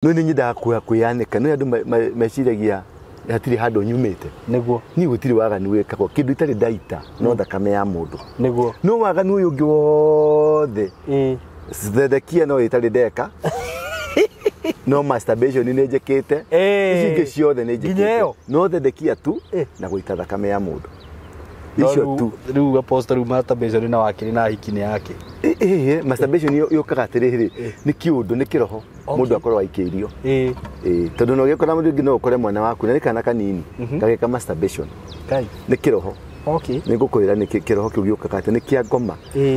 No ni nyida kuyanika no andu meciragia hatiri handu nyumite niguo ni gutiri waganu wekagwo kindu itari daita no thakame ya mundu niguo no waganu uyu ungi wothe thethekia no itari deka no masturbation ni njekete icinge ciothe ni njekete no thethekia tu na guita thakame ya mundu icio tu riu apostle masturbation na wakiri na hikini yake masturbation yo kagatiriri ni kiundu ni kiroho mundu akorwa aikirio tondu no gekora mundu ngi no ukore mwana waku na kana kanini gageka masturbation kai ni kiroho ni gukwira ni kiroho kiu giukagate ni kia ngoma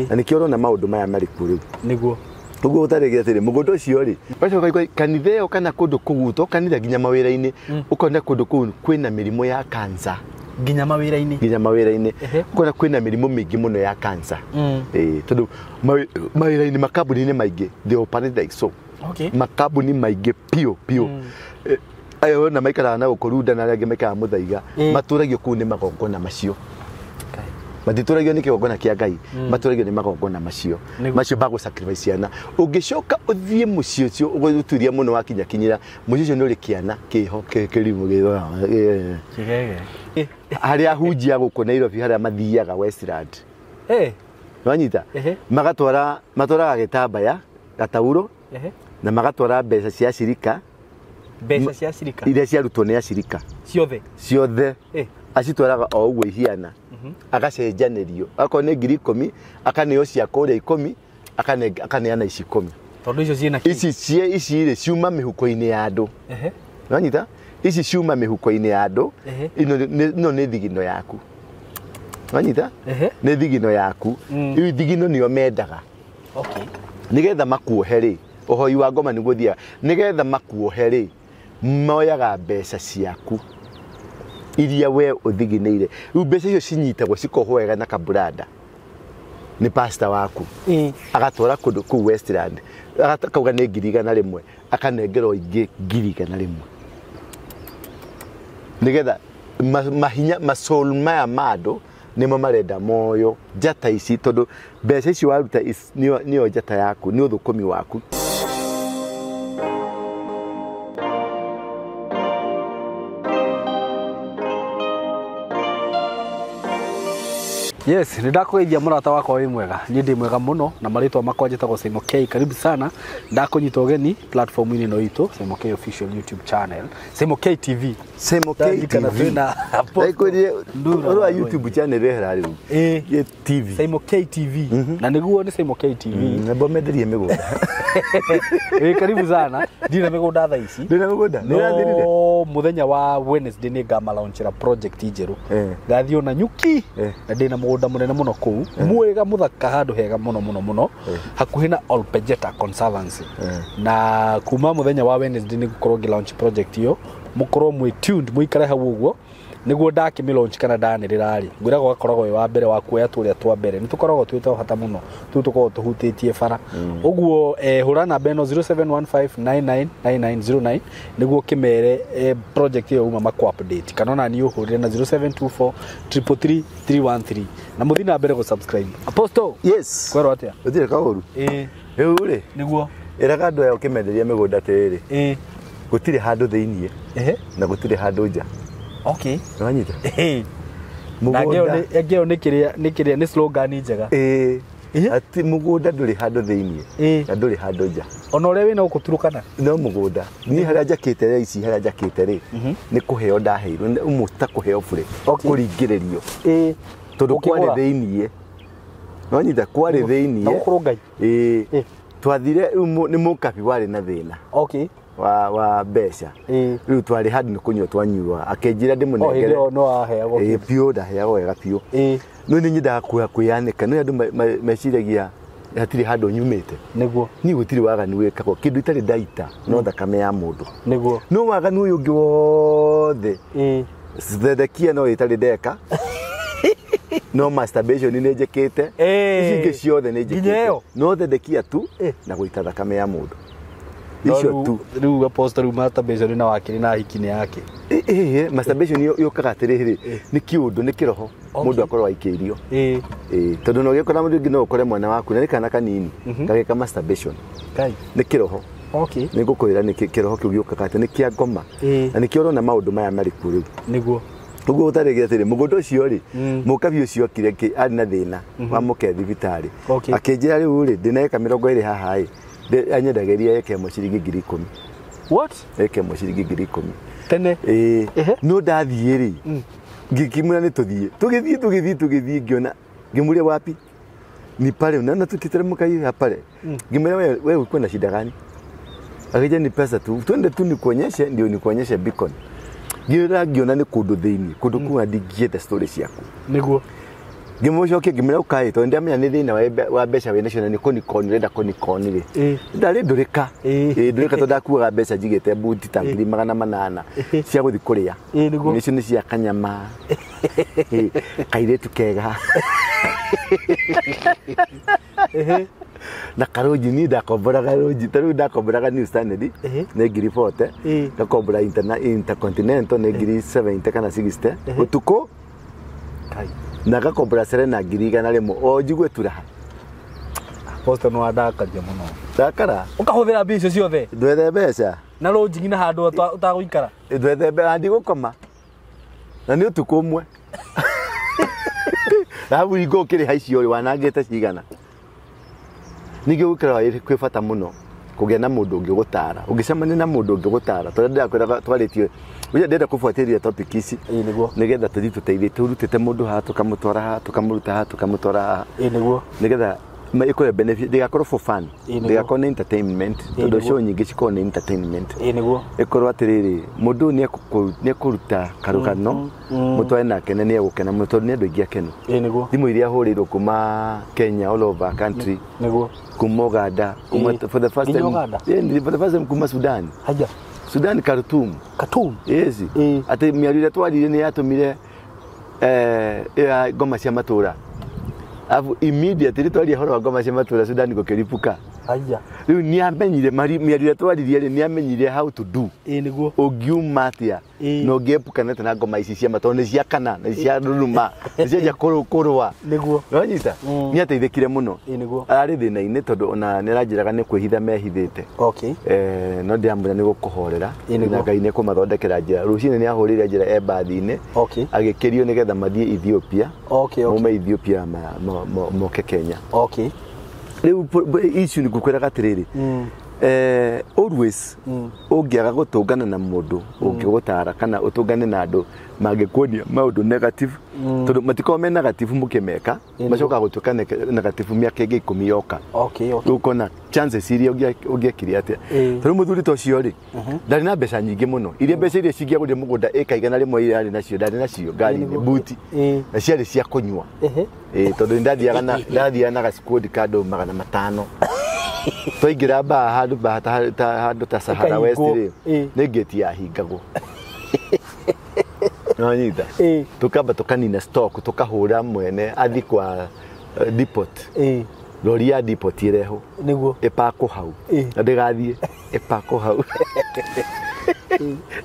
na ni kiorona maundu maya mari kuri niguo uguo utarigia tiri mugundo cio ri bacho kanitheo kana kundu kuguto kanitha ginya mawira-ini ukona kundu kuu kwina mirimo ya cancer ginya mawira-ini ukona kwina mirimo mingi muno ya cancer tondu mawira-ini makabuni-ini maingi the operate like so makabuni maingi pio ayo na maikara na gukuruda na rege maikara muthaiga maturagio kuu ni magongona macio matituragio ni kigongona kia Ngai maturagio ni magongona macio bagu sacrifice yana ungicoka uthie mucio cio uguturia muno wakinya kinyira mucio ni uri kiana kiho kirimu kigege haria hunjia guku Nairobi haria mathiaga Westland wanyita matwaraga gitambaya gatauro na magatwara mbeca cia shirika iria ciarutwo ni ashirika ciothe acitwaraga o uguo ihiana agacenjanerio akon ni 10,000 akaneo cia kuria 10 akaneana ici 10 tondu icio ciina ici ri ciuma mihuko-ini ya andu wanyita ici ciuma mihuko-ini ya andu ino ni thigino yaku wanyita ni thigino yaku iu thigino nio mendaga nigetha makuohe ri uhoi wa ngoma niguo thia nigetha makuohe ri moyaga mbeca ciaku iria we uthigineire riu mbeca icio cinyitagwo cikohwo wega na kaburada ni pastor waku agatwara kundu ku Westland agatauga ni 100,000 akanengerwo ingi 100,000 nigetha mahinya masoul maya mado nimo marenda moyo njata ici tondu mbeca ici waruta nio njata yaku ni uthukumi waku. Yes, ndakugeithia murata wakwa wi mwega ni ndi mwega muno na maritwa makwa njitagwo Simo K. Karibu sana ndakunyita ugeni platform ini no itu Simo K official YouTube channel Simo K TV Simo K TV na nduru YouTube channel ehera riu TV Simo K TV na niguo ni Simo K TV na bomenderie migunda karibu sana ndina migunda tha ici ndina migunda nirathirire muthenya wa Wednesday ni ngama launchira project njeru ngathio na nyuki na ndina mugunda munene muno kuu mwega muthaka handu hega muno hakuhi na Olpejeta Conservancy na kuma muthenya wa Wednesday ni gukorwo launch project iyo mukorwo mwi tuned muikare hau uguo niguo ndaki launch kana ndanirira ri ngwirago gakoragwo wa mbere wa kuoya turia twa mbere ni tukoragwo twita hata muno tukoragwo tuhutitie bara uguo hura namba eno 0715999909 niguo kimere project iyo uma makwa update kana na ni uhurire na 0724333313 na muthina mbere go subscribe apostle yes kwero atia uthire kauru ri niguo eraga andu ayo kimenderia migunda tiri gutire handu thiinie na gutire handu nja wanyita mugunda ngeo nikiria ni slogan njega ati mugunda nduri handu thiinie na nduri handu nja ona ore wina ukuturukana no mugunda ni haria njakite ri ici haria njakite ri ni kuheo ndaheirwo umuta kuheo bure kuringiririo tondu kwari thiinie wanyita kwari thiinie twathire ni mukabi wari na thina wa mbeca riu twari handu ni kunywa twanyua akenjira ndi munengere no aheagwo pio ndaheagwo wega pio no ni nyida kuyanika no andu meciragia hatiri handu nyumite niguo ni gutiri waganu wekagwo kindu itari daita no thakame ya mundu niguo no waganu uyu ungi wothe thethekia no itari deka no masturbation ni njekete icinge ciothe ni njekete no thethekia tu na guita thakame ya mundu icio tu riu apostle masturbation na wakiri na hikini yake masturbation yo kagatiriri ni kiundu ni kiroho mundu akorwa aikirio tondu no gekora mundu ngi no ukore mwana waku na kana kanini gageka masturbation kai ni kiroho Okay. Nigukwira ni kiroho kiu giukaga ati ni kia ngoma na ni kio rona maundu maya mari kuri niguo uguo utarege atiri mugondo ucio ri mukabi ucio kire ki ari na thina wa muke thibitari akinjira riu ri ndineka 20 haha ri anyendageria eke muciringi 10,000 what eke muciringi 10,000 tene no ndathie ri ngikimura ni tugithi ngiona ngimuria wapi ni pale unaona tukiteremka hivi hapa pale ngimera wewe uko na shida gani akija ni pesa tu twende tu nikuonyeshe ndio nikuonyeshe beacon ngiona ni kundu thiini kundu kuwa ndigiete stories yaku niguo ngimũcokia ngimera ukai to ndamenya ni thina wa mbeca wena cio na ni konikoni renda konikoni ri ndari ndurika ndurika to ndakuaga mbeca njigite buti ta 800 cia guthi kuria nicio ni cia kanyama kairetu kega na karoji ni ndakomboraga roji taru ndakomboraga New Standard na ngiri 40 ndakombora Intercontinental na ngiri 70 kana 60 utuko kai na gakombora Serena ngiri 100 o njigwe turaha posta no adakaje muno dakara ukahuthira mbica ciothe ndwethe mbeca na roji ngina handu utaguikara ndwethe mbeca ndi gukoma na ni utuko umwe Rabu igo kiri haici ori wanangete cigana nige gukira kwi bata muno kugia na mundu ungigutara ungicemania na mundu ungigutara to ndakwira twaritie uya ndenda kufuatilia topic ici niguo nigetha tuthi tuteithie turutite mundu ha tukamutwara ha tukamuruta ha tukamutwara ha niguo nigetha ikore benefit ndigakorwo for fun ndigakorwo entertainment tondu show nyingi cikoo ni entertainment niguo ikorwo atiriri mundu ni kuruta karugano mutwae nake ne egukena mutu ni andu ingi akenu niguo thimu iria hurirwo kuma Kenya all over country niguo kuma Uganda kuma for the first time kuma Sudan haja Sudan Khartoum yes ati miarire twarire ni yatumire ngoma cia matura afu immediately twari horo ngoma cia matura Sudan gukiripuka haja riu ni amenyire miarire twaririe ni amenyire how to do niguo ogiumatia no ngepukana na ngoma ici cia matone cia kana na cia ruruma cia kurwa niguo wanyita ni ateithikire muno niguo ari thina-ini tondu ona ni aranjiraga ni kwihitha mehithite okay no ndiamura ni gukuhorera na Ngai ni kumathondekera njira rucini ni ahurire njira embathi-ini okay agikirio nigetha mathie Ethiopia okay mume Ethiopia moke Kenya okay riu issue ni gukwiraga atiriri always ungiaga gutungana na mundu ungigutara kana utungane na andu mangikuonia maundu negative tondu matiko me negative mukimeka macoka gutuka negative miaka ingi 10 yoka okay ukona chances iria ungiekire atia tondu muthuri to cio ri ndari na mbeca nyingi muno iria mbeca iria cingia guthie mugunda ikaigana rimwe irari nacio ndari nacio ngari ni buti na ciari cia kunywa tondu ndathiaga na gasquad kado 500 twaingira handu ta Sahara West ri ni gate ya hingagwo no nyita tukamba tukanina stock tukahura mwene athi kwa depot lori ya depot ireho niguo ipako hau na ndigathie ipako hau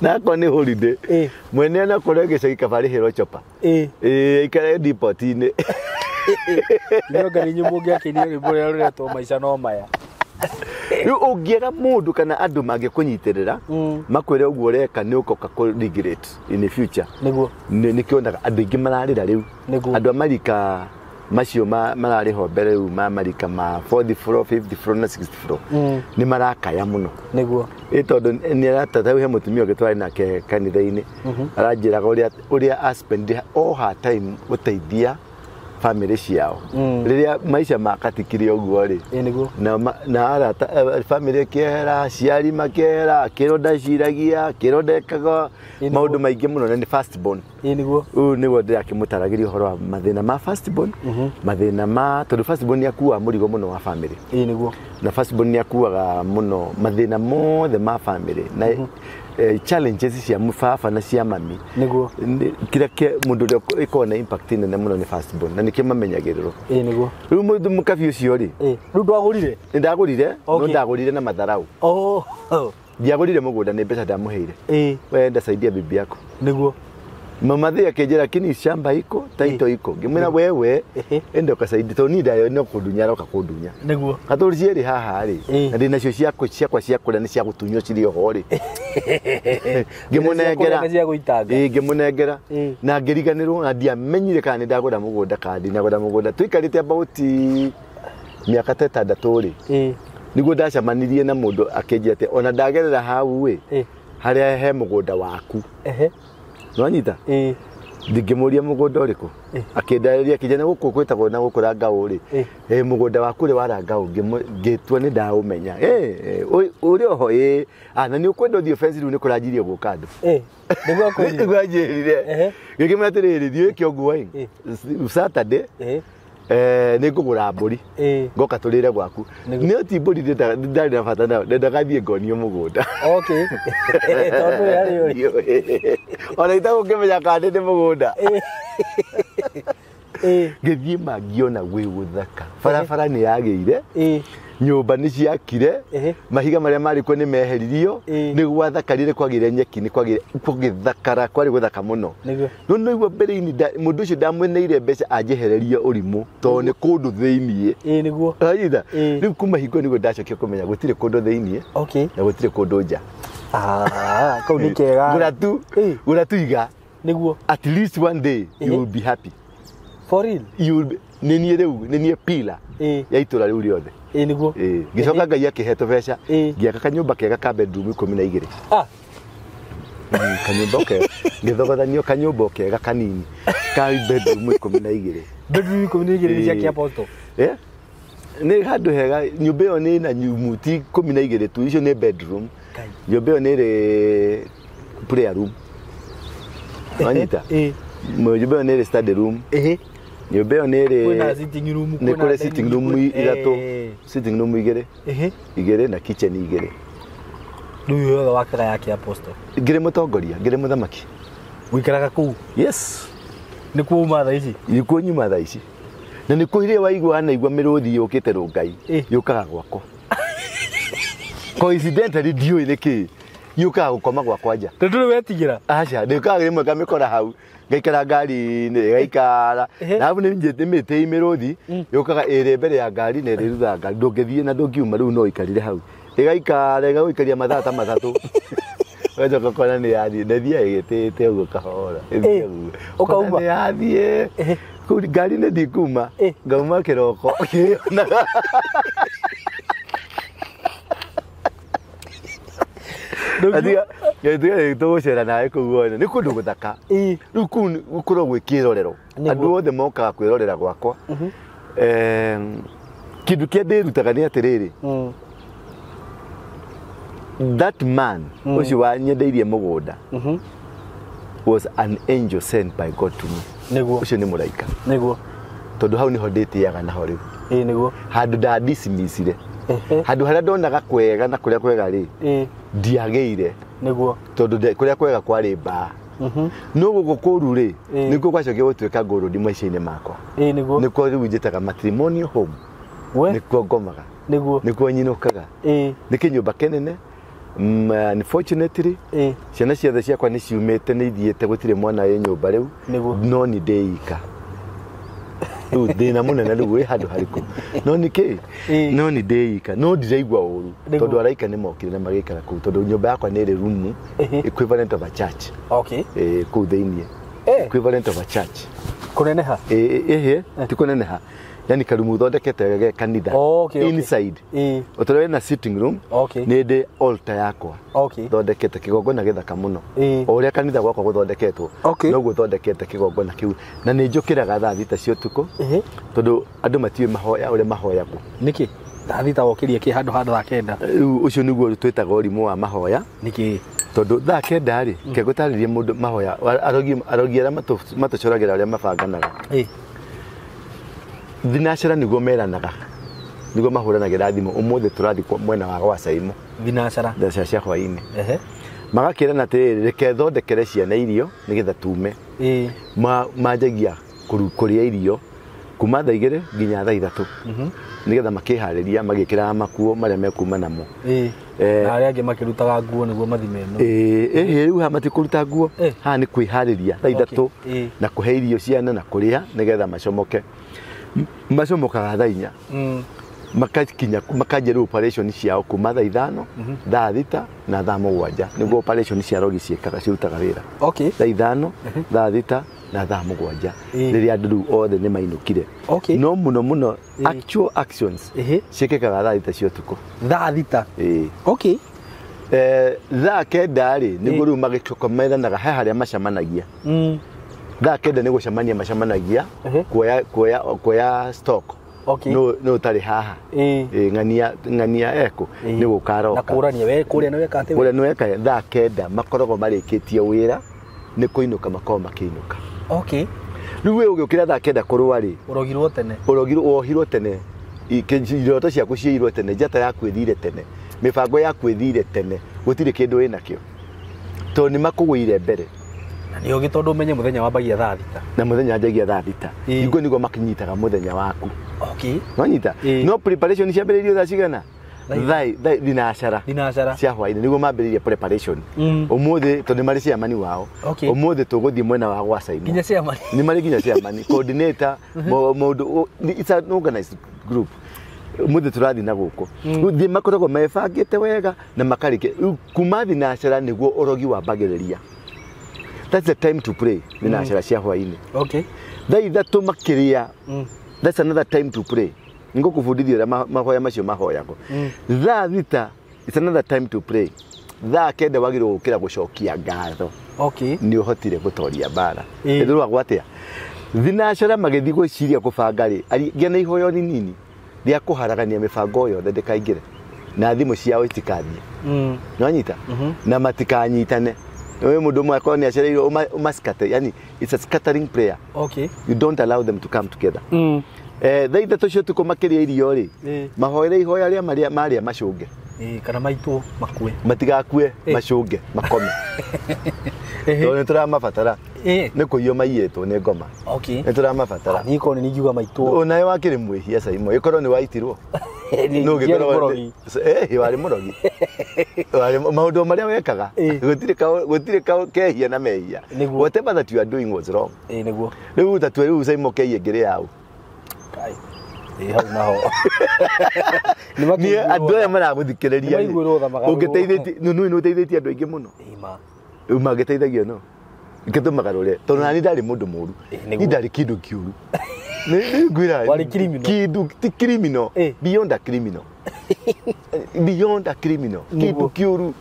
na ko ni holiday mwene na kurege cai kabari hero chopa ikare depot ine Nyo gari nyimbo gyakinie ribore ruretwo maica no maya riu ungiega mundu kana andu mangikunyiterera makwire uguo reka ni ukoka ku regret in the future niguo ni kionaga andu ingi mararira riu andu amarika macio marariho mbere riu marika ma 40 floor 50 floor na 60 floor ni marakaya muno niguo tondu ni aratata he mutumia ugitwari nake kanitha-ini aranjiraga uria aspend all her time guteithia family ciao riria maisha makatikire uguo ri na arata family kera ciari makera kironda ciragia kironda kaga maundu maingi muno ni first born niguo niguo ndirakimutaragiria uhoro wa mathina ma first born mathina ma tondu first born ni akua murigo muno wa family niguo na first born ni akuaga muno mathina mothe ma family na challenges cia mufaba na cia mami niguo kira ke mundu ria ikona impact nene muno ni first born na nikio mamenyagiriro niguo riu mundu mukabi ucio ri riu ndwagurire ndagurire no ndagurire na matharau ndiagurire mugunda ni mbeca ndamuheire we ndasaidia bibi yako niguo mama thia kenjera kini shamba iko taito iko ngimwira wewe ende ukasaidi to ni ndayo no kundunya roka kundunya niguo aturi cieri haha ri na ndina cio ciakwa kula ni cia gutunyo cirio ho ri ngimunengera ngimunengera na ngiriganirwo na ndiamenyire kana ni ndagura mugunda kandi ndagura mugunda tuikarite about miaka 6 ri niguo ndacamanirie na mundu akenjete ona ndagerera hau we haria he mugunda waku nwanyita ndigemuria mugunda uriku akindariria kijana guku kwitagwo na gukura ngao ri mugunda waku ri wara ngao ngitwa ni ndaumenya uri oho na ni ukwenda thio fence ru ni kuranjirie gukando niguo kwiri ngwajirire ngikimira tiriri thio kiogwa Saturday ningugura mburi ngoka turire gwaku ni oti mburi ndari na bata ndenda gathie ngonio mugunda okay tondu yari ona itago kemenya kandi ni mugunda ngithie mangiona gwi guthaka barabara ni yageire nyumba ni ciakire mahiga maria mari ko ni meheririo ni gwathakarire kwagire nyeki ni kwagire kugithakara kwari guthaka muno no no igwa mbere-ini mundu ucio ndamweneire mbeca anjehereria urimu to ni kundu thiini niguo aitha riu kuma hingo niguo ndacokia kumenya gutire kundu thiini na gutire kundu nja kau ni kega guratu iga niguo at least one day you will be happy for real you will be nini riu nini pila ya itura riu riothe niguo gicoka ngai akiheto beca ngiaka kanyumba kega ka bedroom 12 kanyumba ke ngithogothanio kanyumba kega kanini ka bedroom 12 bedroom 12 cia kia apostle ni handu hega nyumba yo ni na nyumuti 12 tu icio ni bedroom nyumba yo ni ri prayer room anyita nyumba yo ni ri study room nyumba yo ni ri kuna sitting room ni kule sitting room ithatu sitting room igere na kitchen igere riu yo wakira yake apostle ngire mutongoria ngire muthamaki wikaraga kuu yes ni kuuma thaa ici ikuo nyuma thaa ici na ni kuire waigua anaigua miruthi yukite rungai yukaga gwako coincidentally dio ileke yukaga gukoma gwakwa nja tondu wetigira acha ndikaga rimwe kamikora hau ngaikara ngari ni gaikara na abu ni njete mite imiruthi yukaga ire mbere ya ngari na ire rutha ngari ndungithie na ndungiuma riu no ikarire hau igaikara igaikaria mathaa mathatu wewe ukakona ni yathi ndathia igitete ugo kahora ukauma yathie kuri ngari ni ndikuma ngauma kiroko Ndio tugucera nawe kuguona ni kundu guthaka riu kuu gukorwo gwikirorero andu othe mokaga kwirorera gwakwa kindu kia ndirutaga ni atiriri that man ucio wanyendeirie mugunda was an angel sent by God to me niguo ucio ni muraika niguo tondu hau niho nditiaga naho riu niguo handu ndadismissire handu haria ndonaga kwega na kuria kwega ri ndiageire niguo tondu kuria kwega kwari mbaa no gukuru ri nikuo gwacokia gutuika ngurudi maica-ini makwa nikuo riu njitaga matrimonial home nikuo ngomaga nikuo nyinukaga ni kinyumba kinene unfortunately ciana ciothe ciakwa ni ciumite ni ithiete gutire mwana wi nyumba riu no ni ndeika riu thina munene riu wi handu hariku no niki no ni ndeika no ndiraigua uru tondu araika ni mokire na magikara kuu tondu nyumba yakwa ni ri room equivalent of a church kuu thiini equivalent of a church kuneneha ti kuneneha yani karumu thondekete ge kanitha inside utore na sitting room ni ndi altar yakwa thondekete kigongona githaka muno uria kanitha gwakwa guthondeketwo no guthondekete kigongona kiu na ni njukiraga thaa 6 cia utuku tondu andu matiwe mahoya uria mahoyagwo niki thaa 6 wokirie ki handu thaa 9 ucio niguo twitaga urimu wa mahoya niki tondu thaa 9 ri ke gutaririe mundu mahoya arogi aria matucoragira aria mabanganaga Vinashara niguo meranaga niguo mahuranagira thimu umuthi turathi mwena wa gwa Saimo Vinashara ndacia cia hwaini magakirana atiriri reke thondekere ciana irio nigetha tume manjagia kuria irio kuma thaa 2 nginya thaa 3 nigetha makihariria magikira makuo maria mekuma namo na aria angi makirutaga nguo niguo mathimeno riu ha matikuruta nguo ha ni kwihariria thaa ithatu na kuhe irio ciana na kuria nigetha macomoke macomokaga thaa 4 makakinya makanjĩra operation ciao kuma thaa 5 thaa 6 na thaa 7 niguo operation cia rogi ciĩkaga cirutaga wĩra thaa 5 thaa 6 na thaa 7 rĩrĩa andũ rĩu othe nĩ mainũkire no mũno actual actions ciĩkĩkaga thaa 6 cia ũtukũ thaa 6 thaa 9 rĩ nĩguo rĩu magĩcokomethanaga he harĩa macemanagia thaa 9 nĩ gũcemania macemanagia kuoya stock no tari haha ngania eko ni gukaroka na kurania we kuria no weka kuria no weka thaa 9 makorogo marĩkĩtie wĩra ni kuinuka makoma makiinuka riu we ũgĩũkĩra thaa 9 kũrũa rĩ wohirwo tene iroto ciaku ciirwo tene njata yaku ĩthire tene mibango yaku ĩthire tene gũtirĩ kĩndũ wĩna kĩo to nĩ makũgũire mbere ni ũgĩtondũ umenye muthenya wambagia thaa 6 na muthenya anjagia thaa 6 ingo nĩguo makinyitaga muthenya waku wanyita no preparation ciambĩrĩirio thaa cigana thaa thinacara cia hwaĩ-inĩ nĩguo mambĩrĩirie preparation ũmũthĩ tondũ nĩ marĩ ciamani wao ũmũthĩ tũgũthiĩ mwena wa gwa Simon nĩ marĩ nginya ciamani coordinator mũndũ it's an organized group mũthĩ tũrathiĩ na gũkũ rĩu makoragwo mebangĩte wega na makarĩkia kuma thinacara nĩguo ũrogi wambagĩrĩria. That's the time to pray. Thinacara cia hwaĩ-inĩ thaa 3 makĩrĩa that's another time to pray. Ngo kufundithia ũrĩa mahoya macio mahoyagwo thaa 6 it's another time to pray. Thaa 9 wagĩrĩirwo gũkĩra gũcokia ngatho nĩ ũhotire gũtoria mbara ĩthũrwa gwatia thinacara magĩthiĩ gwĩciria kũbanga rĩ agĩa na ihoyo nini rĩa kũharagania mĩbango yothe ndĩkaingĩre na thimũ ciao itikathiĩ nĩwanyita na matikanyitane wewe mũndũ ũmwe akorwo nĩ acereirwo umaskate yani it's a scattering prayer you don't allow them to come together thaa 3 cio ũtukũ makĩrĩa irio rĩ mahoere ihoya rĩa marĩa macũnge kana maitwo makue matigakue macũnge makome tondũ nĩtũramabatara nĩ kũiywo maiyĩtwo nĩ ngoma nĩtũramabatara niko nĩ ngiuga maitwo onawe wakĩrĩ mwĩhia Saimo ĩkorwo nĩ waitirwo no gĩkorwo warĩ mũrogi maũndũ marĩa wekaga gũtirĩ kehia na mehia whatever that you are doing was wrong nĩguo rĩu ta twĩ rĩu Saimo kehia ngĩrĩ yau hau naho nĩ andũ aya maragũthikĩrĩria ũngĩteithĩtie nĩ ũteithĩtie andũ aingĩ mũno rĩu mangĩteithagio no ngĩtũmagarũre tondũ nani ndarĩ mũndũ mũru ni ndarĩ kĩndũ kĩũru kĩndũ ti criminal beyond a criminal beyond a criminal kĩndũ kĩũru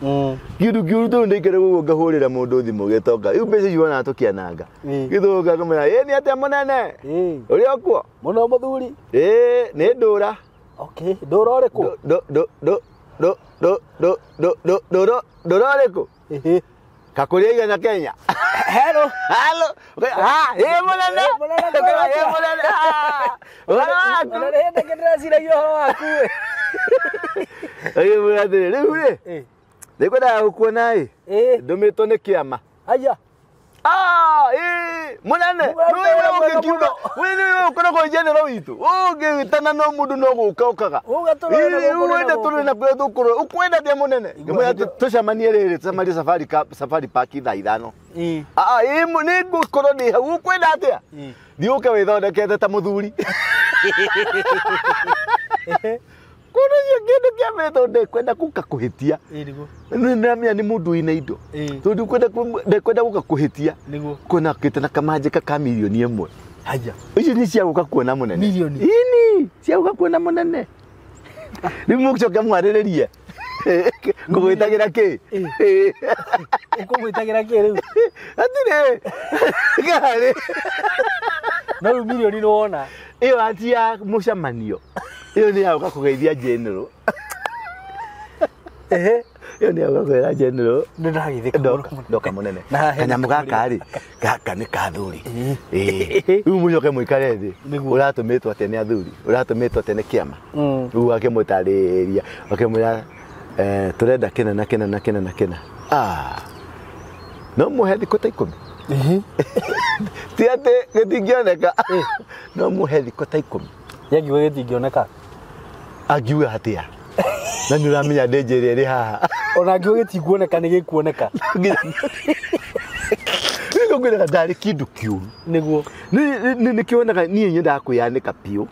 tondũ ndaikare gũkũ ngahũrĩra mũndũ thimũ gĩtoka rĩu mbeca ciona tũkĩananga gĩthũka kamera nĩ atĩa mũnene ũrĩ okuo mũno mũthuri nĩ ndũra ndũra ũrĩkũ ndũra ũrĩkũ Kakuria igana Kenya. Hello. Munene. Munene kendra sira yo waku. Munene rĩu nĩngwenda gũkuona ndũmĩtwo nĩ kĩama. Aya. Munene wewe ukoragwo general witũ ũngĩtana no mũndũ no gũka ũkaga wenda tũrĩ na kwenda tũkorwo ũkwenda dia munene tũcemanie rĩrĩ tũcemanie safari park thaa 5 nĩ ngũkorwo ndĩ hau ũkwenda atĩa thiũke wĩthondekete ta mũthuri kuna kĩndũ kĩa metho ndekwenda gũka kũhĩtia nĩmenya nĩ mũndũ wĩna indo tondũ ndekwenda gũka kũhĩtia kuna kĩte na kamanjĩka ka milioni 1 haja ici nĩ cia gũka kuona mũnene milioni ini cia gũka kuona mũnene rĩu mũgũcoka mwarĩrĩrie ngũgwĩtagĩra kĩ ũkũgwĩtagĩra kĩ rĩu atirĩ garĩ na rĩu milioni nĩ wona ĩyo ati ya mũcemanio ĩyo nĩ ya gũka kũgeithia general ĩyo nĩ ya gũka kũgeithia general nĩ ndagĩthĩka ndoka mũnene kanyamũ gaka rĩ gaka nĩ kathuri rĩu mũcoke mũikare thĩ ũratũmĩtwo atĩ nĩ athuri ũratũmĩtwo atĩ nĩ kĩama rĩu akĩmũtarĩria akĩmwĩra tũrenda kĩna na kĩna na kĩna na kĩna no mũhe thikũ ta 10 ti atĩ gĩtingĩoneka no mũhe thikũ ta 10 yakiuga gĩtingĩoneka angiuga atĩa na nĩ ũramenya danger ĩrĩ haha ona ngĩo gĩtikuoneka nĩ gĩkuoneka ngĩongerera ndarĩ kĩndũ kĩũru nĩguo nĩ kĩonaga niĩ nyendaga kwĩyanĩka piũ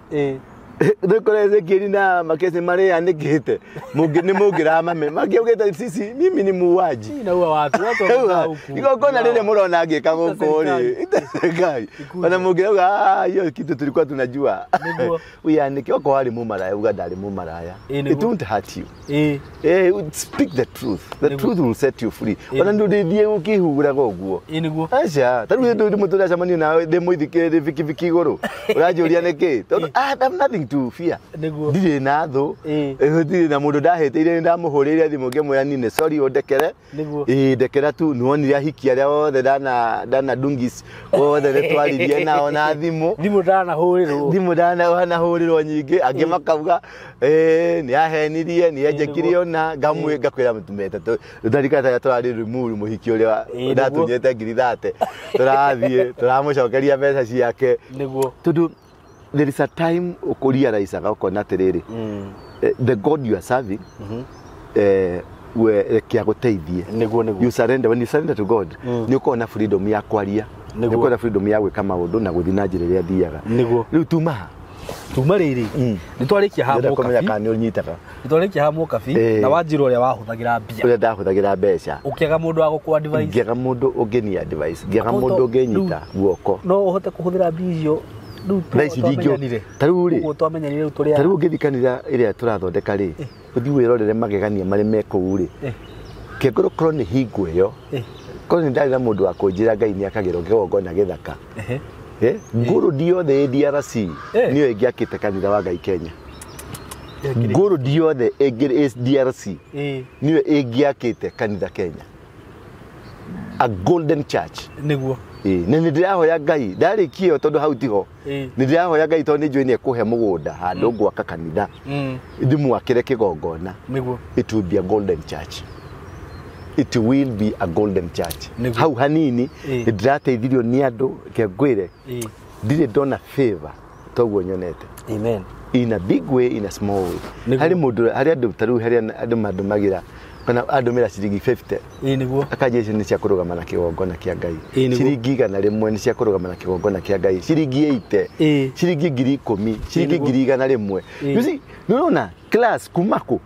Nĩkoreze kiri na makesi mare yanĩkĩte nĩ mũngĩramame makĩugĩte sisi mimi ni muuaji na huwa watu huku igokona rĩrĩa mũrona ngĩka gũkũ rĩ ngai ona mũngĩuga hiyo kitu tulikuwa tunajua uyanĩke oko wali mumaraya uga ndari mumaraya it won't hurt you speak the truth will set you free ona ndũthithie ũkĩhuguraga ũguo nĩguo acha tarũ ndũ mũtũra camanio nawe ndĩmũithikĩrĩrie viki igũrũ ũranjũria nĩkĩ tondũ I have nothing to fear ndirĩ na thũ ndirĩ na mũndũ ndaheteire ndamũhũrĩire thimũ ngĩmwĩra nine sorry ũndekere ndekera tu nĩwonire ahiki arĩa othe ndana dungis othe nĩtwaririe nao na thimũ ndanahũrĩrwo nyingĩ angĩ makauga nĩahenirie nĩenjekire ona ngamwĩ ngakwĩra mũtumete tũtarikata tũrarĩ remove mũhiki ũrĩa ndatunyete ngiri 30 tũrathiĩ tũramũcokeria mbeca ciake tondũ there is a time ukurealize ukona atiriri the God you are serving we kiaguteithie you surrender when you surrender to God ni ukona freedom ya kwaria ni ukona freedom ya gwika maundu na guthi na njira iria thiaga riu tuma riri ni twarikia ha mo kafi kana unyitaga ni twarikia ha mo kafi na wanjiro uria wahuthagira mbia uria ndahuthagira mbeca ukiaga mundu wa gukwa advice ngiaga mundu ungeni advice ngiaga mundu ungenyita guoko no uhote kuhuthira mbia taruri ngithikanira iria turathondeka ri uthi wirorere magegania mari meko uri kengoro korwo ni hingo iyo korwo ni ndari na mundu wa kunjira Ngai ni akagero ngegongo na githaka nguru diothe DRC niyo ingiakite kanitha wa Ngai Kenya nguru diothe DRC niyo ingiakite kanitha Kenya a golden church niguo na ndirahoya Ngai ndarikio tondu hau tiho ndirahoya Ngai tondu njui ni kuhe mugunda handu gwaka kanitha ndimwakire kigongona niguo it will be a golden church it will be a golden church hau hanini ndirateithirio ni andu kengwire ndire dona favor toguo nyonete amen in a big way in a small way hari mundu hari andu taru hari andu madumagira kana andumira ciringi 50 niguo akaje ni cia kurugama na kigongona kia Ngai ciringi 100 ni cia kurugama na kigongona kia Ngai ciringi 80 ciringi 10,000 ciringi 100 you see unaona class kumako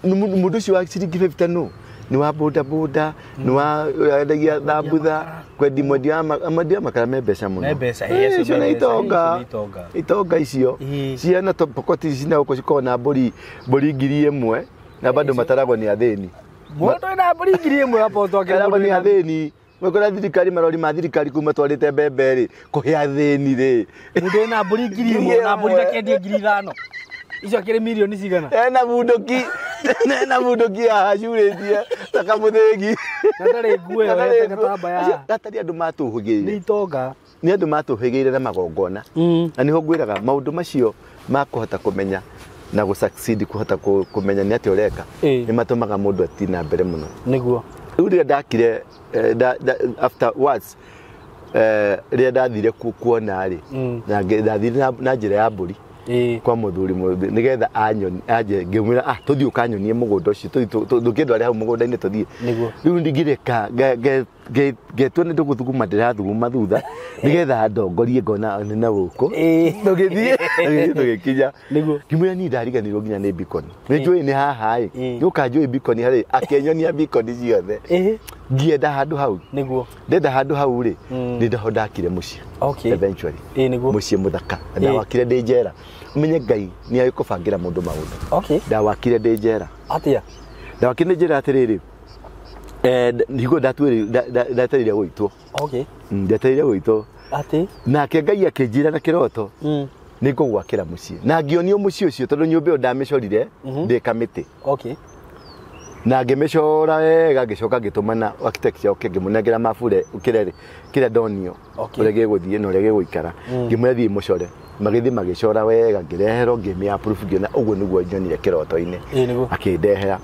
mundu cio wa ciringi 50 no ni wa boda boda ni wa ndagia thambutha kwendi mwendia makara mbeca muno icio na itonga icio ciana pokoti cina uko cikona mburi 1,000 na bado mataragwo ni atheni mundu ina mburi 1,000 hapo twakira ni atheni mwekora thirikari marori ma thirikari kuma twarite mbembe ri kuhe atheni ri mundu ina mburi 1,000 na mburi ndakendia 5,000 icio akire milioni cigana na mundoki ahajuritie takamuthengi natare nguo yo gatamba ya gatari andu matuhugiire ni itonga ni andu matuhugiire na magongona na niho ngwiraga maundu macio makuhota kumenya na gusucceed kuhota kumenya ni ati ureka ni matumaga mundu atina mbere muno niguo uri ndakire afterwards ria ndathire kuona ri na ndathire na njira ya mburi kwa muthuri nigetha anje ngimwira tuthii ukanyonie mugunda ucio tuthii ari hau mugunda-ini tuthii riu ndigireka getwo ni nduguthuguma ndirathuguma thutha nigetha ndongorie ngona na guku tugikinya ngimwira ni ndariganirwo nginya ni beacon njui ni haha yuka njui beacon hari akenyonia beacon ciothe ngienda handu hau niguo ndenda handu hau ri ni ndaho ndakire mucii eventually mucii muthaka ndawakire ndi njera umenye Ngai ni agikubangira mundu maundu ndawakire ndi njera atia ndawakire ndi njera atiriri ndigo ndatarire gwitwo ndatarire gwitwo ati nake Ngai akinjira na kiroto ningugwakira mucii na ngionio mucii ucio tondu nyumba iyo ndamicorire ndi kamiti na ngimicora wega ngicoka ngitumana architect yake ngimunengera mabure kire donio uria giguthie na uria giguikara ngimwethi mucore magithi magicora wega ngirehero ngimi approve ngiona uguo niguo nyonire kiroto-ini akindehera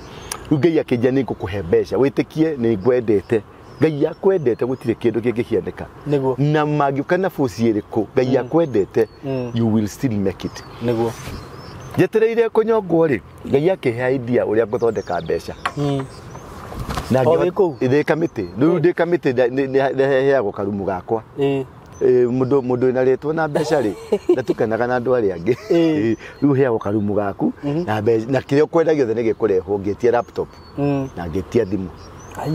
Ngai akinja ni ngukuhe mbeca witikie ni ngwendete Ngai akwendete gutire kindu kingihiandika na magiuka na force iriku Ngai akwendete you will still make it niguo njetereire kunyongwo ri ngai akihe idea uria nguthondeka mbeca na ngĩ kamiti riu ndi kamiti heagwo karumu gakwa mundu ina ritwo na mbeca ri ndatukanaga na andu aria angi riu heagwo karumu gaku na kiria kwendagio thĩ nĩgĩkũrehwo ngĩtia laptop na ngĩtia thimũ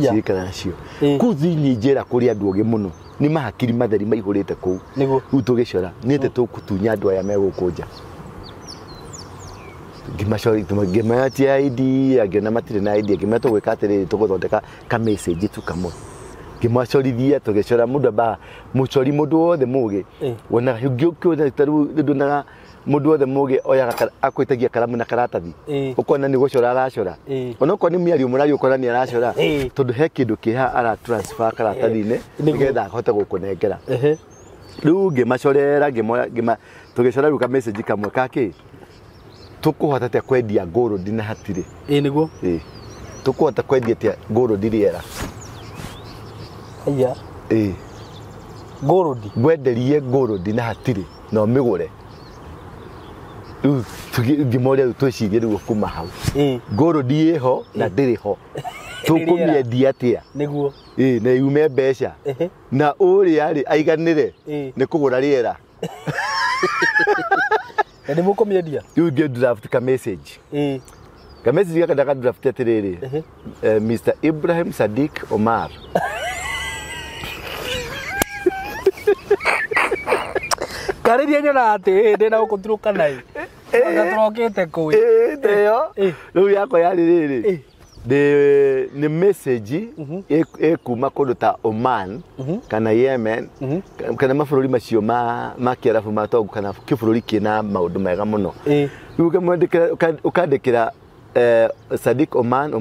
cirikana nacio kũu thĩinĩ njĩra kũrĩ andũ ogĩ mũno nĩ mahakiri matheri maihũrĩte kũu rĩu tũgĩcora nĩte tũkũtunya andũ aya megũkũ nja ngĩmatia idea ngĩona matirĩ na idea ngĩmeta gwĩka atĩrĩrĩ tũgũthondeka ka message tu kamwe ngĩmacorithia tũgĩcora mũndũ amba mũcori mũndũ wothe mũgĩ wona ngĩũkĩona tarĩu ndonaga mũndũ wothe mũgĩ oyaga akwĩtagia karamu na karatathi ũkona nĩ gũcora aracora onokorwo nĩ mĩario mũrario ũkona nĩ aracora tondũ he kĩndũ kĩha ara transfer karatathi-inĩ nĩgetha ahote gũkũnengera rĩu ngĩmacorera tũgĩcora rĩu ka message kamwe kakĩ tukuhota te kwendia gold na hatirĩ niguo tukuhota kwendia te gold rĩera aya gold gwenderie gold na hatirĩ no mĩgũre ngĩmoria rĩu twĩcirie rĩu kuma hau gold ĩho na ndĩrĩ ho tũkũmĩendia atĩa niguo na yume mbeca na ũrĩa rĩ aiganĩre nĩ kũgũra rĩera Ende muko miedia. You get draft ka message. Ka message ya kada draft atiriri. Mr. Ibrahim Sadiq Omar. Kariria nyona ati ndina gukuturuka nai. Agatrokete kuwi. Teyo. Riu yako yari riri. The message kuma kundu ta Oman kana Yemen kana mabũrũri macio ma Kiarabu matongu kana kĩbũrũri kĩna maũndũ mega mũno rĩu ũkandĩkĩra Sadiq Oman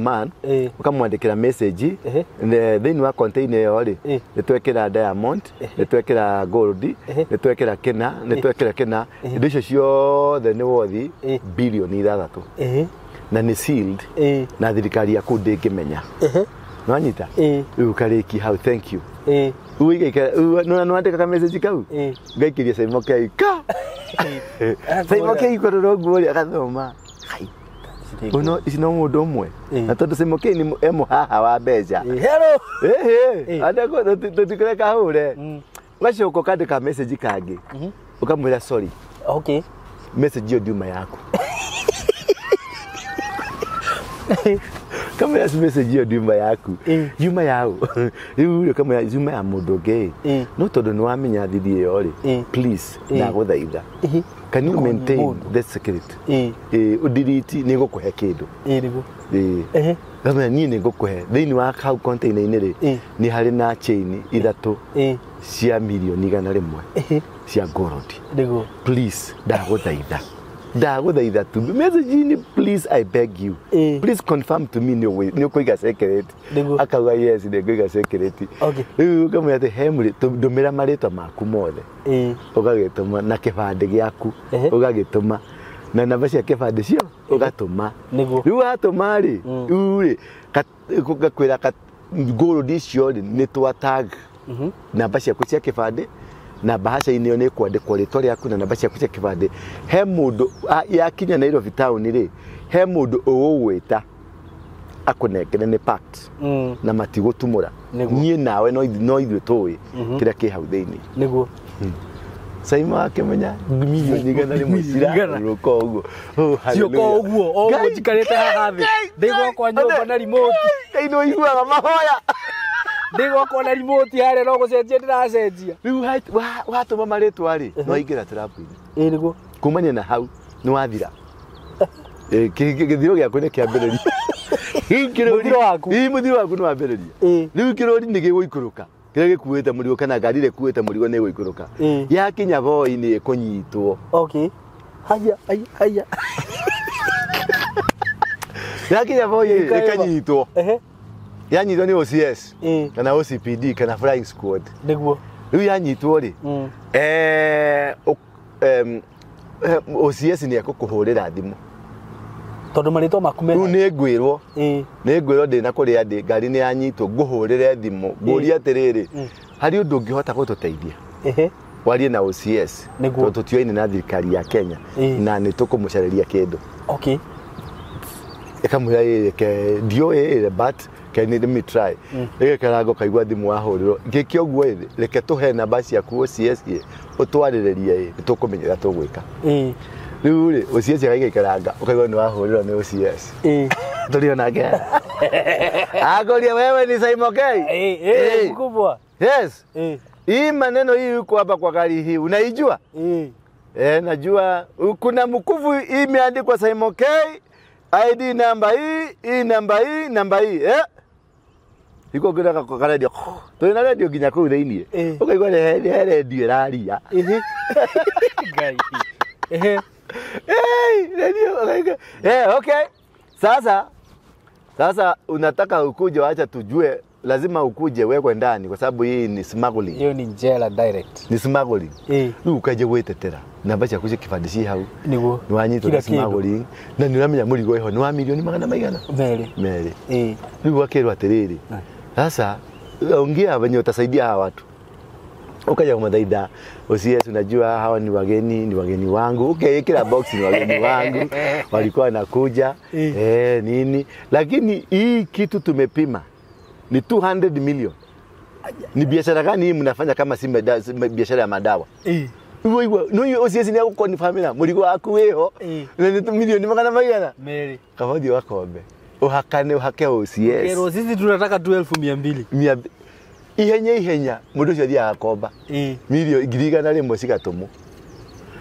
ukamwandĩkĩra message thĩinĩ wa container ĩyo rĩ nĩtwekĩra diamond nĩtwekĩra gold nĩtwekĩra kĩna indo icio ciothe nĩ wothi bilioni 6 na ni sealed na thirikari yaku ndĩngĩmenya no anyita rĩu karĩki how thank you no andĩka ka message kau ngaikiria Simon Kei Simon Kei kororo guo rĩ agathoma uno ici no mũndũ ũmwe na tondũ Simon Kei nĩ mũhaha wa mbeca hello andako tũtikũreka hũre ũgacoka ũkandĩka message kangĩ ũkamwĩra sorry okay message ĩyo ndiuma yaku kama ya message yo ndimba yaku yuma yao riu kama yuma ya mundu ngi no tondu ni wamenya thithi iyo ri please ndaguthaitha can you maintain the security udiriti ni gukuhe kindu rigu kama ni gukuhe thiini wa kau container ini ri ni hari na chain ithatu cia milioni 100 cia gold rigu please ndaguthaitha tu message ni please I beg you please confirm to me ni kuiga secret akauga yes ni kuiga secret riu kama yate hemri ndumira maritwa maku mothe ugagituma na kibande giaku ugagituma na namba cia kibande cio ugatuma riu atuma ri uri gakwira gold icio ni twa tag namba ciaku cia kibande na bahasha inio ni kwandikwo ritwa riaku na namba ciaku cia kibande he mundu yakinya Nairobi town ri he mundu ũgwĩta akunengere ni pact na matigutumura nie nawe no ithuĩ tũĩ kĩrĩa kĩ hau thĩinĩ niguo Simon akimenya milioni 100 ciraruka ũguo cioko ũguo njikarĩte haha thĩ ndigwa kwa nyũmba na remote kaino iguaga mahoya ndigwa na remote hare no gũcenjia ndĩracenjia riu watũma marĩtwa rĩ no ingĩra trap-inĩ niguo kumania na hau nĩ wathira gĩthiro gĩaku nĩ kĩambĩrĩria muthiro waku nĩ wambĩrĩria rĩu kĩrori nĩ gĩgũikũrũka kĩrĩa gĩkuĩte mũrigo kana ngari ĩrĩa ĩkuĩte mũrigo nĩ ĩgũikũrũka yakinya voi-inĩ ĩkũnyitwo okay haya yakinya voi-inĩ ĩkanyitwo yanyitwo nĩ OCS kana OCPD kana flying squad niguo riu yanyitwo ri OCS ni akukuhurira thimu tondu marĩtwa maku me riu nĩ ngwĩrwo ndĩ na kũrĩa ndĩ ngari nĩ yanyitwo ngũhũrĩre thimu ngũria atĩrĩrĩ hari ũndũ ũngĩhota gũtũteithia warie na OCS tutioine na thirikari ya Kenya na nĩ tũkũmũcareria kĩndũ. Okay. Ekamwira ke dio but can let me try. Karago kaigwa thimu wahũrĩrwo ngĩkĩ ũguo reke tũhe namba ciaku OCS ũtwarĩrĩrie tũkũmenyera tũgwĩka. Rĩu rĩ OCS agaikaranga ũkaigwa nĩ wahũrĩrwo nĩ OCS. Tuliona gani? Agolia wewe ni Simon K. Mkubwa. Yes. Hii maneno hii yuko hapa kwa gari hii unaijua? Najua kuna mkufu hii imeandikwa Simon K. ID namba hii. Iko gura kwa radio. Tuna radio ginya kuu thĩinĩ. Ukaigwa nĩ radio raria. Gai. Radio. Okay. Sasa unataka ukuje acha tujue lazima ukuje wewe ndani kwa sababu hii ni smuggling. Hiyo ni jela direct. Ni smuggling. Ukaje gwetetera. Namba cia kuce kibandisi hau. Niguo. Ni wanyitwo na smuggling. Na ni uramenya murigo iho ni wa milioni magana maigana? Meri. Niguo akirwa atiriri. Sasa ongea venye utasaidia hawa watu. Ukaja kumadhaida OCS unajua hawa ni wageni wangu. Okay, kila box ni wageni wangu. Walikuwa nakuja nini. Lakini hii kitu tumepima ni 200 million. Ni biashara gani hii mnafanya kama si biashara ya madawa? Wewe no OCS ni yako kwa familia murigo waku weho na ni milioni magana maigana. Meri. Kavodi wako ombe. Uhake OCS. Kero sisi tunataka 12,200. Ihenya mundu cio thia akomba milioni ngirigana rimwe cigatumu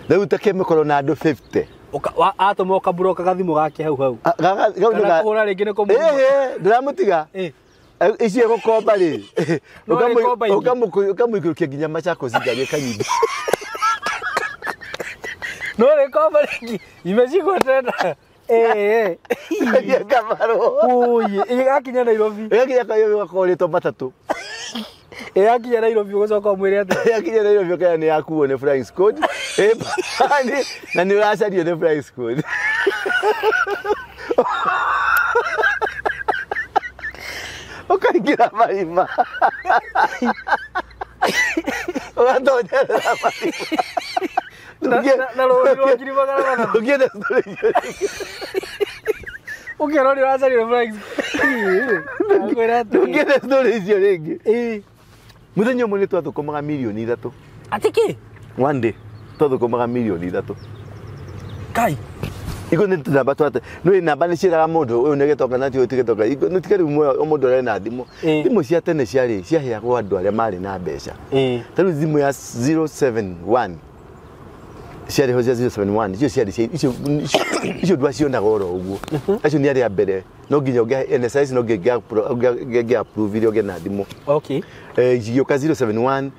riu takemekoro na andu 50 atuma ukabroka gathimu gake hau kana kuhura ringi ni kumu ndiramutiga icio gukomba ri ukamuikurukia nginya machako zigarie kanyindi no rikomba ringi imeshikwa tena ya kamaro akinya Nairobi akinya kayo wakoretwo matatu akinya Nairobi ugocoka mwire ati akinya Nairobi kana ni yakuo ne flying squad na ni wacario ne flying squad ukaingira marima ugatonyerera marima na rũri rwa ngiri magana mana ukienda story ukero ni wacario flying ukienda story icio ringi muthenya umwe ni twathukumaga milioni 3 atiki one day twathukumaga milioni 3 kai iko ni namba twate no namba ni ciraga mundu uyu negetoka na tio tigetoka iko no tikari mundu ari na thimu cia tene ciari ciaheagwo andu aria mari na mbeca tari thimu ya 071 ciari ho 071 icio ciari icio ndwa cionaga oro uguo acio ni ari mbere no nginya unge NSS no nginya approve ile unge na thimu okay igioka 071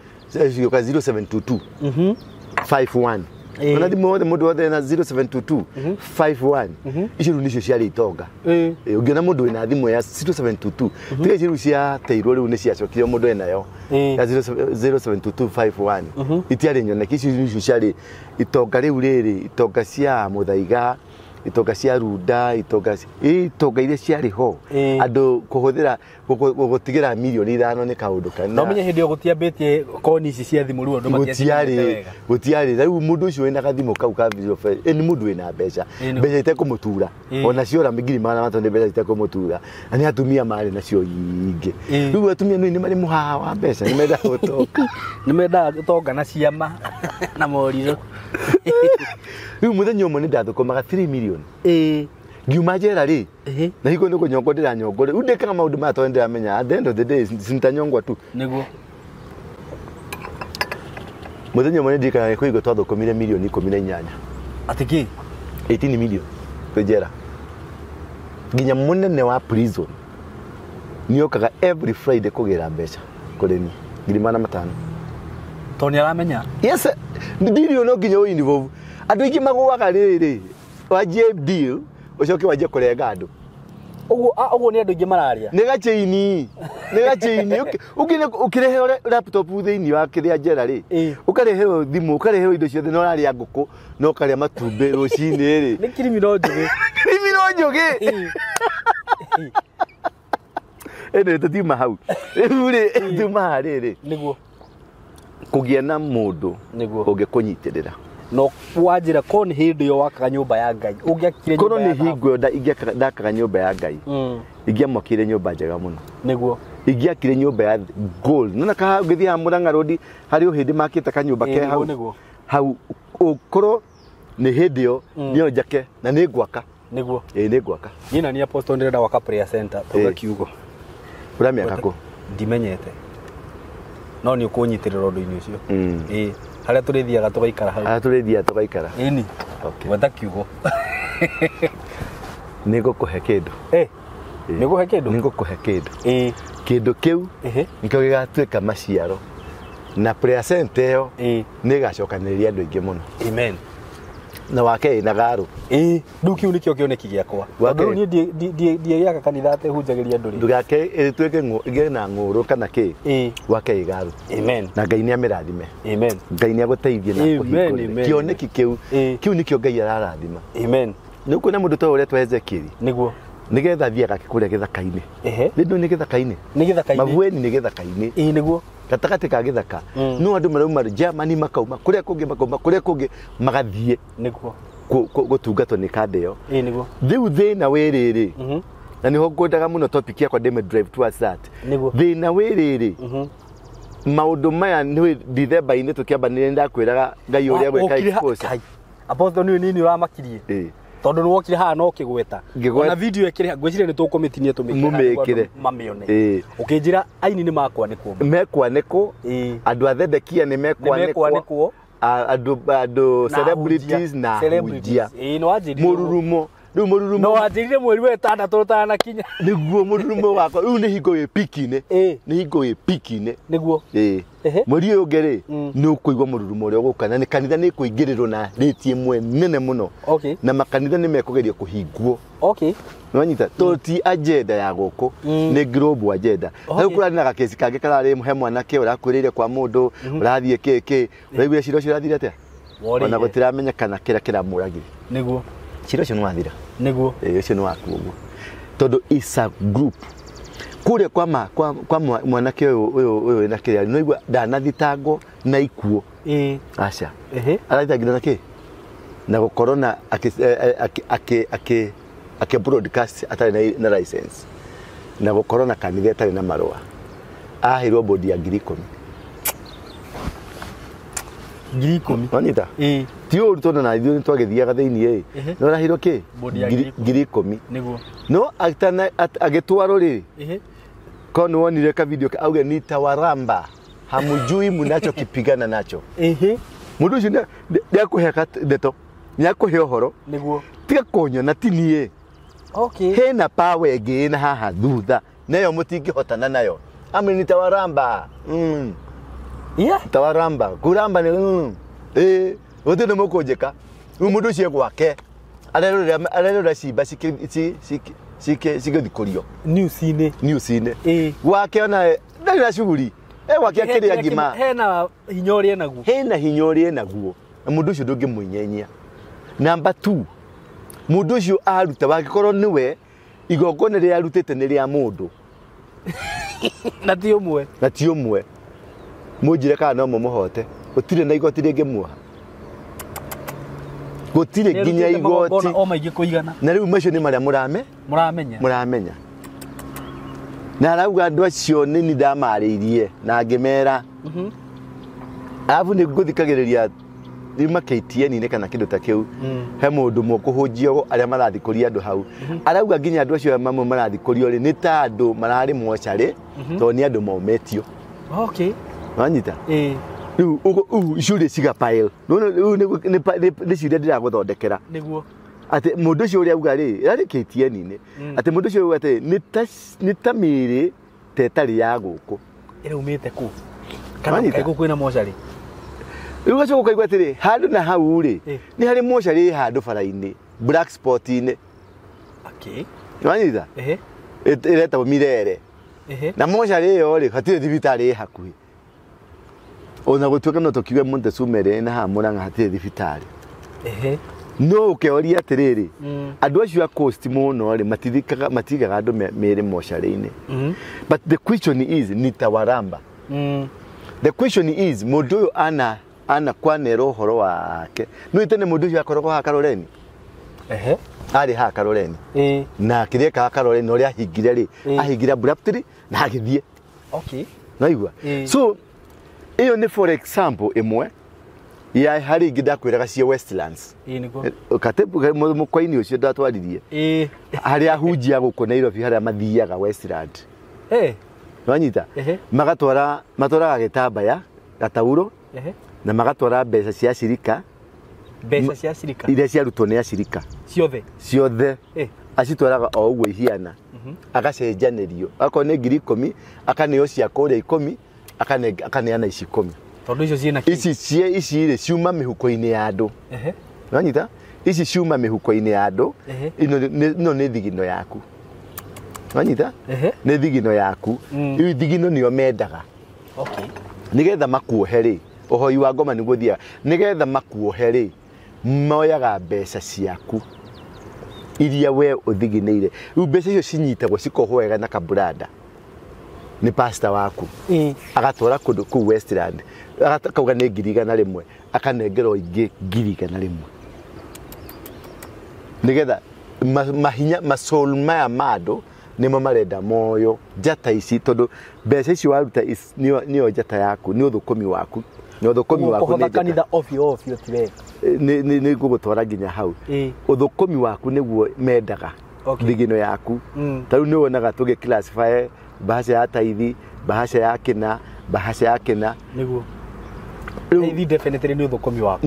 igioka 0722 51 ona thimu wothe mundu wothe na 0722 51 icio nicio ciari itonga ungiona mundu ina thimu ya 0722 tiga icio cia teirwo riu ni ciacokire mundu ena yo ya 072251 itiari nyoneki icio nicio ciari itonga riu riri itonga cia muthaiga itonga cia runda itonga iria ciari ho andu kuhuthira gutigira milioni 5 ni kaundu kana no menye hindi gutiambitie koni ici cia thimu ruo ndo gutiari riu mundu ucio ina gathimu kau ka visual ni mundu ina mbeca ite kumutura ona ciora migiri mana matonde mbeca ite kumutura ani atumia mari nacio yingi riu atumia ni mari muhaha wa mbeca ni menda gutoka ni menda gutonga na ciama na morizo riu muthenya umwe ni ndathukumaga 3 million ngiuma njera ri na hiko niko nyongo ndiranyongo ri ndekaga maundu ma to ndiramenya at the end of the day sintanyongwa tu niguo muthenya umwe ndikaga kuigo twathukumire milioni 18 atiki 18 million kwejera nginya munene wa prison niokaga every Friday kugira mbeca kureni ngirima na matano toni aramenya yes ndirio no nginya involve andu ingi magwaga riri wajie deal ucoke wajie kurenga andu uguo ni andu ingi mararia ni gacheini ukirehe laptop thiini wa kiria njera ri ukarehe thimu ukarehe indo ciothe no raria nguku no karia matumbe rucini ri ni criminal njugi ene tutima hau ri tuma riri niguo kugia na mundu ungikunyiterera no wajira ko ni hindi yo wakaga nyumba ya Ngai ungiakire nyumba ya Ngai kono ni hingo ndakaga nyumba ya Ngai ingiamokire nyumba njega muno niguo ingiakire nyumba ya gold nona ka ngithia Murang'a Road hari uhindi makite kanyumba ke hau ukoro ni hindi yo niyo njake na ni gwaka niguo ni gwaka nyina ni apostle ndirenda waka prayer center toga kiugo uramiaka ko ndimenyete no ni ukunyitirira undu-ini ucio haria turithiaga tugaikara hau turithiaga tugaikara ini okay wenda kiugo nigukuhe kindu nigukuhe kindu nigukuhe kindu kindu kiu nikio gigatuika maciaro na prayer center yo nigacokaniriria andu aingi muno amen na wake na garu ndu kiu nikio kioneki giakwa ndu ni die giaka kanitha ate hunjagiria andu ndugake itweke ngena nguru kana ki wake igaru amen na Ngai ni amirathime amen Ngai ni aguteithie na kuhingura kioneki kiu nikio Ngai ararathima amen nuko na mundu to ure twezekiri niguo nigetha thiaga kikuria githaka-ini ndu ni githaka-ini mavueni ni githaka-ini niguo gatagati ka githaka no andu marauma Germany makauma kuria kungi magathie niguo gutungatwo ni kadeo niguo thiu thina wiriri na niho ngwendaga muno topic yakwa ndime drive towards that thina wiriri maundu maya ni December-ini tukiambanire ndakwiraga Ngai uria gweka expose apostle ni uramakirie tondu nuwokire haha no kigweta na video ekire ngwicire ni tukumitinie tumikire mamione ukinjira aini ni mekwaniko andu athedekia ni mekwaniko andu celebrities na hujia no wajiri mururumo riu mururumo no wajirire mweri wa 6 tana kinya niguo mururumo wakwa riu ni hingo wi pikine ni hingo wi pikine niguo mweri uyu ngiri ni ukuigwa mururumo uria uguka na ni kanitha ni kuingirirwo na rate imwe nene muno na makanitha ni mekugeria kuhingwo nwanyita toti agenda ya guku ni global agenda riu kurani na gakesi kangi karari he mwanake urakwirire kwa mundu urathie kiki uraigwira ciro cirathire atia ona gutiramenya kana kira muragire niguo ciro cio nwathira niguo ucio ni waku uguo tondu is a group kuria kwa mwanake uyu na kiria no igwa ndanathitangwo na ikuo aca arathitangirwo na ki na gukorwo na ake broadcast atari na license na gukorwo na kanitha atari na marua ahirwo bodi ya 10,000 wanyita ti uru tondu na ithuĩ twagĩthiaga thĩinĩ no arahirwo kĩ 10,000 niguo no agĩtwarwo rĩ kono wonire ka video auge nitawaramba hamujui mnachokipigana nacho mundu ucio ndiakũhe ndeto niakũhe ũhoro niguo tiga kũnyona tinie hena power ĩngĩ na haha thutha nayo mũtingĩhotana nayo amri nitawaramba tawaramba kuramba ni wote no mukojeka mundu ucio gwake arerora ciba thikurio news-ini gwake ona ndari na shughuli gwake akiri ngima hena hinyori naguo na mundu ucio ndungimwinyenya number 2 mundu ucio aruta wagikorwo niwe igongona ria arutite ni ria mundu na ti umwe mujire kana no muhote gutire na igoti ringi muoha gutire ginya igoti o maingi kuigana na riu macio ni maria muramenya na arauga andu acio ni ndamariirie na ngimera avu ni nguthikagiriria rima KTN ne kana kindu ta kiu he mundu mukuhunjio aria marathikuria andu hau arauga ginya andu acio mamwe marathikurio ri ni ta andu marari mochari to ni andu maumetio wanyita riu icuri ciga pile riu ni ciria ndiraguthondekera niguo ati mundu ucio uria auga ri ari KTN ne ati mundu ucio auga ati ni ta miri tetari ya guku iraumite ku kana kaigu kwina mochari riu gacio gukaigwa atiri handu na hau ri ni hari mochari handu bara-ini black spot ine wanyita iretagwo Mirere na mochari iyo ri hatire thibitari hakuhi ona gutuika no tukiwe Montesumere na ha Murang'a hatire thibitari no ukeoria atiriri andu acio a coast muno ri matigaga andu meri mochari-ini but the question is nitawaramba The question is mundu uyu ana kwanera uhoro wake no itene mundu uyu akoragwo ha Karoleni ari ha Karoleni na kireka ha Karoleni no ria hingire ri ahingira abruptly na agithie naigua so iyo ni for example imwe ya hari igida kwiraga cia Westlands katebu mukwaini ucio ndatwaririe hari ahunjia guko Nairobi hari mathiaga Westland wanyita matwara gitambaya gatauro na magatwara mbeca cia shirika iria ciarutwo ni ashirika ciothe acitwaraga o uguo ihiana agacenjanerio akao ni 10,000 akaneo cia kuria 10 akaneana ici 10 tondu icio ciena ici ri ciuma mihuko-ini ya andu wanyita ici ciuma mihuko-ini ya andu ino ni thigino yaku wanyita ni thigino yaku iu thigino nio mendaga nigetha makuohe ri uhoi wa ngoma niguo thia nigetha makuohe ri moyaga mbeca ciaku iria we uthigineire riu mbeca icio cinyitagwo cikohwo wega na kabrada ni pastor waku agatwara kundu ku Westland agatauga ni 100,000 akanengerwo ingi 100,000 nigetha mahinya masoul maya mado nimo marenda moyo jata ici tondu mbeca ici waruta nio jata yaku ni uthukumi waku ni uthukumi waku ni kanitha ofio tiwe ni gugutwara nginya hau uthukumi waku niguo mendaga thigino yaku tariu ni wonaga tuge classify bahasha ya taithi bahasha ya kina niguo taithi definitely ni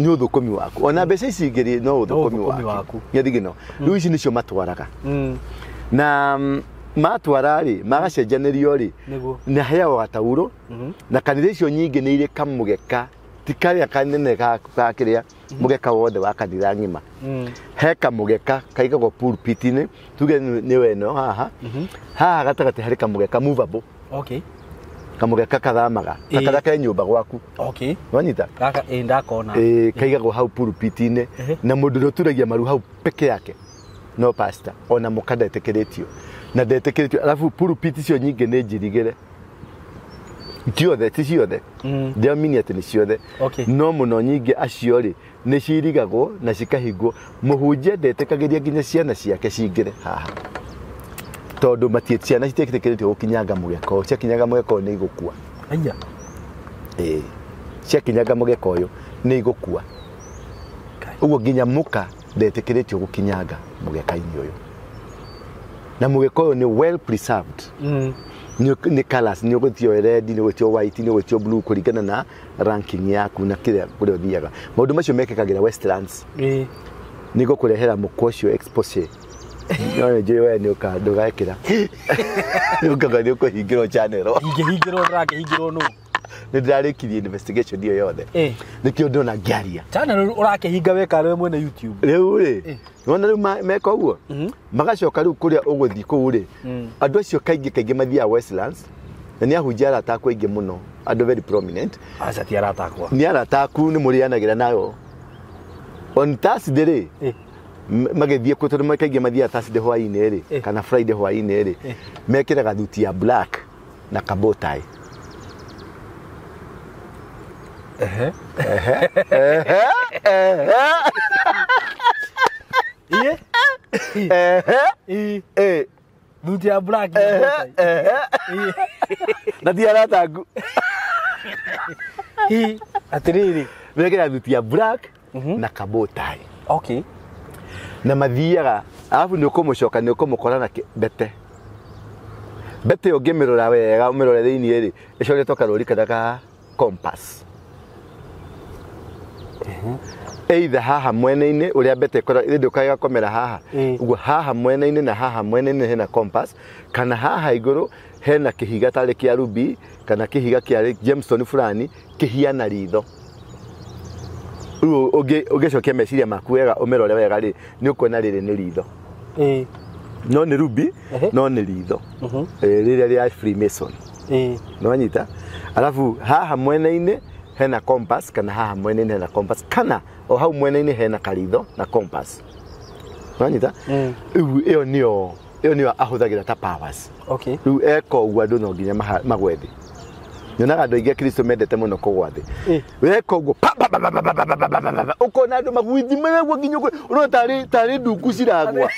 uthukumi waku ona mbeca ici ngiri no uthukumi waku ya thigino riu ici nicio matwaraga na matwara ri magacenjanerio ri na heago gatauro na kanitha icio nyingi ni ire kamugeka tikaria kanene ga kiria mugeka wothe wa kanitha ngima he kamugeka kaigagwo pulpit-ini tuge ni weno haha gatagati hari kamugeka movable kamugeka kathamaga kakara ke nyumba gwaku wanyita kaka ndakona kaigagwo hau pulpit-ini na mundu roturagia maru hau peke yake no pastor ona mukada etekeretio na ndetekeretio alafu pulpit icio nyingi ni njirigire ti ciothe ndiamini ati ni ciothe no muno nyingi acio ri ni cirigagwo na cikahingwo muhunjia ndetekagiria nginya ciana ciake cingire haha tondu matie ciana citekeretio gukinyanga mugeko ciakinyaga mugeko ni igukua ciakinyaga mugeko uyu ni igukua uguo nginya muka ndetekeretio gukinyanga mugeka-ini uyu na mugeko uyu ni well preserved ni colors ni gutio red ni gutio white ni gutio blue kuringana na ranking yaku na kile kuria thiaga maundu macio mekekagira Westlands ni gukurehera mukocio expose no je we ni ukandugakira ukaga uko hingiro channel hingiro no ni ndarikirie investigation dio yothe nikio ndona ngiaria channel urakihinga weka rwe mwene YouTube riu ri nona riu meka uguo magacoka riu kuria uguthi kuu ri andu acio kaingi mathia Westlands na ni ahunjia aratakwo ingi muno andu very prominent ti aratakwo ni arataku ni murianagira nayo on Thursday ri magethie kutu makaingi mathia Thursday hwaini ri kana Friday hwaini ri mekiraga thuti ya black na kabotai thuti ya black na ti arataku atiriri mekira thuti ya black na kabotai na mathiaga alafu ni ukumucoka ni ukumukora na bete ungimirora wega umirore thiini ri icoretwo karuri kadaka compass either haha mwene-ini uria bete kora ndio kaiga komera haha uguo haha mwene-ini na haha mwene-ini hena compass kana haha iguru hena kihiga tari kia ruby kana kihiga kia gemstone fulani kihiana ritho ugicokia meciria maku wega umirore wega ri ni ukuona riri ni ritho no ni ruby no ni ritho riria ria Freemason no anyita alafu haha mwene-ini hena compass kana haha mwene-ini hena compass kana o hau mwene-ini hena karitho na compass wanyita iyo nio ahuthagira ta powers riu eko uguo andu no nginya magwethi nyonaga andũ aingĩ Kristo mendete mũno kũgwa thĩ weka ũguo ũkona andũ magwithi magwo nginya ũrona tarĩ ndungu ciragwa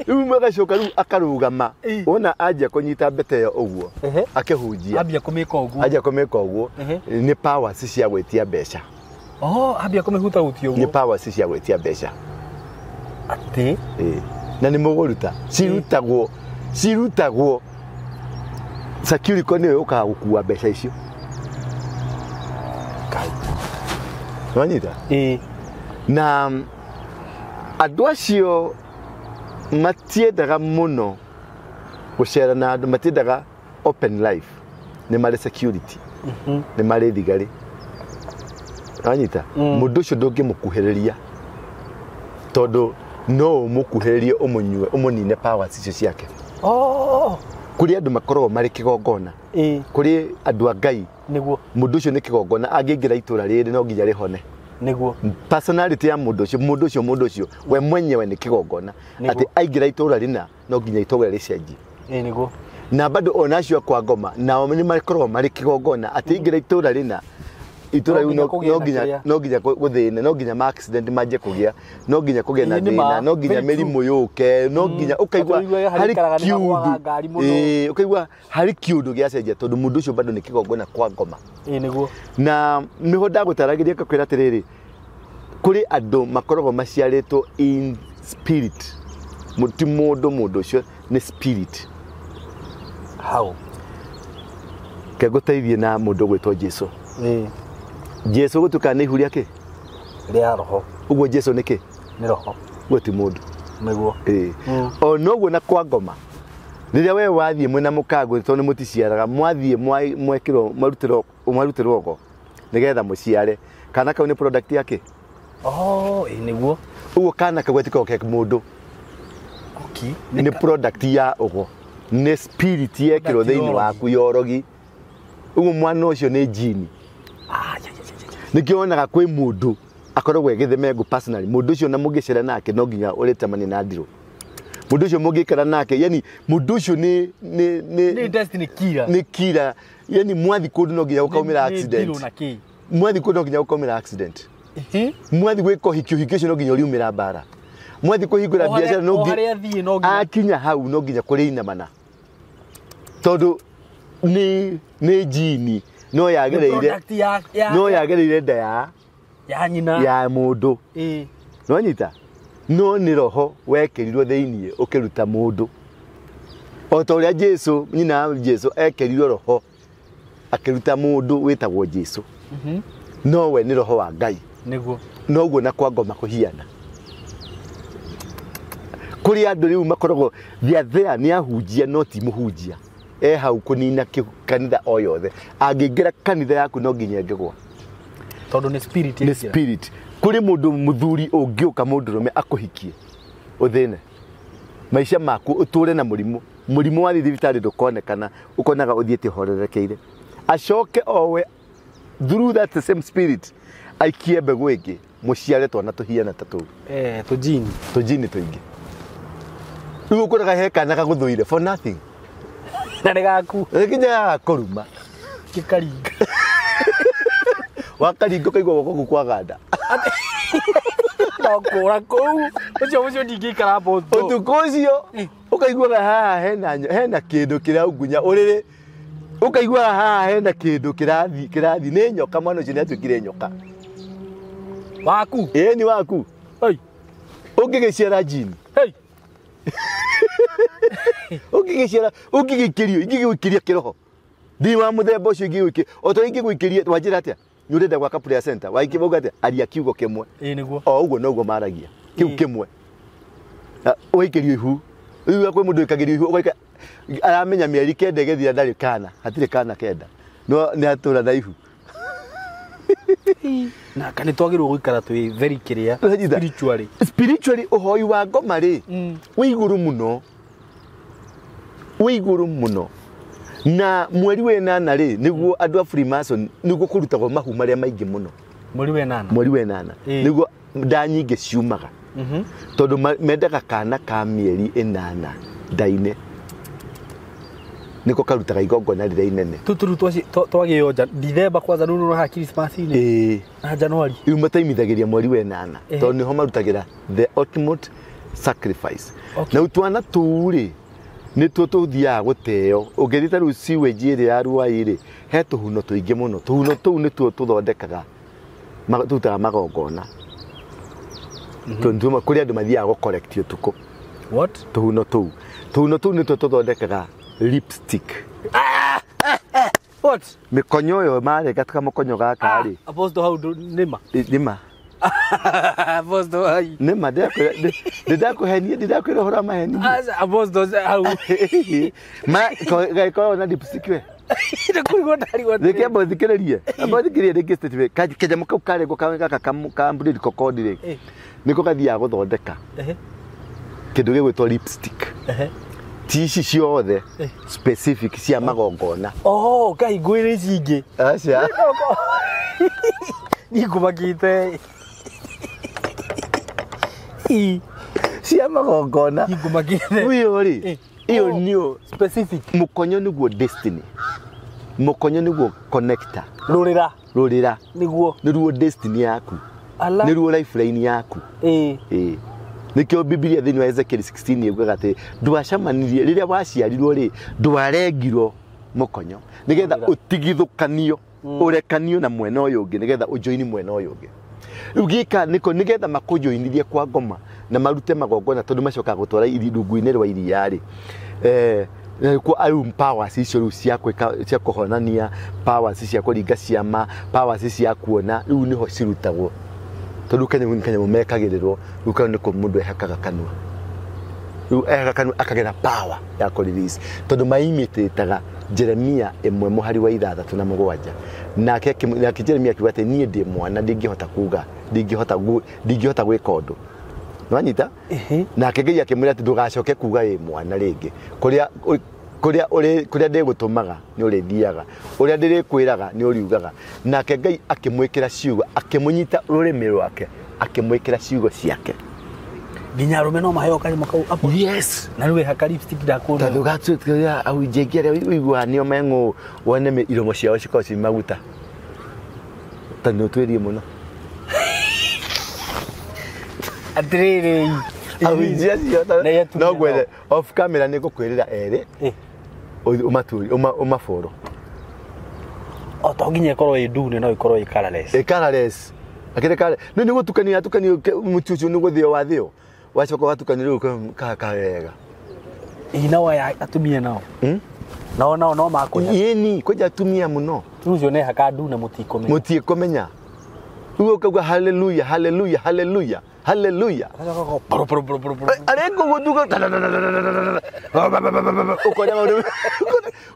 rĩu magacoka rĩu akarũgama wona anjia kũnyita mbete ĩyo ũguo akĩhunjia ambia kũmĩka ũguo nĩ powers cia gwĩtia mbeca ambia kũmĩhuta gũtio ũguo nĩ powers cia gwĩtia mbeca atĩ na nĩ mũgũruta cirutagwo Sakiriko nĩwe ũkaga gũkua mbeca icio wanyita na andũ acio matiendaga mũno gũcera na andũ matiendaga open life nĩ marĩ security nĩ marĩ thigari wanyita mũndũ ũcio ndũngĩmũkuhĩrĩria tondũ no ũmũkuhĩrĩrie ũmũnyue ũmũnine powers icio ciake kuri andũ makoragwo marĩ kĩgongona kuri andũ a Ngai nĩguo mũndũ ũcio nĩ kĩgongona angĩingĩra itũra rĩrĩ no nginya rĩhone nĩguo personality ya mũndũ ũcio we mwenyewe nĩ kĩgongona atĩ aingĩra itũra rĩna no nginya itũra rĩcenjie nĩguo na bado onacio kwa ngoma nao nĩ makoragwo marĩ kĩgongona atĩ aingĩra itũra rĩna itũra rĩu no nginya gũthĩna no nginya ma accident manje kũgĩa no nginya kũgĩa na thĩna no nginya mĩrimũ yũke no nginya ũkaigua harĩ kiũndũ gĩacenjia tondũ mũndũ ũcio bado nĩ kĩgongona kwa ngoma nĩguo na nĩho ndagũtaragĩria ngakwĩra atĩrĩrĩ kũrĩ andũ makoragwo maciarĩtwo in spirit ti mũndũ ũcio nĩ spirit how kegũteithie na mũndũ gwĩtwo Jesũ Jesũ gũtuka nĩ ihu rĩake rĩa roho ũguo Jesũ nĩkĩ nĩ roho gũti mũndũ nĩguo o noguo na kwa ngoma rĩrĩa we wathiĩ mwena mũkango tondũ nĩ mũticiaraga mwathiĩ mwekĩrwo marutĩrwo go nĩgetha mũciare kana kau nĩ product yake nĩguo ũguo kana kau gatiko ke mũndũ nĩ product ya ũgo nĩ spirit yekĩrwo thĩinĩ waku yorogi ũguo mwana ũcio nĩ jini nĩkĩonaga kwĩ mũndũ akoragwo egĩthemengu personally mũndũ ũcio na mũngĩcera nake no nginya ũrĩtamani na ndirũ mũndũ ũcio mũngĩkara nake yani mũndũ ũcio nĩ destiny killer nĩ killer yani mwathi kũndũ no nginya ũkaumĩra accident mwathi kũndũ no nginya ũkaumĩra accident mwathi gwĩka ũhiki ũcio no nginya ũriumĩra mbara mwathi kũhingũra biacara no nginya akinya hau no nginya kũrĩinamana tondũ nĩ jini no yagereire nda ya nyina ya mũndũ no nyita no nĩ roho wekĩrirwo thĩinĩ ũkĩruta mũndũ o ta ũrĩa Jesũ nyina Jesũ ekĩrirwo roho akĩruta mũndũ wĩtagwo Jesũ no we nĩ roho wa Ngai nĩguo noguo na kwa ngoma kũhiana kũrĩ andũ rĩu makoragwo thea nĩ ahunjia no ti mũhunjia hau kũnina kanitha o yothe angĩingĩra kanitha yaku no nginya ngĩgwa tondũ nĩ spirit kũrĩ mũndũ mũthuri ũngĩũka mũndũrũme akũhikie ũthĩne maica maku ũtũre na mũrimũ wa thibitarĩ ndũkonekana ũkonaga ũthiĩte horerekeire acoke owe through that same spirit aikie mbegũ ĩngĩ mũciare twana tũhiana ta tũu tũjini tũingĩ rĩu ũkoraga hekana gagũthũire for nothing na nĩgaku nginya kũruma gĩkaringa wakaringa ũkaigua gũkũ kwaganda no kũra kũu ũcio ndingĩikara mbũtũ ũtukũ ũcio ũkaiguaga haha hena kĩndũ kĩraungunya ũrĩrĩ ũkaiguaga haha hena kĩndũ kĩrathi nĩ nyoka mwana ũcio nĩatuĩkire nyoka waku nĩ waku ũngĩgĩciara jini ũngĩgĩkĩria kĩroho thĩ wa mũthemba ũcio ingĩgwĩkĩria o ta ingĩgwĩkĩria wanjĩra atĩa nĩ ũrenda gwaka prayer center waikĩbauga atĩa aria kiugo kĩmwe o ũguo noguo maragia kĩu kĩmwe ũgaikĩrio ihu rĩu kwĩ mũndũ wĩkagĩrio ihu aramenya mĩeri kenda ĩgĩthira ndarĩ kana hatirĩ kana kenda no nĩ atũra na ihu na kanĩ twagĩrĩirwo gũikara twĩ very kĩrĩa spiritually ũhoi wa ngoma rĩ wĩ igũrũ mũno na mweri wa 8 rĩ nĩguo andũ a Freemason nĩguo kũrutagwo mahu marĩa maingĩ mũno mweri wa 8 nĩguo nda nyingĩ ciumaga tondũ mendaga kana ka mĩeri 8 ndaine niko karutaga igongona rĩrĩa inene tuturu twagĩonja December kwanza nunu ha Christmas ni na January iu mataimithagĩria mweri wa 8 tondũ niho marutagĩra the ultimate sacrifice na utwana tũrĩ nĩ tututhiaga gũteo ũngĩthita rĩu sewage ĩrĩa ya Ruai rĩ he tũhuno tũingĩ mũno tũhuno tũu nĩ tuo tũthondekaga tutaga magongona tondũ kũrĩ andũ mathiaga gũ collect ũtukũ what tũhuno tũu nĩ tuo tũthondekaga lipstick what mĩkonyo yo marega tuka mũkonyo gaka rĩ apostle how nima apostle hai nima ndakũhenia ndakũrohora maheni apostle how gaiko na lipstick we ndakũigua ndari wa reke mbothikĩrĩrie rĩngĩ statement kanyamũ kau karengwo gaka kambridi crocodile niko gathiaga gũthondeka kĩndũ gĩgwĩtwo lipstick tici ciothe specific cia magongona Ngai ngwĩrĩ cingĩ acia nĩngũmakĩte cia magongona nĩngũmakĩte uyo rĩ iyo nĩyo specific mũkonyo nĩguo destiny mũkonyo nĩguo connector rũrĩra nĩruo destiny yaku nĩruo lifeline yaku nikio Biblia thĩinĩ wa Ezekiel 16 yugaga atĩ ndwacamanirie rĩrĩa waciarirwo rĩ ndwarengirwo mũkonyo nigetha ũtigithũkanio ũrekanio na mwena ũyũ ũngĩ nigetha ũjoini mwena ũyũ ũngĩ rĩu gĩka niko nigetha makũjoinithie kwa ngoma na marute magongona tondũ macokaga gũtwara irungu-inĩ rwa iria rĩ kwa ayu powers icio rĩu cia kũhonania powers cia kũringa ciama powers cia kuona rĩu niho cirutagwo tondũ kanyamũ mekagĩrĩrwo rĩu kau nĩko mũndũ ehakaga kanua rĩu ehaka kanua akagera power ya kũrelease tondũ maimitĩtaga Jeremia 1:6 nake Jeremia akiuga atĩ niĩ ndĩ mwana ndingĩhota kuga ndingĩhota gwĩka ũndũ nwanyita nake Ngai akĩmwĩra atĩ ndũgacoke kuga wĩ mwana rĩngĩ kũrĩa ndĩgũtũmaga nĩ ũrĩthiaga ũrĩa ndĩrĩkwĩraga nĩ ũriugaga nake Ngai akĩmwĩkĩra ciugo akĩmũnyita rũrĩmĩ rwake akĩmwĩkĩra ciugo ciake nginya arũme no maheo kanyamũ kau apo yes na rĩu ehaka lipstick ndakuona tondũ gatũtũria au jengi arĩa ũiguanio meng'ũ wone iromo ciao cikorwo ci maguta tondũ twĩrie mũno atirĩrĩ awinjia ciothe no gwethe off camera nĩ ngũkwĩrĩra erĩ ũmabũrũ to nginya ĩkorwo ĩ ndune no ĩkorwo ĩ colorless akĩreka nĩ gũtukania mũtu ũcio nĩ gũthĩo wathĩo wacoka watukania rĩu kawega ina wa atumia nao nao no makonya yeni koja atumia mũno rĩu ne haka ndune mũtikũmenya rĩu ũkauga hallelujah hallelujah hallelujah hallelujah arengo guduga ukona maundu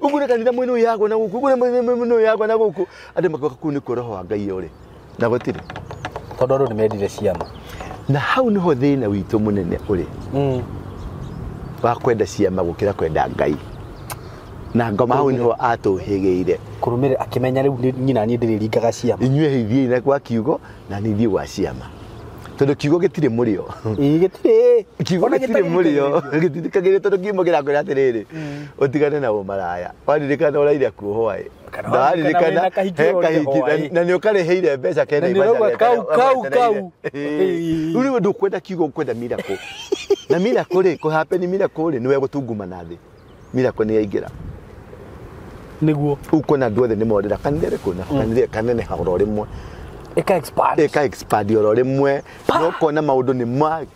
ukuna kanitha mwenu yago na guku ukuna mwenu yago na guku ande makaka kuni ko roho wa Ngai uri na gutire tondu ndu nimendire ciama na hau niho thina witu munene uri wa kwenda ciama gukira kwenda Ngai na ngoma hau niho atuhigeire kurumire akimenya riu nyina ni ndiriringaga ciama inyue hithie na kwa kiugo na ni thie gwa ciama tondu kiugo gitire murio gitire kiugo gitire murio gitithikagire tondu kiugo kirakwira atiriri utigane na umaraya waririkana uraire kuohwa ndaririkana na ni ukareheire mbeca kene kau uri ndu kwenda kiugo kwenda miracle na miracle ri ko happen miracle ni we gutunguma na thi miracle ni yaingira niguo uko na ndwethe ni modera kanire kuna kanire kanene hagoro rimwe eka expand oro rimwe no kona maundu ni maki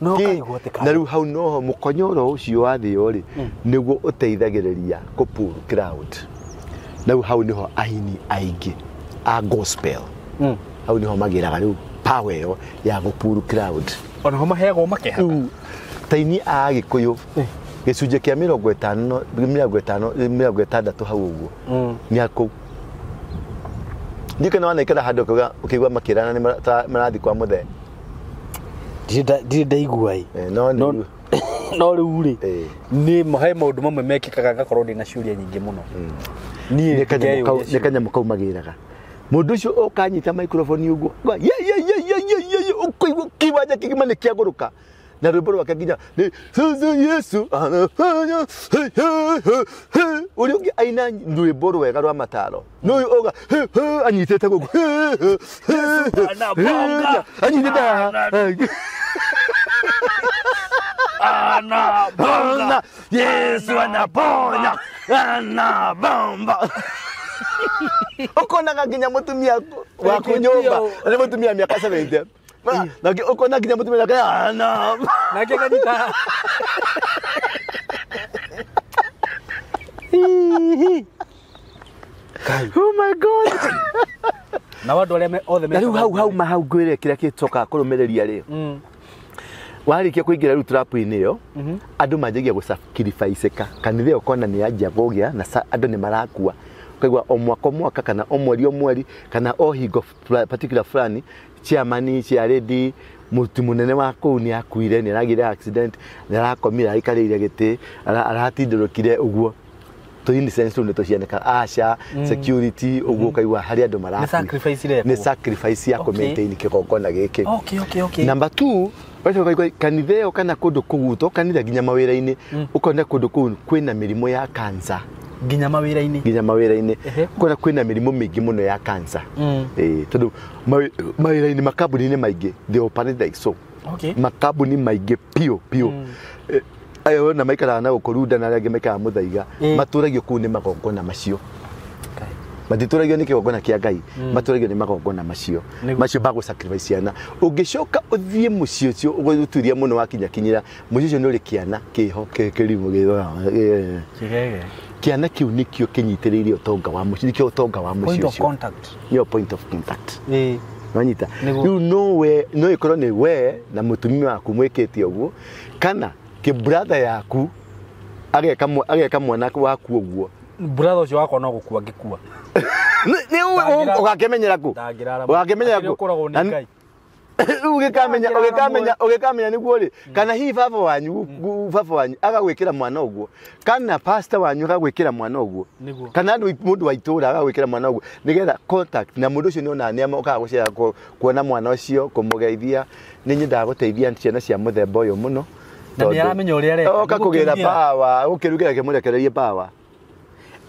na riu hau no mukonyoro ucio wathio ri niguo uteithagiriria ku pull crowd na riu hau niho aini aingi a gospel hau niho magiraga riu power yo ya ku pull crowd ona ho mahego makehaka taini a gikuyu gicunje kia 50 hau uguo ni akau ndikana wana ikara hado ukigwa makirana ni marathi kwa muthe ndire ndaigua no riu ri ni mahe maundu mamwe mekikaga ngakorwo ndina ciuria nyingi muno ni kanyamu kau magiraga mundu ucio ukanyita microphone uguo ye ukigwa kiwanja kigimane kiaguruka na rwimbo rwake nginya Yesu anafanya uri ungi aina rwimbo rwega rwa mataro no uyu oga anyitete gugu Anabonga. anyitete Anabonga. Yesu anaponya anabomba ukona nginya mutumia wa kunyumba ni mutumia miaka 70 na ukona nginya mutumia kana Nake kanyita. Oh my god. Na watu wale othe me. Riu hau gwire kira kitoka kurumereria ri. Warikia kuingira riu trap-ini yo andu manjagia gusacrifice kanitha ukona ni anjia gugia na andu ni marakua kaigwa o mwaka kana o mweri kana o hingo particular fulani chairman cia ready mutu munene wa kuu ni akuire ni aragire accident ni arakomira aikarire giti aratindurukire uguo to in sense to neto cianeka asha security uguo kaigwa hari andu maraku ni sacrifice ya maintain kigongona giki. Okay. Number 2 wacho kanitha kana kundu kuguto kanitha ginya mawira-ini ukona kundu kuu kwina mirimo ya cancer ginya mawira-ini ukona kwina mirimo mingi muno ya cancer tondu mawira-ini makambuni-ini maingi they operate like so makambuni maingi pio ayo na maikara na gukuruda na rege maikara muthaiga maturagio kuu ni magongona macio matituragio ni kigongona kia Ngai maturagio ni magongona macio bago sacrifice ciana ungicoka uthie mucio ucio uguturia muno wakinya kinyira mucio ucio nuri kiana kiho kirimu kigege kiana kiu nikio kinyitiririo utonga wa mucio nikio utonga wa mucio your point of contact Wanyita you know where no ikorwo ni we na mutumia waku mwikite uguo kana ki brother yaku ageka mwana waku uguo brother ucio wako no gukua ngikua ni ugakemenyera ku ugikamenya niguo ri kana hi baba wanyu agagwikira mwana uguo kana pastor wanyu agagwikira mwana uguo kana mundu wa itura agagwikira mwana uguo nigetha contact na mundu ucio ni ona ni ukaga gucira kuona mwana ucio kumugeithia ni nyendaga guteithia ciana cia muthemba uyu muno na ni aramenya uri areka ukakugira power ukirugira kimurekererie power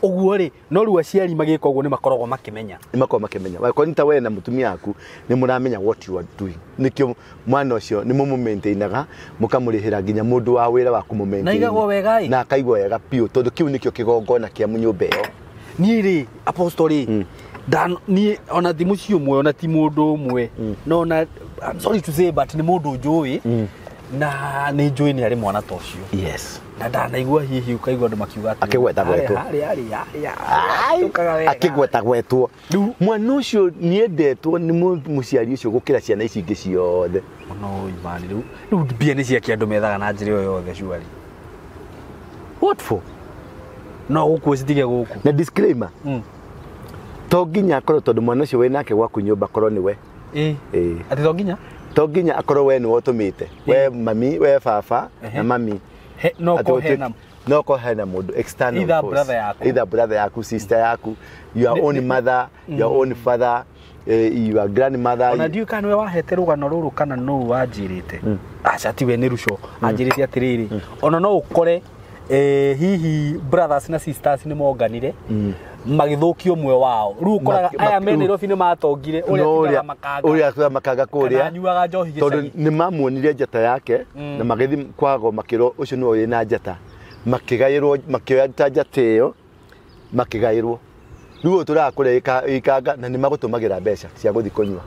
uguo ri no ru aciari magika uguo ni makoragwo makimenya wakonita we na mutumia aku ni muramenya what you are doing nikio mwana ucio ni mumumaintainaga mukamurihira ginya mundu wa wira wa kumumaintain na igagwo wega na akaigwo wega pio tondu kiu nikio kigongona kia munyumba yo ni ri apostoli dan ni ona thimu cio mwe ona ti mundu mwe no na I'm sorry to say but ni mundu njui na ni njui ni ari mwana ta ucio yes na ndanaigua hihi ukaigwa andu makiuga ati akigweta gwetwo akigweta gwetwo mwana ucio ni endetwo ni muciari ucio gukira ciana ici ingi ciothe no imani riu mbia ni ciakia andu methaga na njira yo yothe shuari what for no guku citige guku na disclaimer to nginya akorwo tondu mwana ucio winake gwaku nyumba korwo ni we ati to nginya akorwo we ni wotumite we mami we baba na mami no ko hena mundu external either brother yaku sister yaku your own mother your own father your grandmother ona ndiu kana we wahete rugano ruru kana no wanjirite acha ti we ni ruco anjirite atiriri ona no ukore hihi brothers na sisters ni monganire magithukio mwe wao riu koraga aya mene rofi ni matongire uria makanga kuria anyuaga njohi gicagi tondu ni mamuonire njata yake na magithi kwago makiro ucio no uri na njata makigairwo makioya njata iyo makigairwo riu turakure ikanga na ni magutumagira mbeca cia guthi kunywa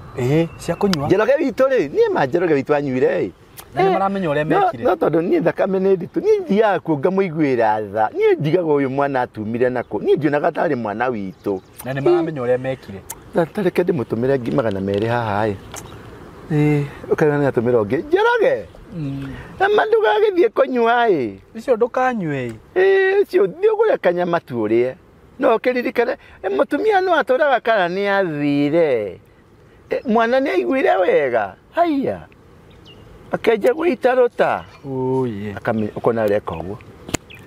cia kunywa Njoroge witu ri ni manjoroge witu anyuire na ni maramenya uria mekire no tondu ni thakame ni nditu ni ndia kuonga muiguira tha ni ndigaga uyu mwana atumire nako ni ndionaga tari mwana witu na ni maramenya uria mekire tareke ndimutumire magana meri haha ukana ni atumire onge Njoroge na manduga githie kunywa icio ndukanywe icio thio guria kanyama tuurie no kiririkane mutumia no aturaga kana ni athire mwana ni aiguire wega haiya akeje gwitaruta akame ukona reka uguo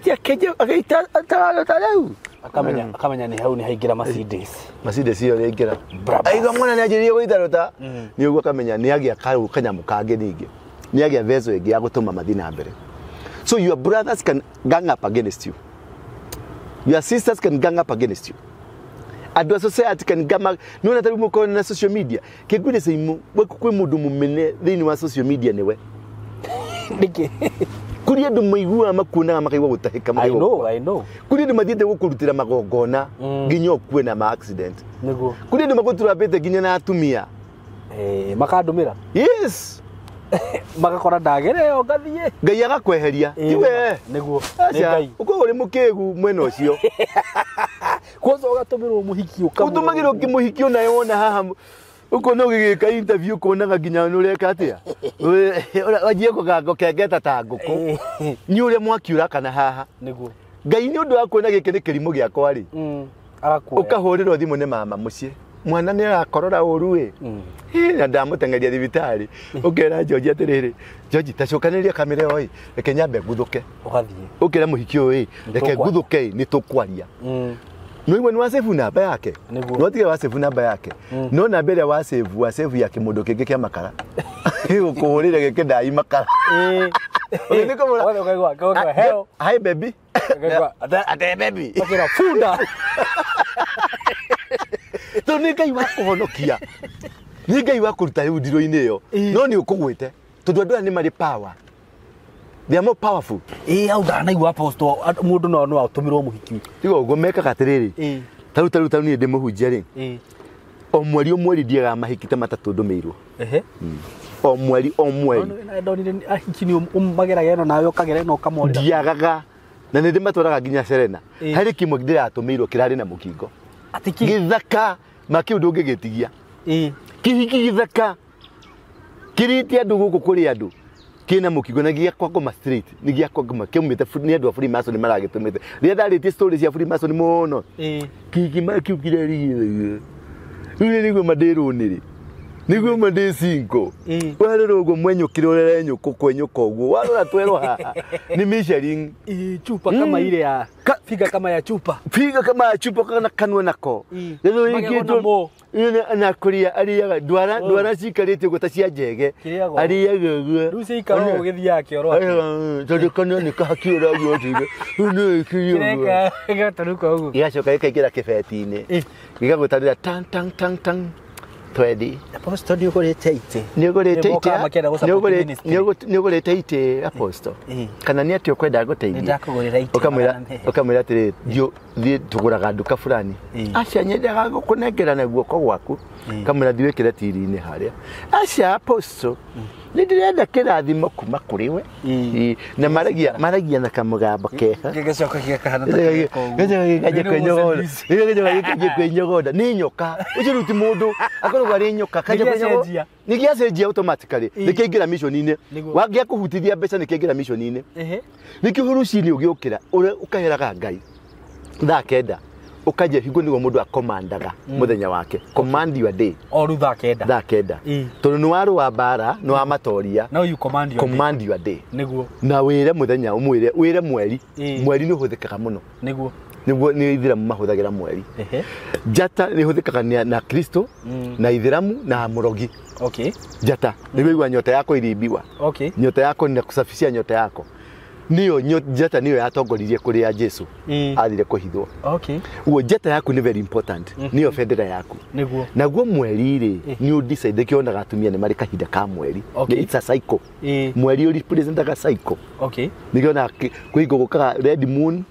ti akeje agitaruta riu akamenya ni hau ni haingira Mercedes iyo ringira aiga mwana ni ajirie gwitaruta ni uguo akamenya ni agia kanyamu kange ningi ni agia vezo ingi ya gutuma mathina mbere so your brothers can gang up against you Your sisters can gang up against you. Adwa society can gama no na tabi mo na social media. Kegwire se imu we kukwe mudu mumene thini wa social media newe. Niki. Kuri andu maigua makuna amakaiwa gutahika maigwa. I know. Kuri andu mathiete gukurutira magongona nginya okue na ma accident. Niguo. Kuri andu magutura bete nginya na atumia. Makandumira. Yes. Magakora ndagere o gathie. Ngai agakweheria. Tiwe. Niguo. Ngai. Uko uri mukegu mwena ucio. Kwanza ugatumirwo muhiki ukamu. Utumagirwo kimuhiki na yona haha. Uko no gigika interview kona nginya nureka atia. Wajie ko gago kegeta ta nguku. Ni ure mwaki urakana haha. Niguo. Ngai ni undu wa kuona gike ni kirimo giakwa ri. Arakuoya. Ukahurirwo thimu ni mama mucie. Mwana ni arakorora uru wi. Na ndamutengeria thibitari. Ukera George atiriri. George tacukaniria kamera oi. Reke nyambe nguthuke. Ugathie. Ukira muhiki oi. Reke nguthuke ni tukwaria. No iwe ni wasevu namba yake. No tige wasevu namba yake. No na mbere wasevu yake mundu kingi kia makara. Ukuhurire gike ndai makara. Niko mura. Oga hell. Hi baby. Ate baby. Okira funda. To ni Ngai wa kuhonokia. Ni Ngai wa kuruta ndiro-ini yo. No ni ukugwite. Tondu andu ni mari power. They are more powerful. Au ndanaigua apostle mundu no atumirwo muhiki. Tigo go meka katiriri. Taru ni ndimuhunjia ri. O mweri ndiaga mahikite matatu ndumirwo. O mweri. Ndonire ahiki ni magerage no nawe ukagera no kamorira. Ndiagaga. Na ndi matwaraga nginya Serena. Hari kimwe ndiratumirwo kirari na mukingo. Atiki githaka makiundu ngigitigia. Kihiki githaka. Kiriti andu guku kuri andu. Kina mukigo na gia kwa ngoma street ni gia kwa ngoma kemete ni andu free mason maragitumite ria ndarite stories ya free mason muno kiki makiukire ri niguo madero niri niguo made 5 warero go mwenyukire urere nyuko kwenyuka uguo warora twero haha ni measuring chupa kama ile ya figa kama ya chupa kana kanwa nako rero ikitu na kuria ariaga dwara cikarite gutacia njege ariaga guo ruce ikaro ugithia yake oro tondu kana ni kahakira guo tiga no ikiriga gataruka uguo igacoka ikaikira kibeti-ini gigagutarira tang twendi apostle ni ugurite ite ni ugurite ite apostle kana ni ati ukwenda guteithia ndakugurira ite ukamwira atiri thie tuguraga nduka fulani acia nyendaga gukunengera na guoko gwaku kamwira thiwikire tiri-ini haria acia apostle ni ndirenda kirathimo kuma kuri we na maragia na kamugamba keha gigacoka gikahana gaje kwenyogoda ni nyoka uciruti mundu akorwo ari nyoka kaje kwenyogoda ni giacenjia automatically nikiingira mission-ini wangia kuhutithia mbeca nikiingira mission-ini nikihuruci-ini ugiukira ukaheraga Ngai thaa kenda ukaje hingo nigo mundu akomandaga muthenya wake command your day oru thaa kenda tondu ni waru wa bara no wa matoria now you command your day niguo na wire muthenya umwire wire mweri ni uhuthikaga muno niguo ni ithiramu mahuthagira mweri njata ni huthikaga na Kristo na ithiramu na murogi njata ni wigwa nyota yako irimbiwa nyota yako ni kusafishia nyota yako niyo njata niyo yatongoririe kuri ya Jesu athire kuhithwo uo njata yaku ni very important niyo federa yaku naguo mweri ri ni u decide kionaga atumia ni mari kahinda ka mweri it's a cycle mweri uri representaga cycle nigiona kuigo gukaga red moon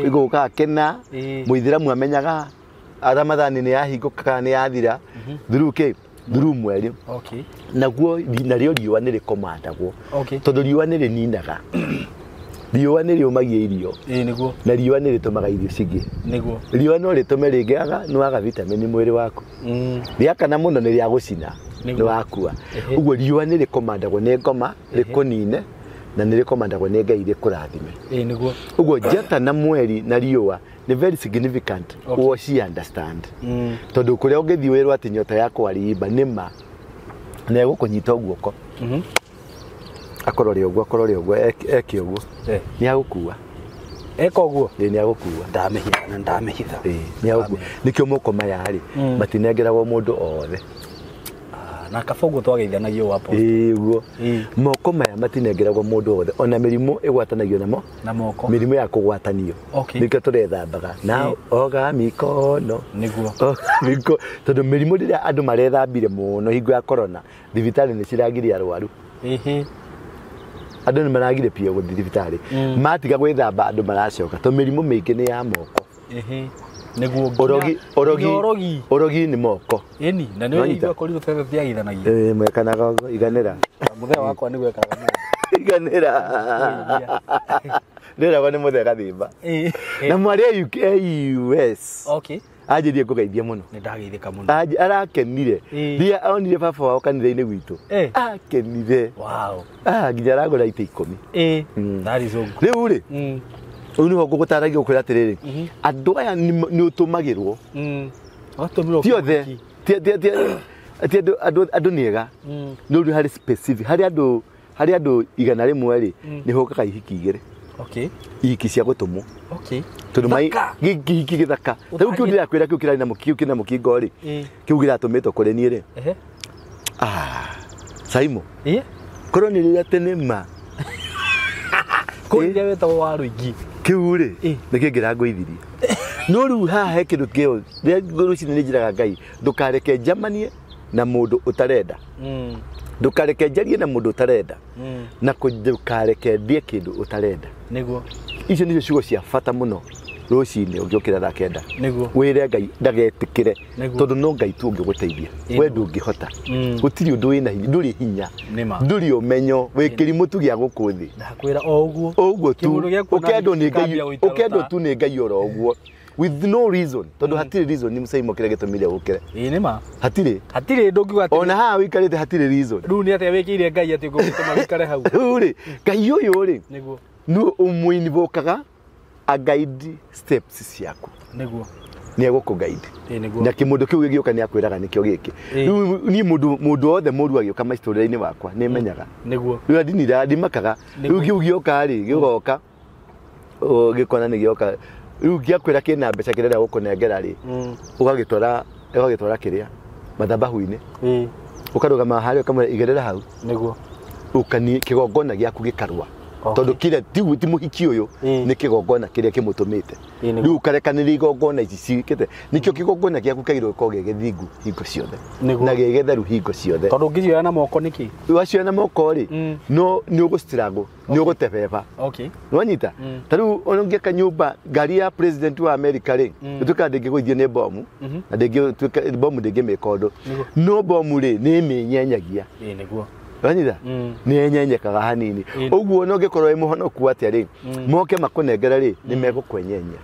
kuigo gukaga kena muithiramu amenyaga Ramadhani ni yahinguka ni yathira through mweri naguo nario riua ni rikomandagwo tondu riua ni rininaga riua ni riumagia irio niguo na riua ni ritumaga irio cingi niguo riua no ritume ringiaga ni waga vitamin mwiri waku riakana muno ni ria gucina ni wakua uguo riua ni rikomandagwo ni ngoma rikunine na ni rikomandagwo ni Ngai rikurathime niguo uguo njata na mweri na riua ni very significant what she understand tondu kuria ungithi wirwo ati nyota yako ariimba nima na gukunyita guoko akorore uguo eke uguo ni agukua eko uguo ni agukua ndamehitha ni agukua nikio mukoma yari matinengeragwo mundu othe na kabogo twageithanagio wapo iguo moko maya matinengeragwo mundu wothe ona mirimu igwatanagio namo na moko mirimu ya kugwatanio nike turethambaga na oga mikono niguo miko tondu mirimu riria andu marethambire muno hingo ya corona thibitari ni ciragire arwaru andu ni maragire pia guthi thibitari matiga gwithamba andu maracoka to mirimu mingi ni ya moko niguo orogi ni moko eni na ni igwa kori gutete thiagithanagia mwekanaga iganira muthea wakwa ni gwekaga iganira ndira ni muthega thimba na mwari US ajirie kugeithia muno ni ndageithika muno arakenire ria onire baba wao kanitha-ini gwitu akenire nginya aragura ite 10 that is so good riu ri uyu gugutaragia ukwira atiriri andu aya ni utumagirwo tiothe ti andu niega ni uri hari specific hari andu igana rimwe ri ni hokaga ihiki igire ihiki cia gutumwo tondu mai giki githaka riu kiu ndirakwira kiu kirari na mukiu kina mukingo ri kiu giratumitwo kuri ni ri Saimo korwo ni riria tene ma kuria wetagwo wa ruingi kiu ri nikingira ngwithirie no riu haha he kindu kio rucini ni njiraga Ngai ndukareke njamanie na mundu utarenda ndukareke njarie na mundu utarenda na ndukareke ndie kindu utarenda niguo icio nicio ciugo cia bata muno rucini ungiukira thaa kenda wire Ngai ndagetikire tondu no Ngai tu ungiguteithia we ndungihota gutiri undu wina hinya nduri hinya nduri umenyo wikirimu tu gia gukuthi ndakwira oguo tu ukendo tu ni Ngai oro oguo with no reason tondu hatiri reason ni Musaimo kire gitumire gukire nima hatiri ndungiwa ati ona ha wikarite hatiri reason riu ni atia wikire Ngai ati ngugituma wikare hau uri Ngai uyu ri niguo nu umuinvokaga a guide steps ciaku niguo ni eguku guide na kimundu kiu gigioka ni akwiraga nikio giki ni mundu othe muru agioka maistoriaini wakwa ni menyaga niguo riu adinira dimakaga riu kiu gioka ri gigoka gikona ni gioka riu giakwira kina mbeca kirera gukunengera ri ugagitora kiria mathabahu-ini ukarugama hario kamwe igerera hau niguo ukani kigongona giaku gikarwa tondu kire ti muhiki uyu ni kigongona kiria kimutumite riu karekaniri igongona ici cikite nikio kigongona giaku kairwo ko gigithingu hingo ciothe na gigetheru hingo ciothe tondu ngicioya na moko niki wacio na moko ri no ni ugustrago ni ugutebeba nwanyita tariu onongeka nyumba ngari ya president wa America ri tuka ndingiguithio ni bomu na ndingituka bomu ndingimikondo no bomu ri ni minyenyagia niguo Wanyida ni enyenyekaga hanini uguo no ngikorwo wi muhonoku atia ri moke makunengera ri ni megukwenyenya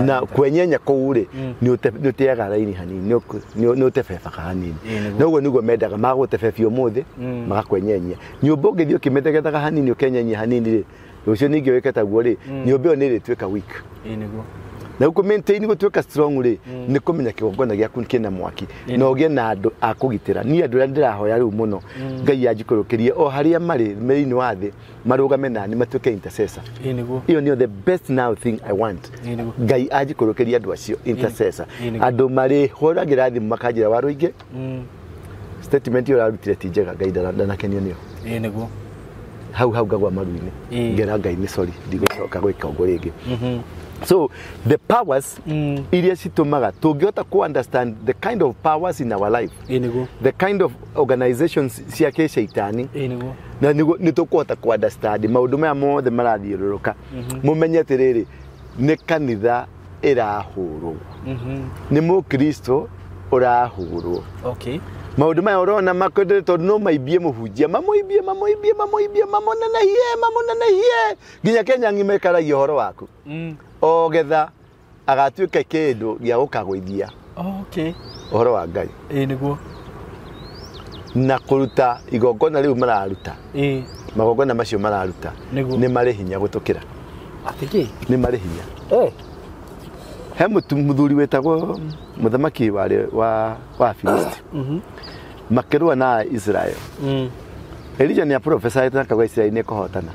na kwenyenya kou ri ni uteaga raini hanini ni utebebaga hanini na uguo niguo mendaga magutebebia umuthi magakwenyenya nyumba ungithio kimetegethaga hanini ukenyenya hanini ri rucio ningi wiketa guo ri nyumba iyo ni ritwika weak niguo na uko maintain gutweka strong ri ni kumenya kigongona giaku kina mwaki na ugie na andu akugitira ni andu ria ndirahoya riu muno Ngai ajikurukirie o haria mari meini wa thi marugame na ni matweke intercessor iyo ni the best now thing I want Ngai ajikurukirie andu acio intercessor andu mari horagira thimu makanjira waruinge statement yo rarutire ti njega Ngai ndanakenio nio niguo hau gagwa maru-ini ngera Ngai ni sorry ndigocoka gwika uguo ringi so the powers iria citumaga tungihota ku understand the kind of powers in our life the kind of organizations cia kishaitani na ni tukuhota ku understand maundu maya mothe marathiururuka mumenye atiriri ni kanitha irahurwo ni mukristo urahurwo maundu maya urona makwendere tondu no maibie muhunjia mamuibie mamonanahie nginya Kenya ng'imekaragia uhoro waku o getha agatuika kindu gia gukagwithia uhoro wa Ngai niguo na kuruta igongona riu mararuta magongona macio mararuta ni mari hinya gutukira atiki ni mari hinya he muthuri wetagwo muthamaki wa Filisti makirua na Israel Elijah ni professor etakaga Israel ni kuhotana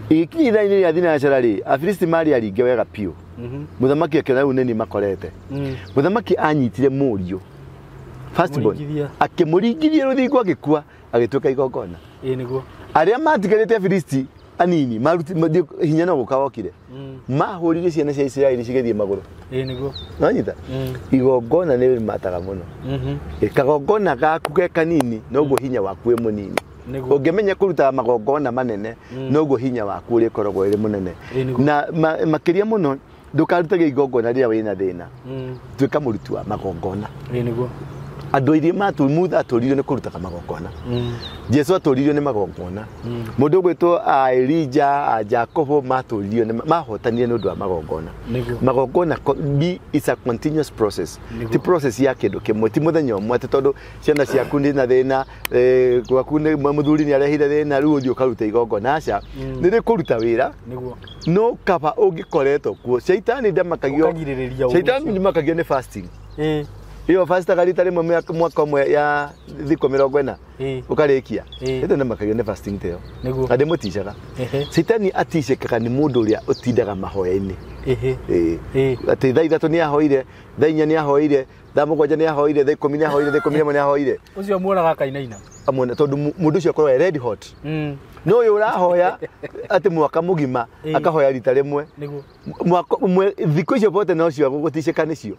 ikinya ni athina acerari Afilisti mari aringe wega piu muthamaki akira uneni makorete muthamaki anyitire murio first born akimũringithia rũthingo agĩkua agĩtuĩka igongona nĩguo arĩa matigarĩte Filisti anini maruti hinya no gũkawokire mahũrire ciana cia Isiraeli cigĩthiĩ magũrũ nĩguo nanyita igongona nĩ mataga mũno kagongona gaku ge kanini noguo hinya waku wĩ mũnini ũngĩmenya kũruta magongona manene noguo hinya waku ũrĩkoragwo ũrĩ mũnene na makĩria mũno ndũkarutage igongona rĩrĩa wĩna thĩna tuĩka mũruti wa magongona nĩguo andũ aingĩ matũmutha atũririo nĩ kũrutaga magongona Jesu atũririo nĩ magongona mũndũ gwĩtwo Elijah Jacobo matũririo mahotanire nĩ ũndũ wa magongona magongona is a continuous process ti process ya kĩndũ kĩmwe ti mũthenya ũmwe atĩ tondũ ciana ciaku nĩ na thĩna gwaku nĩ mũthuri nĩ arehire thĩna rĩu ũthiĩ ũkaruta igongona aca nĩ rĩkũruta wĩra no kaba ũngĩkoretwo kuo Shaitani ndamakagio nĩ fasting iyo fastaga rita rimwe mwaka ũmwe ya thikũ 40 ũkarĩkia ĩto nĩ makagio nĩ fasting teo ande mũticaga Shaitani aticekaga nĩ mũndũ ũrĩa ũtindaga mahoya-inĩ atĩ thaa 3 nĩ ahoire thaa 4 nĩ ahoire thaa 7 nĩ ahoire thaa 10 nĩ ahoire thaa 11 nĩ ahoire ũcio muonaga kainaina amona tondũ mũndũ ũcio akorwo red hot no ũyũ ũrahoya atĩ mwaka mũgima akahoya rita rĩmwe mwaka thikũ icio bote no cio gũticeka nĩcio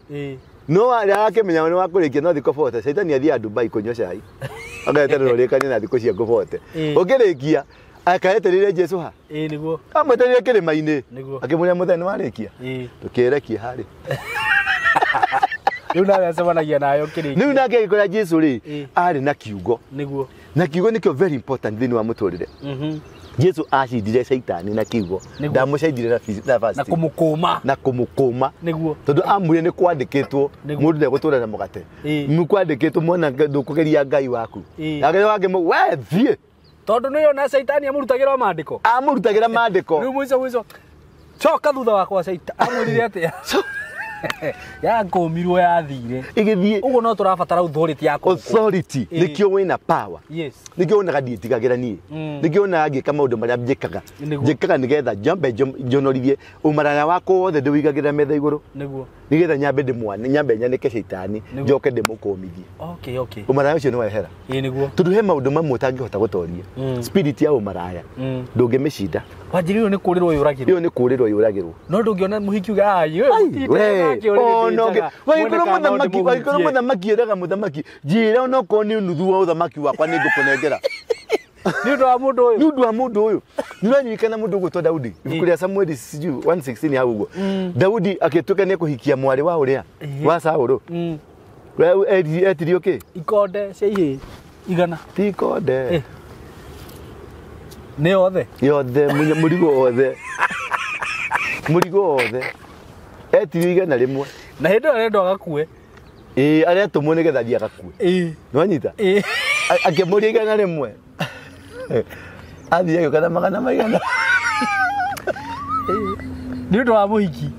no arakĩmenya nĩ wakũrĩkia no thikũ bote Shaitani athiaga Dubai kũnyua cai agaeterera ũrĩkanie na thikũ cia bote ũkĩrĩkia akaeterere Jesu ha nĩguo amweterere kĩrĩma-inĩ akĩmũria mũthenya nĩ warĩkia tũkĩerekia harĩ rĩu nawe acemanagia nayo kĩrĩkia rĩu nake agĩkora Jesu rĩ arĩ na kiugo nĩguo na kiugo nĩkĩo very important thĩinĩ wa mũtũrĩre Jesu acindire Shaitani na kiugo ndamũcindire na fasting na kũmũkũma nĩguo tondũ amwĩre nĩ kwandĩkĩtwo mũndũ ndegũtũra na mũgate nĩ kwandĩkĩtwo mwana ndũkũgeria Ngai waku agĩyo wake we thiĩ tondũ nĩyo na Shaitani amũrutagĩra maandĩko rĩu mũico coka thutha wakwa Shaitani amwĩrire atĩa yakũmirwo yathire igĩthiĩ ũguo no tũrabatara authority yako authority nĩkĩo wĩna power nĩkĩo wonaga ndiĩtigagĩra niĩ nĩkĩo wonaga ngĩka maũndũ marĩa njĩkaga nĩgetha njambe njonorithie ũmaraya wakwa wothe ndĩwĩigagĩra metha igũrũ nĩgetha nyambe nyanĩke Shaitani njoke ndĩmũkũmithie ũmaraya ũcio nĩ wehera tondũ he maũndũ mamwe ũtangĩhota gũtoria spirit ya ũmaraya ndũngĩmĩcinda wanjĩrĩirwo nĩ kũũrĩrwo yũragĩrwo no ndũngĩona mũhiki uga waikoro mũthamaki eraga mũthamaki njĩra onokorwo nĩ nuthu wa ũthamaki wakwa nĩ ngũkũnengera nĩ ũndũ wa mũndũ ũyũ nĩ ũranyirikana mũndũ ũgwĩtwo Daudi ibuku rĩa Samueli 1:16 hau ũguo Daudi agĩtuĩka nĩ kũhikia mwarĩ wa ũrĩa wa Saũlũ etirio kĩ ikonde cia ihĩ igana ti ikonde nĩ yothe mũrigo othe etirio igana rĩmwe na hĩndĩ ĩyo arenda agakue aretũmwo nĩgetha thiĩ agakue nĩwanyita akĩmũria igana rĩmwe athiĩ agĩũka na magana maigana nĩ ũndũ wa mũhiki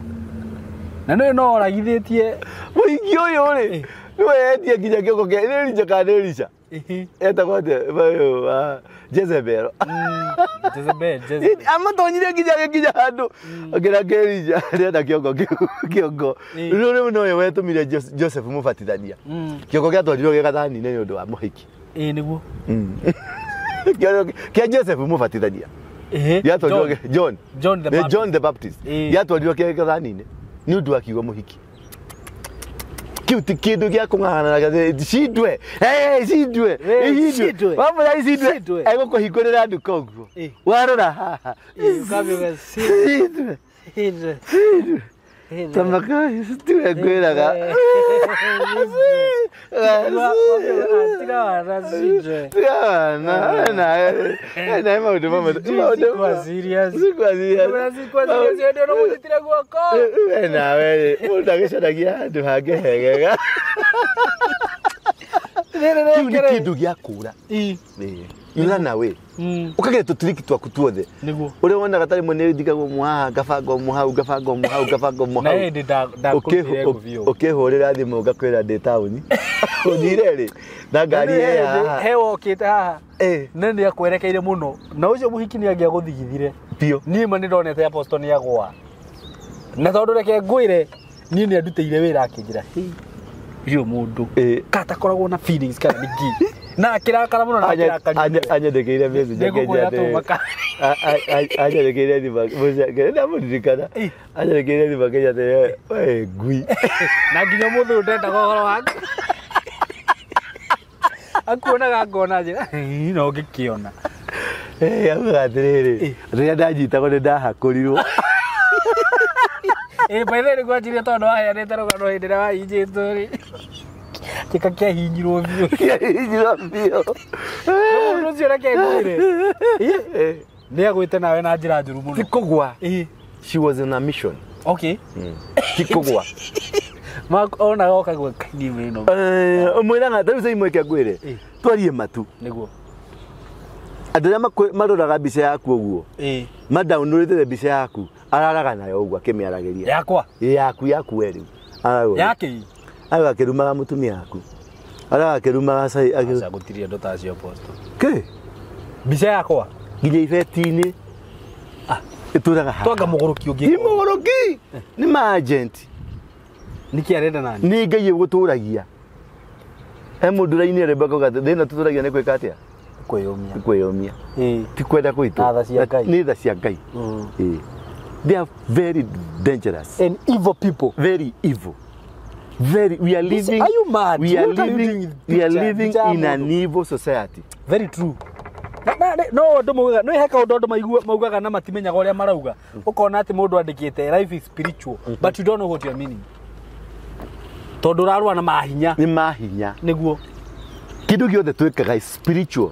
na nĩwe no oragithĩtie mũhiki ũyũ rĩ nĩwe etie nginya kĩongo kĩa Elijah kana Elisha etagwo atĩa Jezebel amatonyire nginya handũ akĩra Elijah arenda kĩongo rĩu nowe wetũmire Joseph mũbatithania kĩongo gĩatwarirwo gĩ gathani-inĩ nĩ ũndũ wa mũhiki nĩguo kĩa Joseph mũbatithania gĩatwarirwo John the Baptist gĩatwarirwo kĩ gathani-inĩ nĩ ũndũ wa kiugo mũhiki kiu ti kindu gĩa kũng'ang'ana cindwe wamũra cindwe egũkũhingũrĩra nduka ũguo warora haha tamaka tiwe ngwĩraga nae maũndũ mamwe nawe mũndũ agĩcaragia handũ hangĩ hegega kiu nĩ kĩndũ gĩa kũra nawe ũkagera tũtiriki twaku tuothe ũrĩa wonaga tarĩ mwe nĩ ndigagwo mwaha ngabanga ũmwe hau ũkĩhũrĩra thimũ ngakwĩra ndĩ taũni ũthire rĩ na ngari he wokĩte haha nĩ akwerekeire mũno na ũcio mũhiki nĩ angĩagũthigithire biũ niĩ ma nĩ ndonete apostle nĩ agwa na tondũ reke ngwĩre niĩ nĩ andutĩire wĩra akĩnjĩra hiyo mundu kata koragwo na feelings kana niki na akirakara muno na akirakara anya ndekeire message ngeja anya ndekeire ni baga ngenda mudirikana anya ndekeire ni baga ngeja we gui na nginya mundu ndenda gogoro wake akuonaga ngona njira no ngikiona amugatiriri riria ndanyitagwo ni ndahakurirwo baithe nĩ gwanjirie tondũ waheanĩte rũgano hĩndĩ ĩrĩa wahinjĩtwo rĩ kĩka kĩahinyirwo biũ mũndũ ũcio reke ngwĩre nĩ agwĩte nawe na njĩra njũru mũno ti kũgwa she was on a mission okay ti kũgwa ona oka gwĩkaini wĩno ũmwĩraga tarĩu ca imwe ke ngwĩre twarie matu nĩguo andũ arĩa maroraga mbica yaku ũguo madownloadĩte mbica yaku araraga nayo ũguo akĩmĩaragĩria yaku we rĩu yake agakĩrumaga mũtumia yaku agakĩrumaga gũtirĩ andũ ta acio posto kĩ mbica yakwa nginya ibeti-inĩ ĩtũraga haha twanga mũgũrũki ũngĩ ti mũgũrũki nĩ maagent nĩkĩ arenda nani nĩ Ngai ũgũtũragia he mũndũ raini aremba kuga thĩna tũtũragia nĩ gwĩka atĩa kwĩyũmia ti kwenda gwitũ nĩ tha cia Ngai they are very dangerous and evil people very evil very we are living are you mad we are living in an evil society very true no ndumuga no heka undu maugaga na matimenyaga uria marauga ukona ati mundu andikite life is spiritual but you don't know what you are meaning tondu rarwa na mahinya ni mahinya niguo kindu giothe twikaga spiritual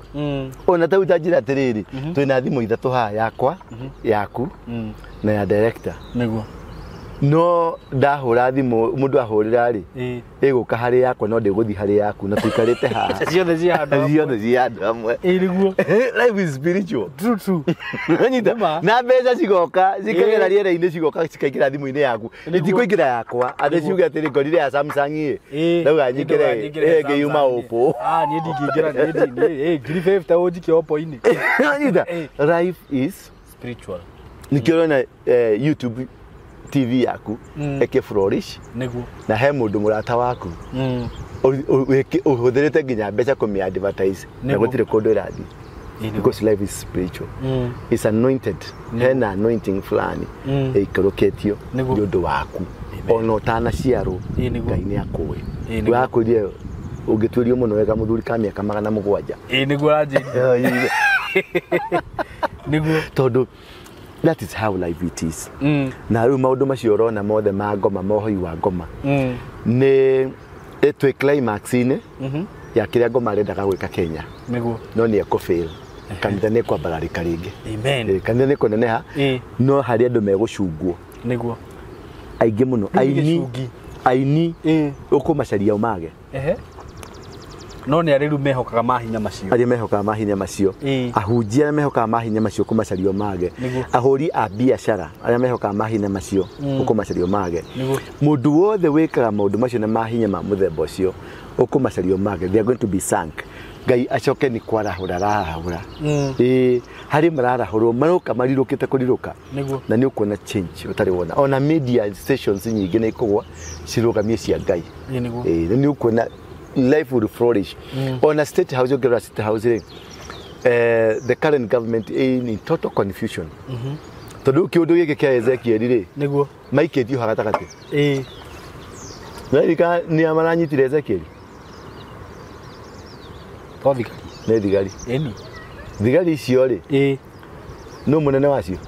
ona ta utajira atiriri twina thimu ithatu haha yakwa yaku na ya director niguo no ndahura thimu mundu ahurira ri iguka hari yakwa no ndiguthi hari yaku na tuikarite haha ciothe cia andu amwe niguo life is spiritual true na mbeca cigoka cikagera riera-inĩ cigoka cikaingĩra thimu-inĩ yaku itikuingĩra yakwa andũ ciuge atĩrĩ ngorire ya Samsung ndauga njĩkĩre ngĩyuma Oppo niĩ ndingĩingĩra ngiri 50 ũnjike Oppo-inĩ life is spiritual nikio rona YouTube TV yaku eke flourish niguo na he mundu murata waku uhuthirite nginya mbeca kũmĩ advertise na gũtirĩ kũndũ irathi because life is spiritual it's anointed hena anointing fulani ikaroketio nĩ ũndũ waku ona ũtanaciarwo Ngai nĩ akũĩ wakũrie ũngĩtuĩrio mũno wega mũthuri ka mĩaka 700 niguo ranjĩria niguo tondu that is how life it is na rĩu maũndũ macio ũrona mothe ma ngoma mohoi wa ngoma nĩ twĩ climax-inĩ ya kĩrĩa ngoma arendaga gwĩka Kenya niguo no nĩ ekũfail kanitha nĩ kwambararĩka rĩngĩ amen kanitha nĩ kũneneha no harĩ andũ megũcungwo niguo aingĩ mũno aini ũkũmacaria umage no nĩ arĩru mehokaga mahinya macio arĩa mehokaga mahinya macio ahunjia mehokaga mahinya macio kũmacaria umage ahũri a biacara arĩa mehokaga mahinya macio ũkũmacaria umage mũndũ wothe wĩkaga maũndũ macio na mahinya ma mũthemba ũcio ũkũmacaria umage they are going to be sunk Ngai acoke ni kwarahura rahura hari mararahurwo maroka marirũkĩte kũrirũka na nĩ ũkuona change ũtarĩ wona ona media stations nyingĩ nĩ ikũgwa cirũgamie cia Ngai nĩ ũkuona life will flourish on a state house or state house the current government in total confusion tondu kiundu giki kia Ezekiel ri niguo maiketio hagatagatĩ Amerika ni amaranyitire Ezekiel tothikari nĩ thigari eni thigari icio ri no munene wacio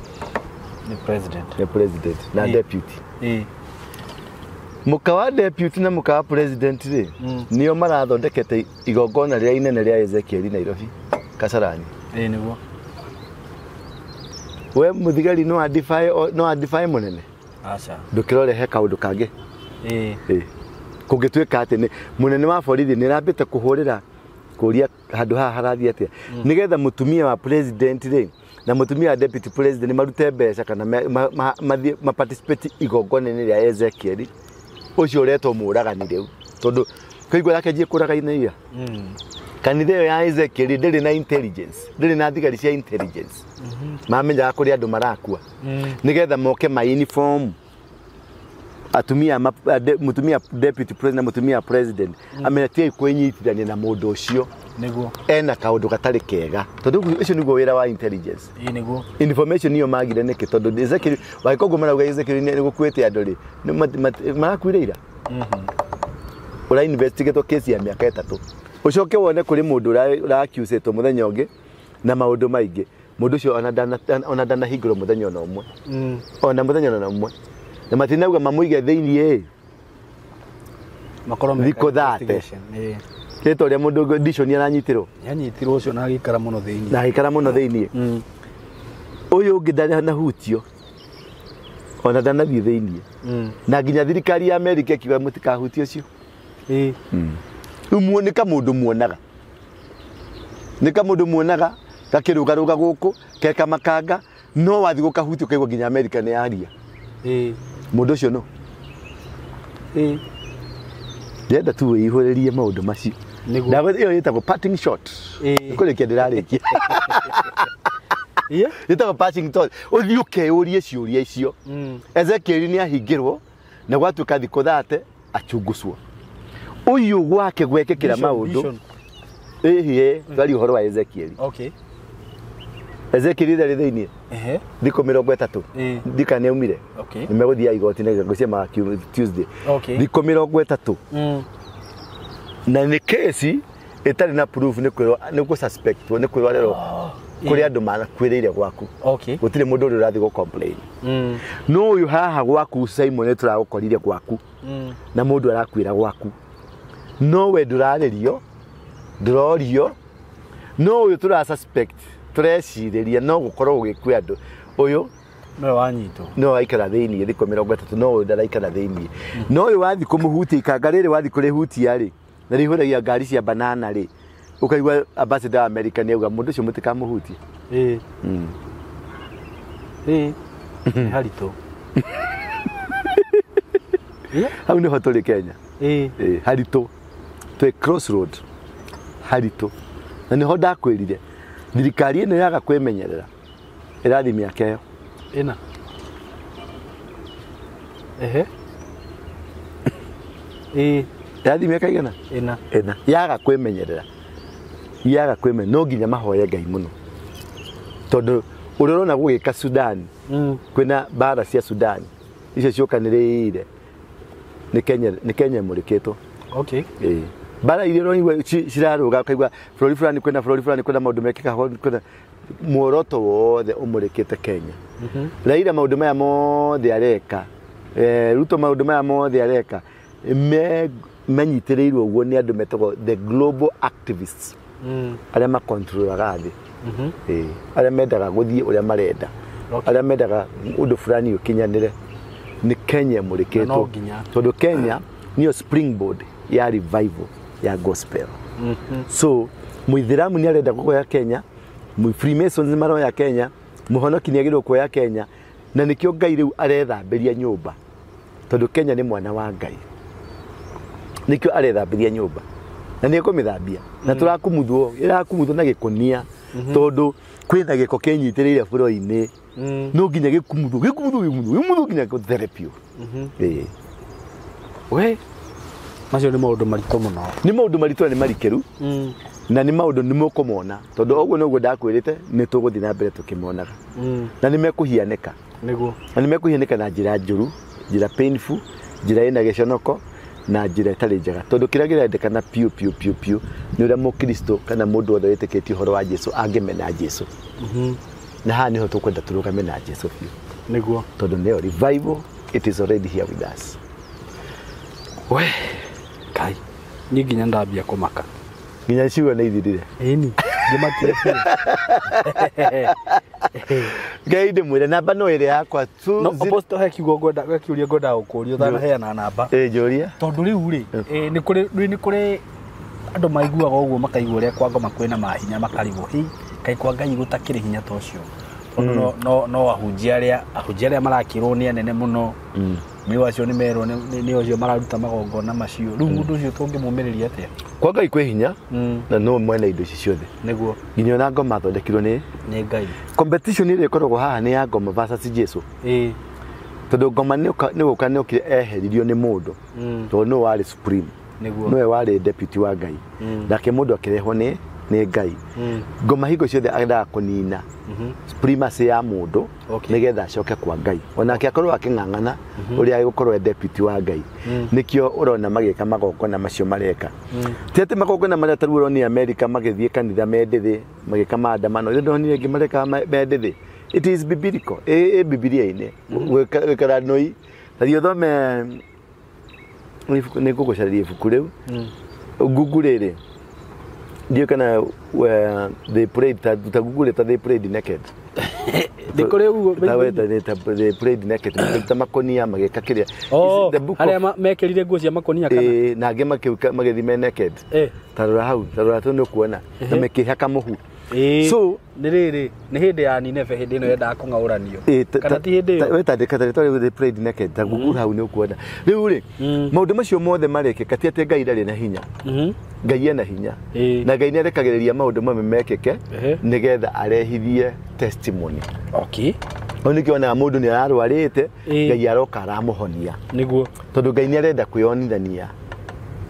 ni president na deputy mukawa deputy na mukawa president ri nio marathondekete igongona rĩa inene rĩa Ezekiel Nairobi Kasarani niguo we muthigari no adify munene acha ndukirorehe kaundu kangi kungituika ati ni munene wa borithi ni rambite kuhurira kuria handu haha harathi atia nigetha mutumia wa president ri na mutumia wa deputy president marute mbeca kana ma participate igongona-inĩ rĩa Ezekiel ucio uretwo muragani riu tondu kũigua yake jie kũragaina kanitha ĩyo ya Ezekiel ndĩrĩ na intelligence ndĩrĩ na thigari cia intelligence mamenyaga kũrĩa andũ marakua nigetha moke ma uniform mutumia deputy president, mutumia president amenetie kwenyitithania na mundu ucio niguo ena kaundu gatari kega tondu icio niguo wira wa intelligence niguo information niyo magire niki tondu Ezekiel waikogo marauga Ezekiel ni gukwete andu ri marakwire ira ura investigate case ya miaka 3 ucoke wone kuri mundu ura accuse to muthenya ungi na maundu maingi mundu ucio ona dana hingiro muthenya ona umwe ona muthenya ona umwe na matinauga mamuige thiini makoro thiko thate Keto ria mundu audition aranyitirwo yanyitirwo ucio na agikara muno thiini uyu ungi ndari na hutio ona ndanathie thiini na nginya thirikari ya America ikiuga mutikahutio ucio umuonika mundu muonaga nika mundu muonaga gakirugaruga guku keka makanga no wathi gukahutio kaigwa nginya America ni aria mundu ucio no ndenda tu ihuririe maundu macio ndago iyo yetagwo parting shot kurekia ndirarikia yetagwo parting shot uthiuke urie ciuria icio Ezekiel ni ahingirwo na gwatuka thiko thate achunguswo uyu gwake gwekekira maundu bali uhoro wa Ezekiel Ezekiel ndari thiini thiko 30 ndika ne umire nimeguthia igoti na ngocia ma Tuesday thiko 30 na ni case itari na proof ni ku suspect ni ku rero kuri andu marakwirire gwaku gutire mundu uri urathi go complain no uyu haha gwaku Simon turagukorire gwaku na mundu arakwira gwaku no we nduraririo ndurorio no uyu tura suspect turecireria no gukorwo gukwi andu uyu no wanyito no aikara thiini thiko 30 no ndaraikara thiini no uyu wathi kumuhuti kangarire wathi kuri huti ari na rihuragia ngari cia banana ri ukaigwa ambassador wa America ni auga mundu ucio mutikamuhuti harito hau ni hotoli Kenya harito to a crossroad harito na niho ndakwirire thirikari ino yaga kwemenyerera irathi miaka iyo ina irathi miaka igana ina yaga kwemenyerera no nginya mahoye Ngai muno tondu urorona gugika Sudan kwina bara cia Sudan icio ciokanirire ni Kenya muriketwo bara ile roni ciraruga kaigwa flori fulani kwina maundu mekika kwina muoroto wothe umurikite Kenya Raila maundu maya mothe areka Ruto maundu maya mothe areka menyitirirwo uguo ni andu metagwo the global activists aria ma controlaga thi aria mendaga guthie uria marenda aria mendaga undu fulani ukinyanire ni Kenya muriketwo tondu Kenya niyo springboard ya revival ya gospel so muithiramu ni arenda kugoya Kenya Freemasons maroya Kenya muhonoki ni agirwo kuoya Kenya na nikio Ngai riu arethamberia nyumba tondu Kenya ni mwana wa Ngai nikio arethamberia nyumba na ni kumithambia na turakumuthwo irakumuthwo na gikunia tondu kwina giko kenyitirire buro-ini no nginya gikumuthwo nginya therapy we macio ni maundu marito muno ni maundu marito ni marikeru na ni maundu ni mukumona tondu oguo noguo ndakwirite ni tuguthi na mbere tukimonaga na ni mekuhianeka niguo na ni mekuhianeka na njira njuru njira painful njira ina giconoko na njira itari njega tondu kira girendekana piu ni uria mukristo kana mundu wothe witikitie uhoro wa Jesu angemena Jesu na ha niho tukwenda turugame na Jesu piu niguo tondu neo revival it is already here with us we kai ni nginya ndambia kumaka nginya ciugo ni ithirire ni ngimakire Ngai ndimwire namba no ire yakwa tu no apostle he kiugo ngoda gukurio thana heana namba njuria tondu riu ri ni kuri andu maiguaga uguo makaigua ria kwa ngoma kwina mahinya makarigwo kai kwa Ngai gutakire hinya ta ucio no ahunjia aria marakirwo ni anene muno mi wacio ni merwo ni ocio mararuta magongona macio riu mundu ucio tungimumiriria atia kwa Ngai kwi hinya na no mwena indo ici ciothe niguo nginya na ngoma thondekirwo ni Ngai competition ile ikoragwo haha ni ya ngoma versus Jesu tondu ngoma nä gå ka nä å kä eheririo nä må ndå tondå nä warä supreme nä we warä deputy wa Ngai nake må ndå akä rehwo nä Ngai ngoma hingo ciothe endaga kå nina supremacy ya må ndå nä getha acoke kwa Ngai onake akorwo akä ng'ang'ana å rä a gå korwo deputy wa Ngai nä kä o å rona magä ka magongona macio mareka ti atä magongona marä a tarä u å ronia Amerika magä thiä kanitha mendä thä magä ka maandamano ä ndonire ngä mareka mendä thä it is biblical bibilia-inä gwä kara noi tathi å thome nä ngå gå caririe ibuku rä u ngungu rä rä ndiå kana they prayed ta Google ta they prayed naked ndikore ugo they prayed naked ta makonia mageka kiria haria mekerire nguo cia makonia kana na angĩ magĩthime naked tarora hau tarora tu nĩ kuona na mekĩhaka mũhu so nĩ rĩrĩ nĩ hĩndĩ ya Nineve hĩndĩ ĩno yendaga kũng'aũranio kana ti hĩndĩ ĩyo wetandĩka tarĩtwa they prayed naked ta Google hau nĩ kuona rĩu rĩ maũndũ macio mothe marekĩka ti atĩ Ngai ndarĩ na hinya Ngai ena hinya na Ngai nĩ arekagĩrĩria maũndũ mamwe mekĩke nĩgetha arehithie testimony okay oni kiona mũndũ nĩ ararwarĩte Ngai aroka aramũhonia nĩguo tondũ Ngai nĩ arenda kwĩonithania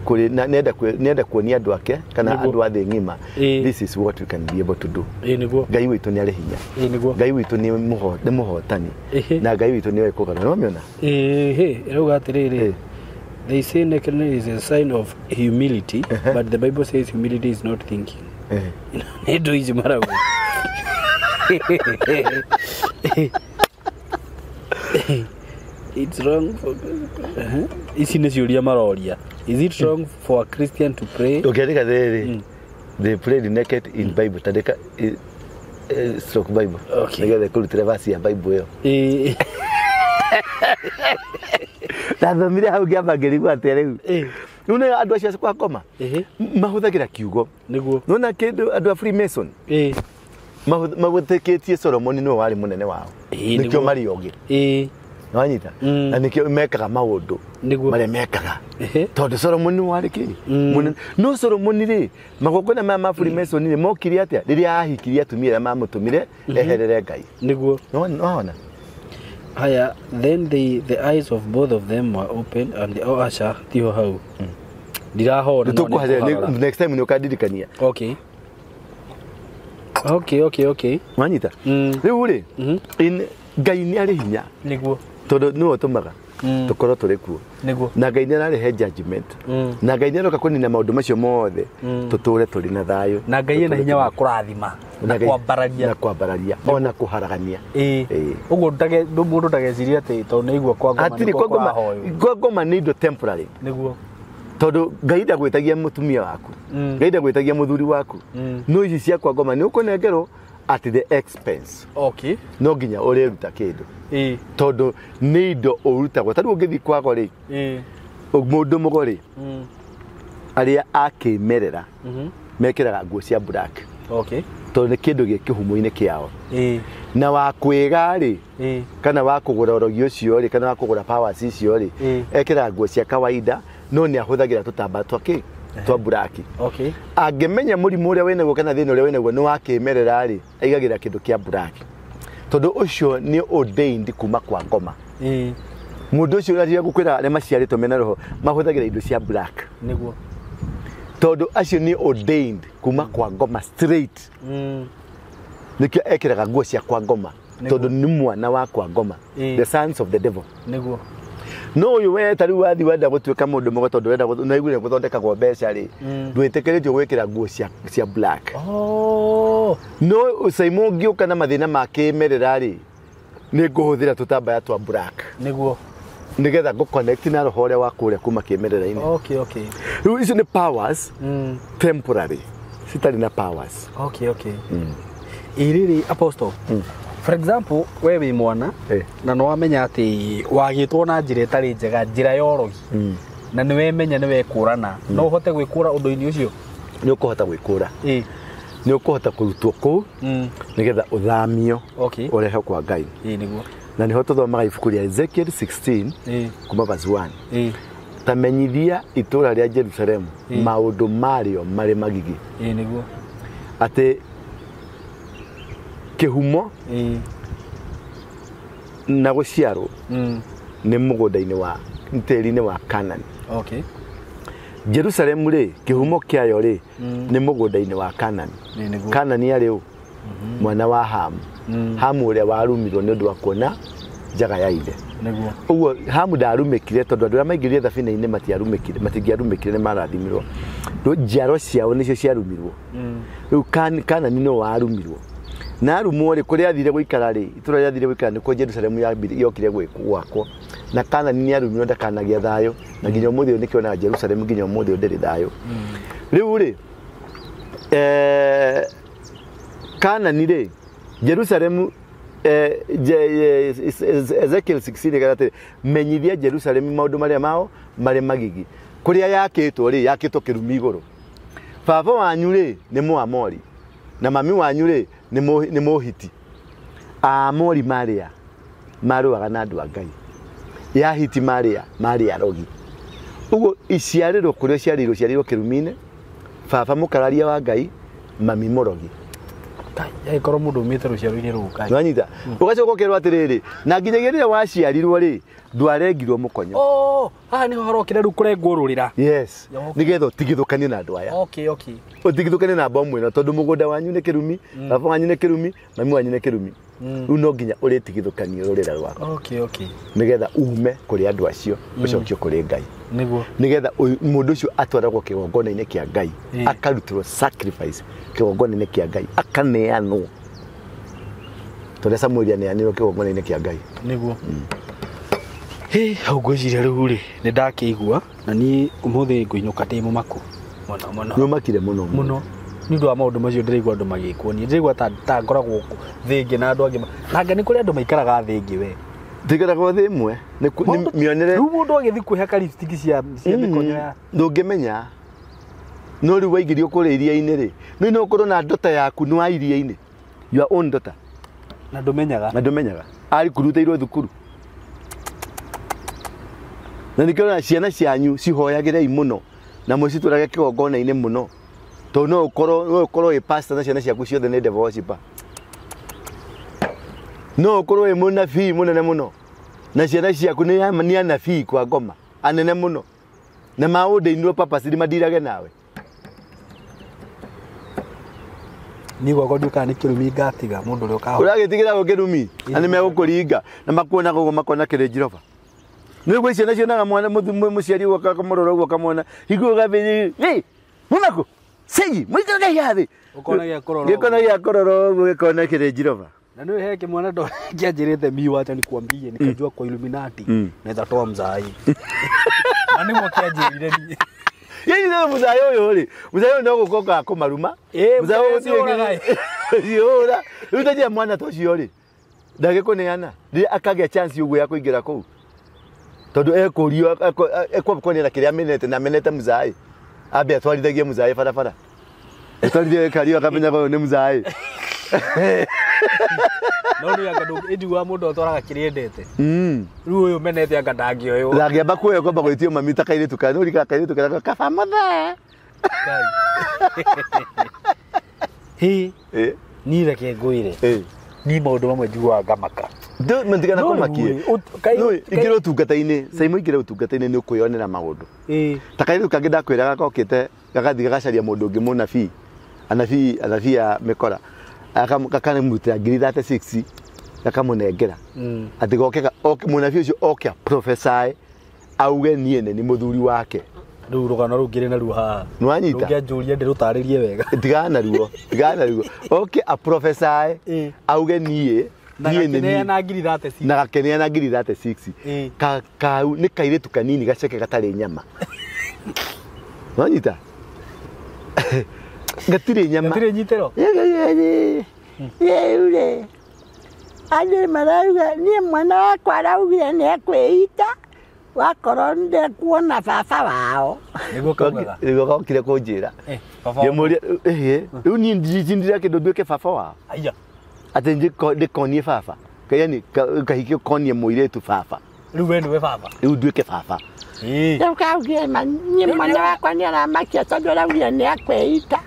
kuri nenda kuonia andũ ake kana andũ a thĩ ng'ima this is what we can be able to do nĩguo Ngai witũ nĩ arĩ hinya nĩguo Ngai witũ nĩ mũhotani na Ngai witũ nĩ wekũgana no mĩona rauga atĩrĩrĩ they say nakedness is a sign of humility but the Bible says humility is not thinking nĩndũ ici marauga it's wrong for ici nĩ ciũria maroria is it wrong for a Christian to pray ũkĩandĩka rĩrĩ they prayed naked in Bible tandĩka stroke Bible nĩgetha kũrutĩra verse ya Bible ĩyo ndathomire hau ngĩamba ngĩrigwo atĩa rĩu rĩu nĩ andũ acio kwa ngoma mahũthagĩra kiugo nĩguo nona kĩndũ andũ a Freemason magũtĩkĩtie Solomon nĩwe warĩ mũnene wao nĩkĩo marĩ ogĩ wanyita na nĩkĩo mekaga maũndũ marĩa mekaga tondũ Solomon warĩ kĩ no Solomon rĩ magongona maya ma Freemason rĩ mokire atĩa rĩrĩa ahikirie atumia arĩa mamũtũmire eherere Ngai nĩguo nona haya then the eyes of both of them were open and the asha tiho hau ndirahona next time nĩ ũkandirikania okay wanyita rĩu rĩ Ngai nĩ arĩ hinya nĩguo tondũ nĩwe ũtũmaga tũkorwo tũrĩ kuo na Ngai nĩ ararehe judgment na Ngai nĩ aroka kũnina maũndũ macio mothe tũtũre tũrĩ na thayũ na Ngai ena hinya wa kũrathima na kwambararia ona kũharagania ũguo mũndũ ndagecirie atĩ tondũ nĩ igua kwa ngoma nĩ indo temporary nĩguo tondũ Ngai ndagwĩtagia mũtumia waku Ngai ndagwĩtagia mũthuri waku no ici cia kwa ngoma nĩ ũkũnengerwo at the expense no nginya ũrĩruta kĩndũ tondũ nĩ indo ũrutagwo tarĩu ũngĩthiĩ kwago rĩ mũndũ mũgore arĩa akĩmerera mekĩraga nguo cia black tondũ nĩ kĩndũ gĩ kĩhumo-inĩ kĩao na wa kwĩga rĩ kana wa kũgũra ũrogi ũcio rĩ kana wa kũgũra powers icio rĩ ekĩraga nguo cia kawaida no nĩ ahũthagĩra tũtambaya twake twa buraki angĩmenya mũrimũ ũrĩa wĩnaguo kana thĩna ũrĩa wĩnaguo nĩ wakĩmerera rĩ aigagĩra kĩndũ kĩa buraki tondũ ũcio nĩ ordained kuma kwa ngoma mũndũ ũcio ũrĩa gũkwĩra arĩa maciarĩtwo mena roho mahũthagĩra indo cia black nĩguo tondũ acio nĩ ordained kuma kwa ngoma straight nĩkĩo ekĩraga nguo cia kwa ngoma tondũ nĩ mwana wa kwa ngoma the sons of the devil nĩguo no ũyũ we tarĩu wathi wenda gũtuĩka mũndũ mũgo tondũ wenda naiguire gũthondekagwo mbeca rĩ ndwĩtĩkĩrĩtio gwĩkĩra nguo cia black no ũcaimo ũngĩũka na mathĩna ma kĩmerera rĩ nĩ ngũhũthĩra tũtambaya twa black nĩguo nĩgetha ngũ-connect na roho ũrĩa wa kũrĩa kuma kĩmerera-inĩ rĩu icio nĩ powers temporary citarĩ na powers rĩrĩ apostle for example we wĩ mwana na no wamenya atĩ wagĩtwo na njĩra ĩtarĩ njega njĩra ya ũrogi na nĩ wemenya nĩ wekũrana no ũhote gwĩkũra ũndũ-inĩ ũcio nĩ ũkũhota gwĩkũra nĩ ũkũhota kũrutwo kũu nĩgetha ũthamio ũrehe kwa Ngai na nĩho tũthomaga ibuku rĩa Ezekiel 16 kuma verse 1 tamenyithia itũũra rĩa Jerusalemu maũndũ marĩo marĩ magigi atĩ kĩhumo na guciarwo nĩ mũgũnda-inĩ wa tĩri-inĩ wa Kanani. Okay. Jerusalem ri kihumo kĩayo ri nĩ mũgũnda-inĩ wa Kanani. Kanani arĩ ũ mwana wa Hamu. Hamu ũrĩa warumirwo nĩ ũndũ wa kuona njaga ya ithe. Ũguo Hamu ndarumĩkire tondũ andũ arĩa maingĩrire thabina-inĩ matingĩarumĩkire nĩ marathimirwo. Njiaro ciao nĩcio ciarumirwo. Rĩu Kanani no warumirwo. Na arumwo rĩ kũrĩa athire gũikara rĩ itũra rĩa athire gũikara nĩkuo Jerusalem yokire gwakwo. Na Kanani nĩ arumirwo ndakanagia thayũ na nginya ũmũthĩ ũyũ nĩkĩonaga Jerusalem nginya ũmũthĩ ũyũ ndĩrĩ thayũ. Rĩu rĩ Kanani rĩ Jerusalem Ezekiel 16 garate menyithia Jerusalem maũndũ marĩa mao marĩ magigi kũrĩa yakĩtwo rĩ yakĩtwo kĩrumi igũrũ. Baba wanyu rĩ nĩ Mũamori na mami wanyu rĩ nĩ Mũhiti. Aamori marĩa marũaga na andũ a Ngai. Yahiti marĩa arogi. Ũguo iciarĩrwo kũrĩa ciarĩirwo kĩrumi-inĩ. Baba mũkararia wa Ngai mami mũrogi. Yaikoro mũndũ umĩte rũciaro-inĩ rũu Ngai. Nwanyita ũgacoka ũkerwo atĩrĩrĩ na nginyagia rĩrĩa waciarirwo rĩ ndwarengirwo mũkonyo. Haha nĩho harokĩra rĩu kũrengwo rũrĩra. Yes. Nĩgetha ũtigithũkanie na andũ aya. Okay. Ũtigithũkanie na mbomu ĩno tondũ mũgũnda wanyu nĩ kĩrumi, baba wanyu nĩ kĩrumi, mami wanyu nĩ kĩrumi. Rĩu no nginya ũrĩtigithũkanie rũrĩra rwako. Okay. Nĩgetha ume kũrĩ andũ acio ũcokio kũrĩ Ngai. Nĩgetha mũndũ ũcio atwaragwo kĩgongona-inĩ kĩa Ngai akarutĩrwo sacrifice kĩgongona-inĩ kĩa Ngai akaneanwo. Tondũ Samuel aneanirwo kĩgongona-inĩ kĩa Ngai. Hau ngwĩciria rĩu rĩ nĩ ndakĩigua na niĩ ũmũthĩ ngũinũka ndĩ mũmaku mũno. Nĩũmakire mũno nĩ ũndũ wa maũndũ macio ndĩraigua andũ magĩkwo niĩ ndĩraigua ta ngoragwo thĩ ĩngĩ na andũ angĩ na anga nĩ kũrĩ andũ maikaraga thĩ ĩngĩ we tigaraga thĩ ĩmwe nĩ mĩonere. Rĩu mũndũ agĩthiĩ kwĩhaka lipstick cia mĩkonyo ya ndũngĩmenya no rĩu waingĩrio kũrĩa iria-inĩ rĩ no ũkorwo na ndota yaku nĩ wa iria-inĩ your own daughter na ndũmenyaga ari kurutĩirwo thukuru. Na nĩkĩona ciana cianyu cihoyagĩrei mũno na mũcitũrage kĩgongona-inĩ mũno. Tondũ no ũkorwo wĩ pastor na ciana ciaku ciothe nĩ devil worshipper. No ũkorwo wĩ mũnabii mũnene mũno na ciana ciaku nĩ anabii kwa ngoma anene mũno na maũndĩinwo purposely madirage nawe. Niĩ gwakwa ndiũkaga nĩ kĩrumi ngatiga mũndũ ũrĩa ũkahota. Ũragĩtigĩra kĩrumi na nĩ megũkũringa na makuonaga ũguo makona kĩrĩ Jehova. Nĩ gwĩcia na cionaga mwana mũciari ũgoka kamũrora ũguo kamona higuo gathĩ mũnako segi mũikaraga yathĩ gĩkona gĩa kũrora ũguo gĩkona kĩrĩ Jehova. Na nĩ he kĩmwana ndo kĩanjĩrĩte miu acha nikwambie nikajua kwa Illuminati naweza toa mzai. Na nĩmo kĩanjĩrire niĩ. Yeye ndio mzai ũyũ rĩ mzai ũyũ no gũkoka kũmaruma mzai ũyũ yora utaje mwana tocio rĩ ndagĩkũneana rĩ akagĩa chance ũguo ya kũingĩra kũu. Tondũ ekũrio ekũkũnena kĩrĩa amenete na amenete mzai ambe atwarithagie mzai barabara atwarithie kario akamenya ũyũ nĩ mzai. No nĩ anga ndũngĩigua mũndũ atwaraga kĩrĩa endete. Rĩu ũyũ menete anga ndangĩoywo. Ndangĩamba kuoya kwamba gwĩtio mami ta kairĩtu kana ũrika kairĩtu kana kaba mothe. Niĩ reke ngwĩre. Ni maũndũ mamwe njiguaga ngamaka. Mendigana kũmakie. Ingĩra ũtungata-inĩ, Saimo ingĩra ũtungata-inĩ nĩ ũkwĩyonera maũndũ. Ta kairĩtu kangĩ ndakwĩraga gokĩte gagathiĩ gagacaria mũndũ ũngĩ mũnabii. Anabii ya mĩkora. Akamũrutĩra 36 akamũnengera. Atĩ gokega mũnabii ũcio oke prophesy auge niĩ nĩ mũthuri wake. Rĩu rũgano rũu ngĩrĩ na ruo haha. Nĩwanyita. Rũngĩanjũria ndĩrũtarĩrie wega. Tigana ruo. Oke a prophesy auge niĩ na gakeneana ngiri 36 na gakeneana ngiri 36 kau nĩ kairĩtu kanini gaceke gatarĩ nyama. Nĩwanyita. Gatirĩ nyama. Gatirĩ nyitĩro. Yeure. Andũ marauga niĩ mwana wakwa araugire nĩ ekwĩita wakorwo ndekuona baba wao. Nĩguo gokire kũnjĩra. Ngĩmũria rĩu niĩ ndindira kĩndũ nduĩke baba wao. Aya. Atĩ ndĩkonie baba. Yani kahikio konie mũirĩtu baba. Rĩu we nĩwe baba. Rĩu nduĩke baba. Rĩu kaugire niĩ mwana wakwa nĩ aramakia tondũ araugire nĩ ekwĩita.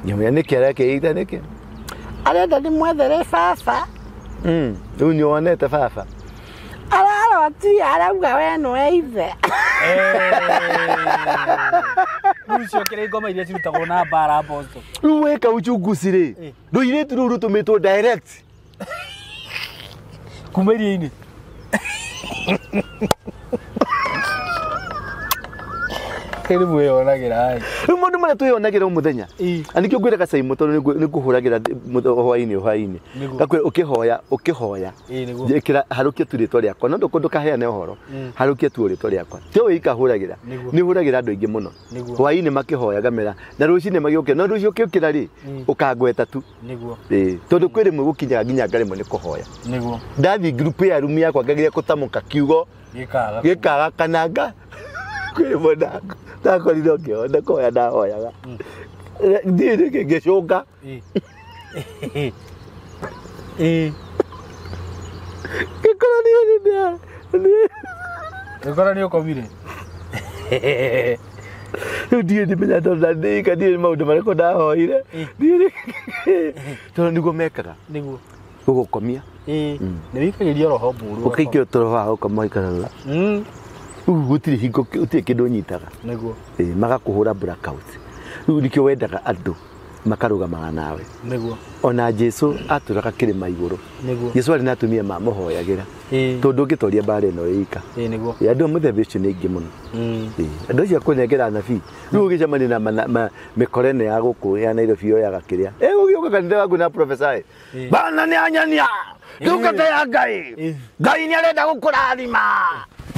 Nyamũria nĩkĩ arekeita nĩkĩ? Arenda ndĩmwethere baba Rĩu nĩwonete baba araroti arauga we no ive Rucio kire ngoma iria cirutagwo na bara mboco rĩu weka uchunguzi rĩ rũirĩtu rũu rũtũmĩtwo direct kuma iria-inĩ kĩrĩ mwĩyonagira rĩu maũndũ marĩa twĩyonagĩra mũthenya na nĩkĩo ngwĩraga Caimo tondũ nĩngũhũragĩra hwainĩ gakwĩra ũkĩhoya njĩkĩra harũkia tu rĩtwa rĩakwa no ndũkaheane ũhoro harũkia tu rĩtwa rĩakwa tĩ we ikahũragĩra nĩhũragĩra andũ aingĩ mũno hwainĩ makĩhoyaga mera na rũcinĩ magĩũkĩra no rũcio ũkĩũkĩra rĩ ũkangweta tu tondũ kwĩ rĩmwe gũkinyaga nginya ngaremwo nĩ kũhoya ndathiĩ group ya rumu yakwa ngageria gũtamũka kiugo gĩkaga kananga kwĩ rĩmwe ndakorire ũkĩhonda kũhoya ndahoyaga thiĩ ngĩcũnga gĩkora nĩ ũkomire rĩu ndiĩ ndĩmenya tondũ ndandĩka ndiĩ maũndũ marĩkũ ndahoire tondũ nĩguo mekaga gũgũkomia nĩwikagĩria roho mburu ũkaikia toro wa gũkoma ikarara rĩu gũtirĩ hingo gũtirĩ kĩndũ ũnyitaga magakũhũra blackout rĩu nĩkĩo wendaga andũ makarũgamaga nawe ona Jesũ atũraga kĩrĩma igũrũ Jesũ arĩ na atumia mamũhoyagĩra tondũ ũngĩtoria mbara ĩno ĩika andũ a mũthemba ũcio nĩ aingĩ mũno andũ acio akũnengera anabii rĩu ũgĩcemania na mĩkora ĩno ya gũkũ ya Nairobi yoyaga kĩrĩa gũgĩũka kanitha waku na prophesy bana nĩ anyania ndungata ya Ngai Ngai nĩ arenda gũkũrathima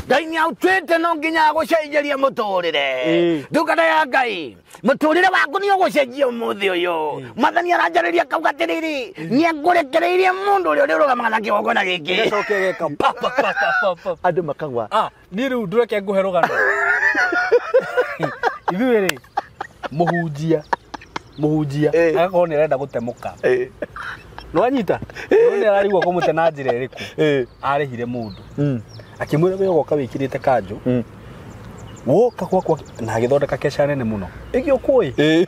Ngai nĩ autĩte no nginya gũcenjeria mũtũrĩre ndungata ya Ngai mũtũrĩre waku nĩ ũgũcenjia ũmũthĩ ũyũ mwathani aranjarĩria kauga atĩrĩrĩ nĩ angũrekereirie mũndũ ũrĩa ũrĩrũgamaga na kĩgongona gĩkĩ andũ makagwa niĩ rĩu ndũreke ngũhe rũgano ithuĩ rĩ mũhunjia agakorwo nĩ arenda gũtemũka nĩwanyita nĩ ararigwo kũmũte na njĩra ĩrĩkũ arĩhire mũndũ akĩmwĩra we ũgoka wĩkĩrĩte kanjũ woka gwakwa na agĩthondeka keca nene mũno ĩgĩũkũĩ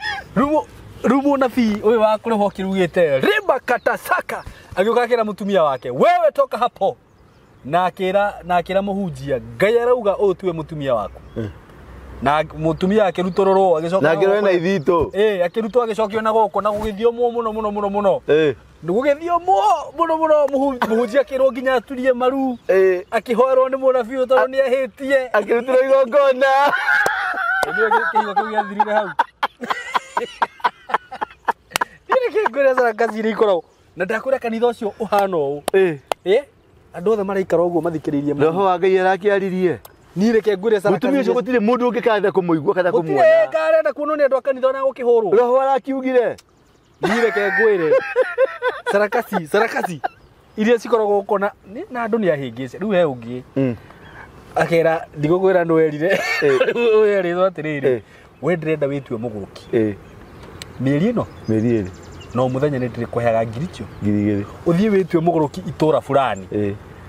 rĩu mũnabii ũyũ wa kũrĩho kĩrugĩte rĩmba katasaka agĩũka akĩra mũtumia wake wewe toka hapo na akĩra mũhunjia Ngai arauga ũyũ tiwe mũtumia waku na mũtumia akĩrutũrũrwo agĩcoka na ngĩrwo na ithito akĩrutwo agĩcokio na gũkũ na gũgĩthiomwo mũno ndũgũgĩthiomwo mũno mũhunjia akĩrwo nginya aturie maru akĩhoerwo nĩ mũnabii tondũ nĩ ahĩtie akĩrutĩrwo igongona kĩhigo kĩu gĩathirire hau ngwĩra Sarakazi iria ikoragwo na ndakwĩra kanitha ũcio ũhana ũũ andũ othe maraikara ũguo mathikĩrĩirie roho wa Ngai arakĩaririe niĩ reke ngwĩre Sarakazi mũtumia ũcio gũtirĩ mũndũ ũngĩkatha kũmũigua kana kũmuona gũtirĩ ngarenda kuonwo nĩ andũ a kanitha ona gũkĩhũrwo roho arakiugire niĩ reke ngwĩre Sarakazi iria cikoragwo gũkũ na andũ nĩ ahĩngĩce rĩu he ũngĩ akera ndigũkwĩra nũ erire ũyũ erĩtwo atĩrĩrĩ we ndĩrenda wĩtue mũgũrũki mĩeri ĩno no mũthenya nĩ ndĩrĩkũheaga ngiri ũthiĩ wĩtue mũgũrũki itũra fulani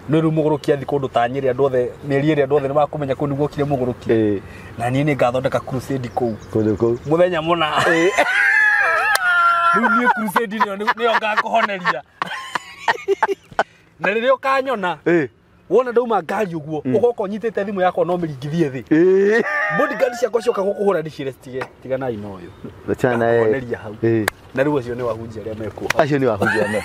no rĩu mũgũrũki athi kũndũ ta Nyĩrĩ andũ othe mĩeri ĩrĩa andũ othe nĩ makũmenya kũu nĩguo kire mũgũrũki na niĩ nĩ ngathondeka crusade kũu mũthenya mũna rĩu niĩ crusade nĩyo ngakũhoneria na rĩrĩa ũkanyona wona ndauma ngari ũguo ũgoka ũnyitĩte thimũ yakwa no mĩringithie thĩ bodyguard ciakwa cioka gũkũhũra ndicire tiganai na ũyũ ahoneria hau na rĩu acio nĩ wahunjia arĩa mekuo acio nĩ wahunjia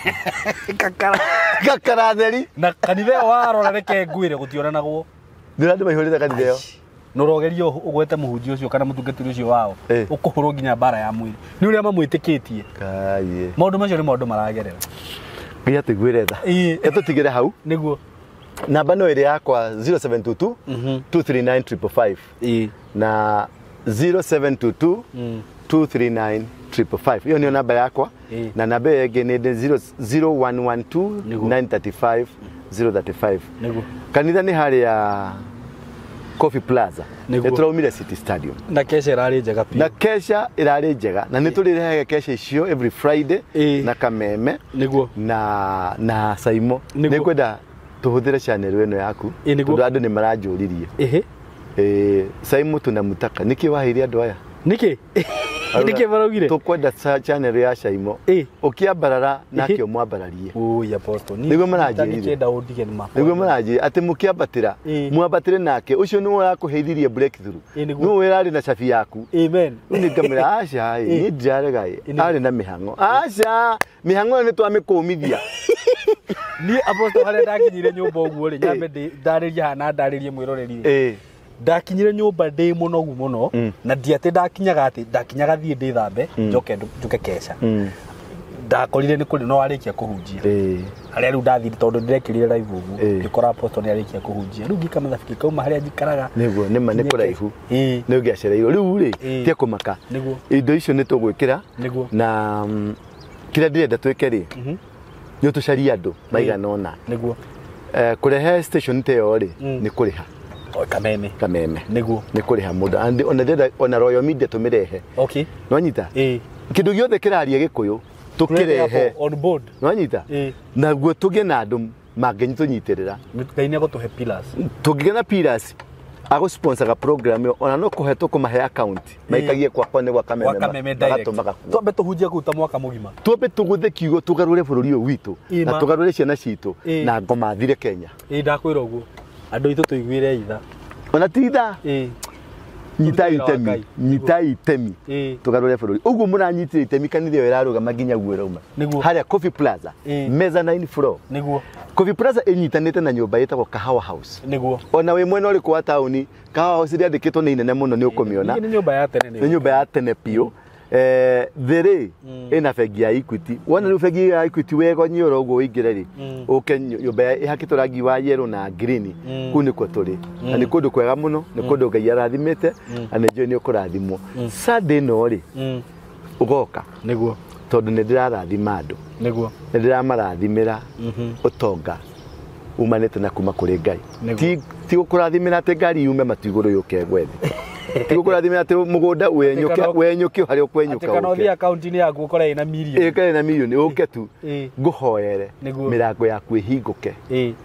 gakara theri na kanitha ĩyo warora reke ngwĩre gũtionanagwo nĩ andũ maihũrĩte kanitha ĩyo norogerio ũgwete mũhunjia ũcio kana mũtungatĩri ũcio wao ũkũhũrwo nginya bara ya mwĩrĩ nĩ ũrĩa mamwĩtĩkĩtie maũndũ macio nĩ maũndũ maragerera nginya tũiguĩre tha tũtigĩre hau nĩguo namba no ĩrĩ yakwa 0722 239 na 0722 239 iyo nĩyo namba yakwa na namba ĩyo ĩngĩ nĩ 0112 935 035 kanitha nĩ harĩa Coffee Plaza nĩtũraumire City Stadium na kesha ĩrarĩ njega pia na kesha ĩrarĩ njega na nĩtũrĩrehaga kesha icio every Friday na kameme nĩguo na Caimo nĩngwenda tuhũthĩre channel ĩno yaku tondũ andũ nĩ maranjũririe Caimo tunamutaka nĩkĩ waheire andũ aya nĩkĩ Niki barogire. Tukwenda channel ya Shaimo. Ukiambarara nakio mwambararie. Oi apostle. Niguo marajirire. Nikenda udige ni mafa. Niguo marajirire ati mukiambatira mwambatire nake ucio ni urakuheithirie breakthrough. No wirari na cabi yaku. Amen. Ni ngamira aca ni ndirarega ari na mihango. Aca mihango ni twamikumithia. Ni apostle hare ndakinyire nyumba uguo ri nyambe ndariria hana ndaririe mwiroreri. Ndakinyire nyumba ndi munogu muno na ndiate ndakinyaga thie ndi thambe njoke kesha. Ndakorire ni kuri no arikia kuhunjia. Haria riu ndathire tondu ndirekirire live uguo ngikora apostle ni arikia kuhunjia. Riu ngika mathafiki kauma haria njikaraga. Niguo nima ni kuraihu. Ni ngiacereirwo riu ri tie kumaka. Indo icio ni tugwikira na kira ndirenda twike ri. Yo tucaria andu maigana ona. Niguo kurehe station teyo ri ni kuriha. Kameme niguo ni kuriha mundu and ona Royal Media tumirehe. Okay no nyita kindu giothe kiraria gikuyu tukirehe on board no nyita naguo tugie na andu mangenyi tunyitirira Ngai gutuhe pillars tugigena pillars ago sponsor ga program yo ona no kuhetu kumahe account maikagie kwa ni gwa kameme bagatumaga twambe tuhunjia kuta mwaka mugima twambe tuguthe kiugo tugarure bururi uyu witu na tugarure ciana citu na ngoma thire Kenya ndakwira uguo andu itu tuiguire itha ona titha nyita itemi tugarure bururi uguo muranyitire itemi kanithe yo iraruga maginya guo rauma haria Coffee Plaza meza 9 floor niguo Coffee Plaza inyitanite na nyumba yetagwo Kahawa House niguo ona we mwena uri kwa tauni Kahawa House ri andikitwo ni inene muno ni ukumiona ni nyumba ya tene pio there ina bengi ya Equity wona ru bengi ya Equity wego nyoro ugo ingire ri uke nyumba ihakitwo rangi wa yellow na green ku ni ko turi na ni kundu kwega muno ni kundu Ngai arathimite ane je ni ukurathimwo Sunday no ri ugoka niguo tondu ni ndirarathima andu niguo ni ndiramarathimira utonga umanite na kuma kuri Ngai ti ukurathimira ate ngari yume matiguru yuke gwethi Tugukurathimira ati mugunda wenyuke hari ukwenyuka kana othi account ni yaku ukora ina million kana na million uke tu nguhoyere mirango yaku ihinguke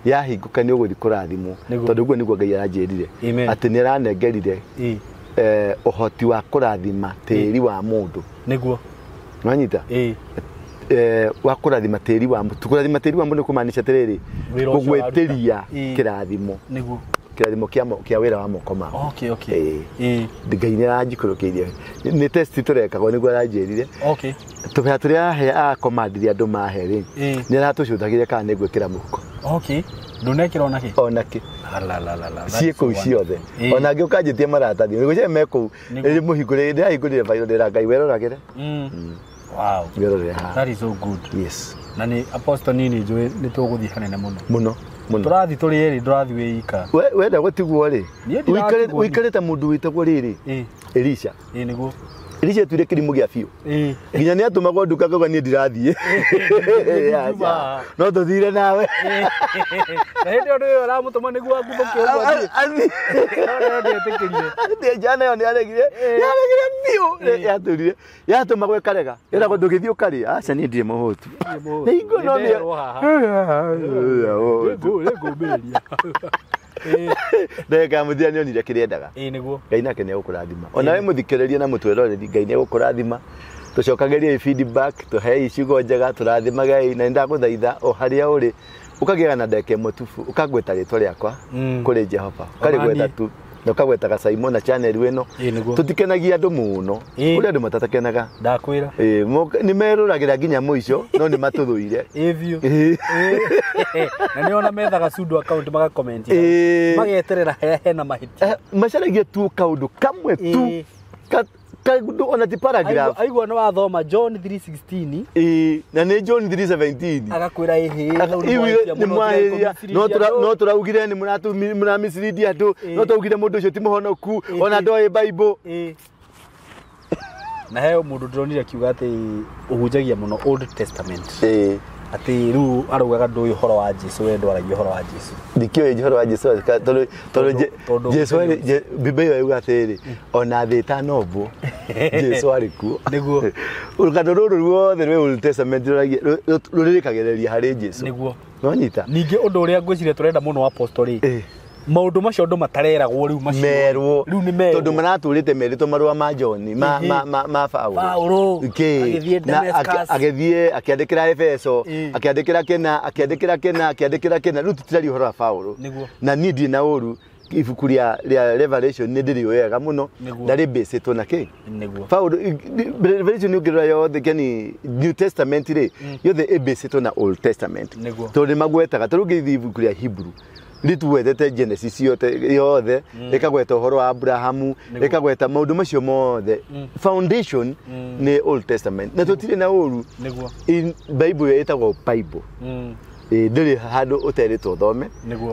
yahinguka ni uguthi kurathimwo tondu guo niguo Ngai aranjirire ati ni aranengerire uhoti wa kurathima tiri wa mundu niguo nwanyita wa kurathima tiri wa mundu kurathima tiri wa mundu kumaanisha tiriri kugwetiria kirathimo niguo kirathimo kia wira wa moko ma Ngai ni aranjikurukirie ni test turekago niguo aranjirire tubea turia he a command andu mahe ri ni aratucuthagiria kana ni gwikira muko ndunekira onake ciiko ciothe ona ngi ukanjitie maratathi niguo ce meko ri muhingure ndihingurire bairo ndira Ngai weroragire wow that is so good yes na ni apostle nini njui ni tuguthi hanene muno turathi turi eri turathi wika wenda gutiguo ri uikarite mundu witagwo riri Elisha niguo Elisha tuire kirimu gia biu nginya ni atumagwo nduka kauga ni ndirathie no tuthire nawe na hindi undu uyu uramutuma niguo angumbuke uguo ndi jana yo ni aregire biu yatumagwo karega era go ndugithie ukari aca ni ndire muhutu na ingo no ni ngumeria ndega muthia ni onire kiriendaga niguo Ngai nake ni gukurathima ona we muthikiririe na mutweroreri Ngai ni gukurathima tucokagerie feedback tuhe icigo njega turathimage na ndaguthaitha o haria uri ukagiga na ndeke mutufu ukagweta ritwa riakwa kuri Jehova kari gweta tu no kagwetaga Simon na channel weno tutikenagia andu muno kuri andu matatakenaga ndakwira ni meruragira nginya muico no ni matuthuire ivio na ni ona methaga sudu account maga comment mageterera hena mahiti macaragia tu kaundu kamwe tu kaundu ona ti paragraph aigwa no wathoma John 3:16 na ni John 3:17 agakwira ni mwahiria no turaugire ni muramisiridia andu no turaugire mundu ucio ti muhonoku ona ndoe Bible na heo mundu ndronire kiuga ati uhunjagia muno Old Testament ati ru arugaga ndu uhoro wa Jesu we ndwaragia uhoro wa Jesu ndikio uhoro wa Jesu tondu Jesu Biblia yuga atiri ona thita nobo Jesu ariku niguo urugano ruru ruothe rwe Old Testament rurikagereria hari Jesu niguo no nyita ningi undu uria ngwicire turenda muno apostoli maundu macio ndo matareragwo riu macio merwo riu ni merwo tondu maraturite merito marua ma John ma Paulo agethie akiandikira Efeso akiandikira kena riu tutirari uhoro wa Paulo na nidi na uru ibuku ria Revelation ni ndiri wega muno na ri base na ki Paulo Revelation ngira yothe keni New Testament ri yothe base na Old Testament tondu magwetaga turugi ibuku ria Hebrew rituwetete Genesis yothe ikagweta uhoro wa Abrahamu ikagweta maundu macio mothe foundation ni Old Testament na tutire na uru in Bible etagwo Bible ndiri handu uteritwo thome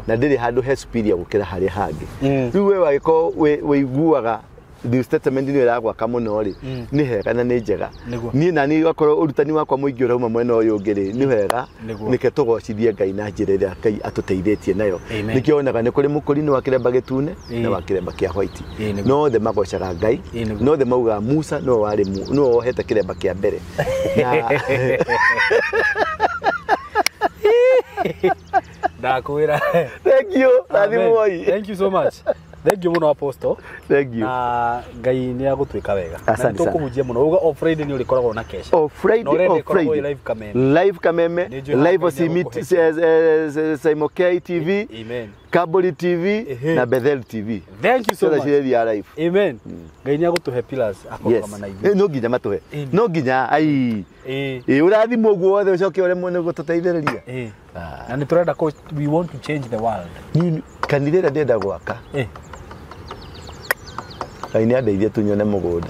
na ndiri handu he superior gukira hari hangi riu we wagiko weiguaga New Testament ni iragwaka muno ri ni hega na ni njega ni na ni gakorwo urutani wakwa muingi urauma mwena uyu ungiri ni hega nike tugocithie Ngai na njira iria Ngai atuteithĩtie nayo nikionaga ni kuri mukurino wa kiremba gitune na wa kiremba kia white no the magocaga Ngai no the mauga Musa no wari no ohete kiremba kia mbere Dakwira. Thank you. Thank you so much. Thank you muno Apostle. Thank you. Ngai ni agutwika wega. Na tukubujia muno. Uga o Friday ni ulikoragwo na kesha. O Friday. Live Kameme. Live Osimit Saimo K TV. Amen. Kabuli TV na Bethel TV. Thank you so much. Live. Amen. Ngai ni agutuhe pillars akoma na ibu. No ginya matuhe. No ginya ai. Urathi mugu wothe ucoke ore mone gututeithiriria. Na ni turenda we want to change the world. Kandirira ndenda gwaka. Aini adeithia tunyone mugunda.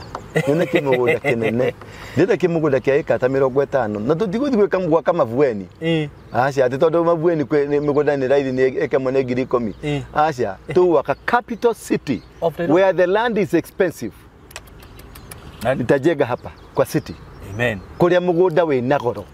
Nyone kimugunda kinene. Ndenda kimugunda kia eka ta 50 na tutiguthi gweka gwaka mavueni. Acia ati tondu mavueni kwe mugunda ni raithi ni eka mone 10,000. Acia tu waka capital city where the land is expensive. Nitajenga hapa kwa city. Amen. Kuria mugunda we nagoro.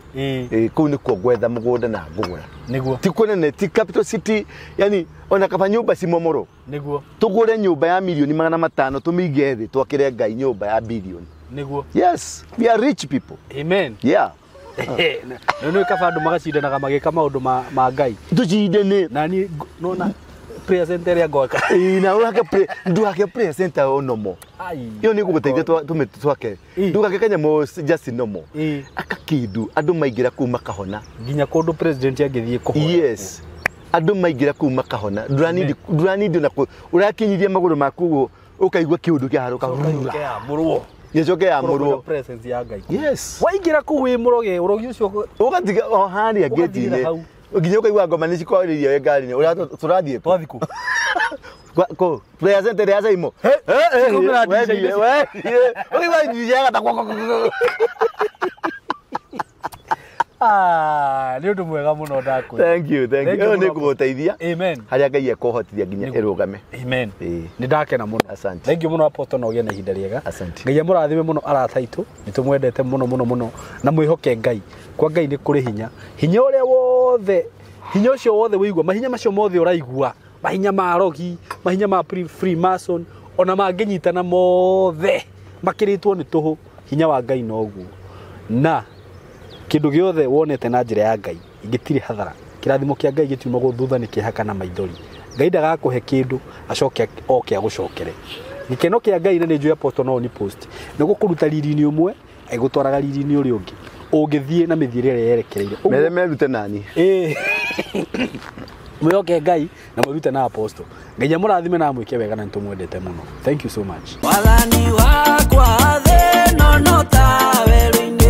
Kuu ni kuogwetha mugunda na ngugura. Niguo. Ti kunene ti capital city yani ona kaba nyumba ci momoro. Niguo. Tugure nyumba ya milioni 500 tumige thi twakire Ngai nyumba ya bilioni. Niguo. Yes, we are rich people. Amen. Yeah. No kabandu magacindanaga magika maundu ma Ngai. Tucindane. Nani nona prayer center ya goka. Na wake prayer center onomo. Yo ni kuguteithia twake. Ndugake kanyamo just nomo. Akakidu andu maigira kuma kahona. Ginya kundu president agithie kuhoya. Yes. Andu maigira kuma kahona. Duranidi na urakinyithia maguru maku ukaigua kiundu kia haruka. Murwo. Yejoke ya murwo. Presence ya Ngai. Yes. Waigira ku wi muroge urogi ucio ugatiga o hari ageti-ini. Uginya ukaigua ngoma ni cikwariria we ngari ni turathie twathiku ko prayer center ya Saimo ni undu mwega muno ndaku. Thank you ni kuguteithia. Amen. Haria Ngai ekohotithia ginya irugame. Amen. Ni ndakena muno. Asante. Thank you muno Apostle no gena ihinda riega. Asante. Ngai amurathime muno arataitu nitumwendete muno na mwihoke Ngai kwa Ngai ni kuri hinya uria wothe hinya ucio wothe wigua mahinya macio mothe uraigua mahinya ma rogi mahinya ma Freemason ona manginyitana mothe makiritwo ni tuhu hinya wa Ngai noguo na kindu giothe wonete na njira ya Ngai igitiri hathara kirathimo kia Ngai gitiumagwo thutha ni kihaka na maithori Ngai ndagakuhe kindu acoke oke agucokere gikeno kia Ngai na nijue Apostle no ni post nigukuruta riri-ini umwe agutwaraga riri-ini uri ungi ungithie na mithire ire yerekereire mere merute nani mwihoke Ngai na mwirute na Apostle Ngai amurathime na mwike wega na nitumwendete muno. Thank you so much. Wathani wakwa the no tawe ringi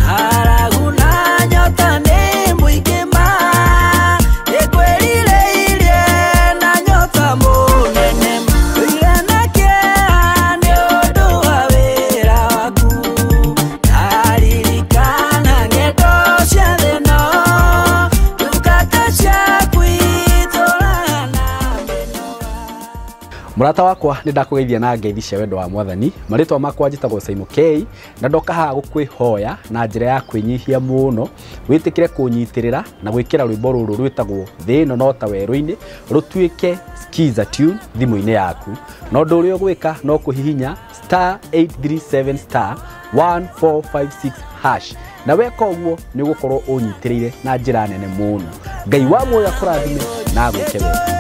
haraguna nyota ni mwingi ma ikwirire irie na nyota munene wira na kia ni undu wa wira waku taririkana ngendo cia thino ndukate ciaku iturana Murata wakwa ni ndakugeithia na ngeithi cia wendo wa Mwathani maritwa makwa njitagwo Saimo K na ndoka haha gukwihoya na njira ya kwinyihia muno witikire kunyitirira na gwikira rwimbo ruru rwitagwo thino no ta weru-ini rutuike skiza tune thimu-ini yaku no ndu uri gwika no kuhihinya *837*1456# na weka uguo ni gukorwo unyitirire na njira nene muno. Ngai wa muoyo akurathime na gwike wega.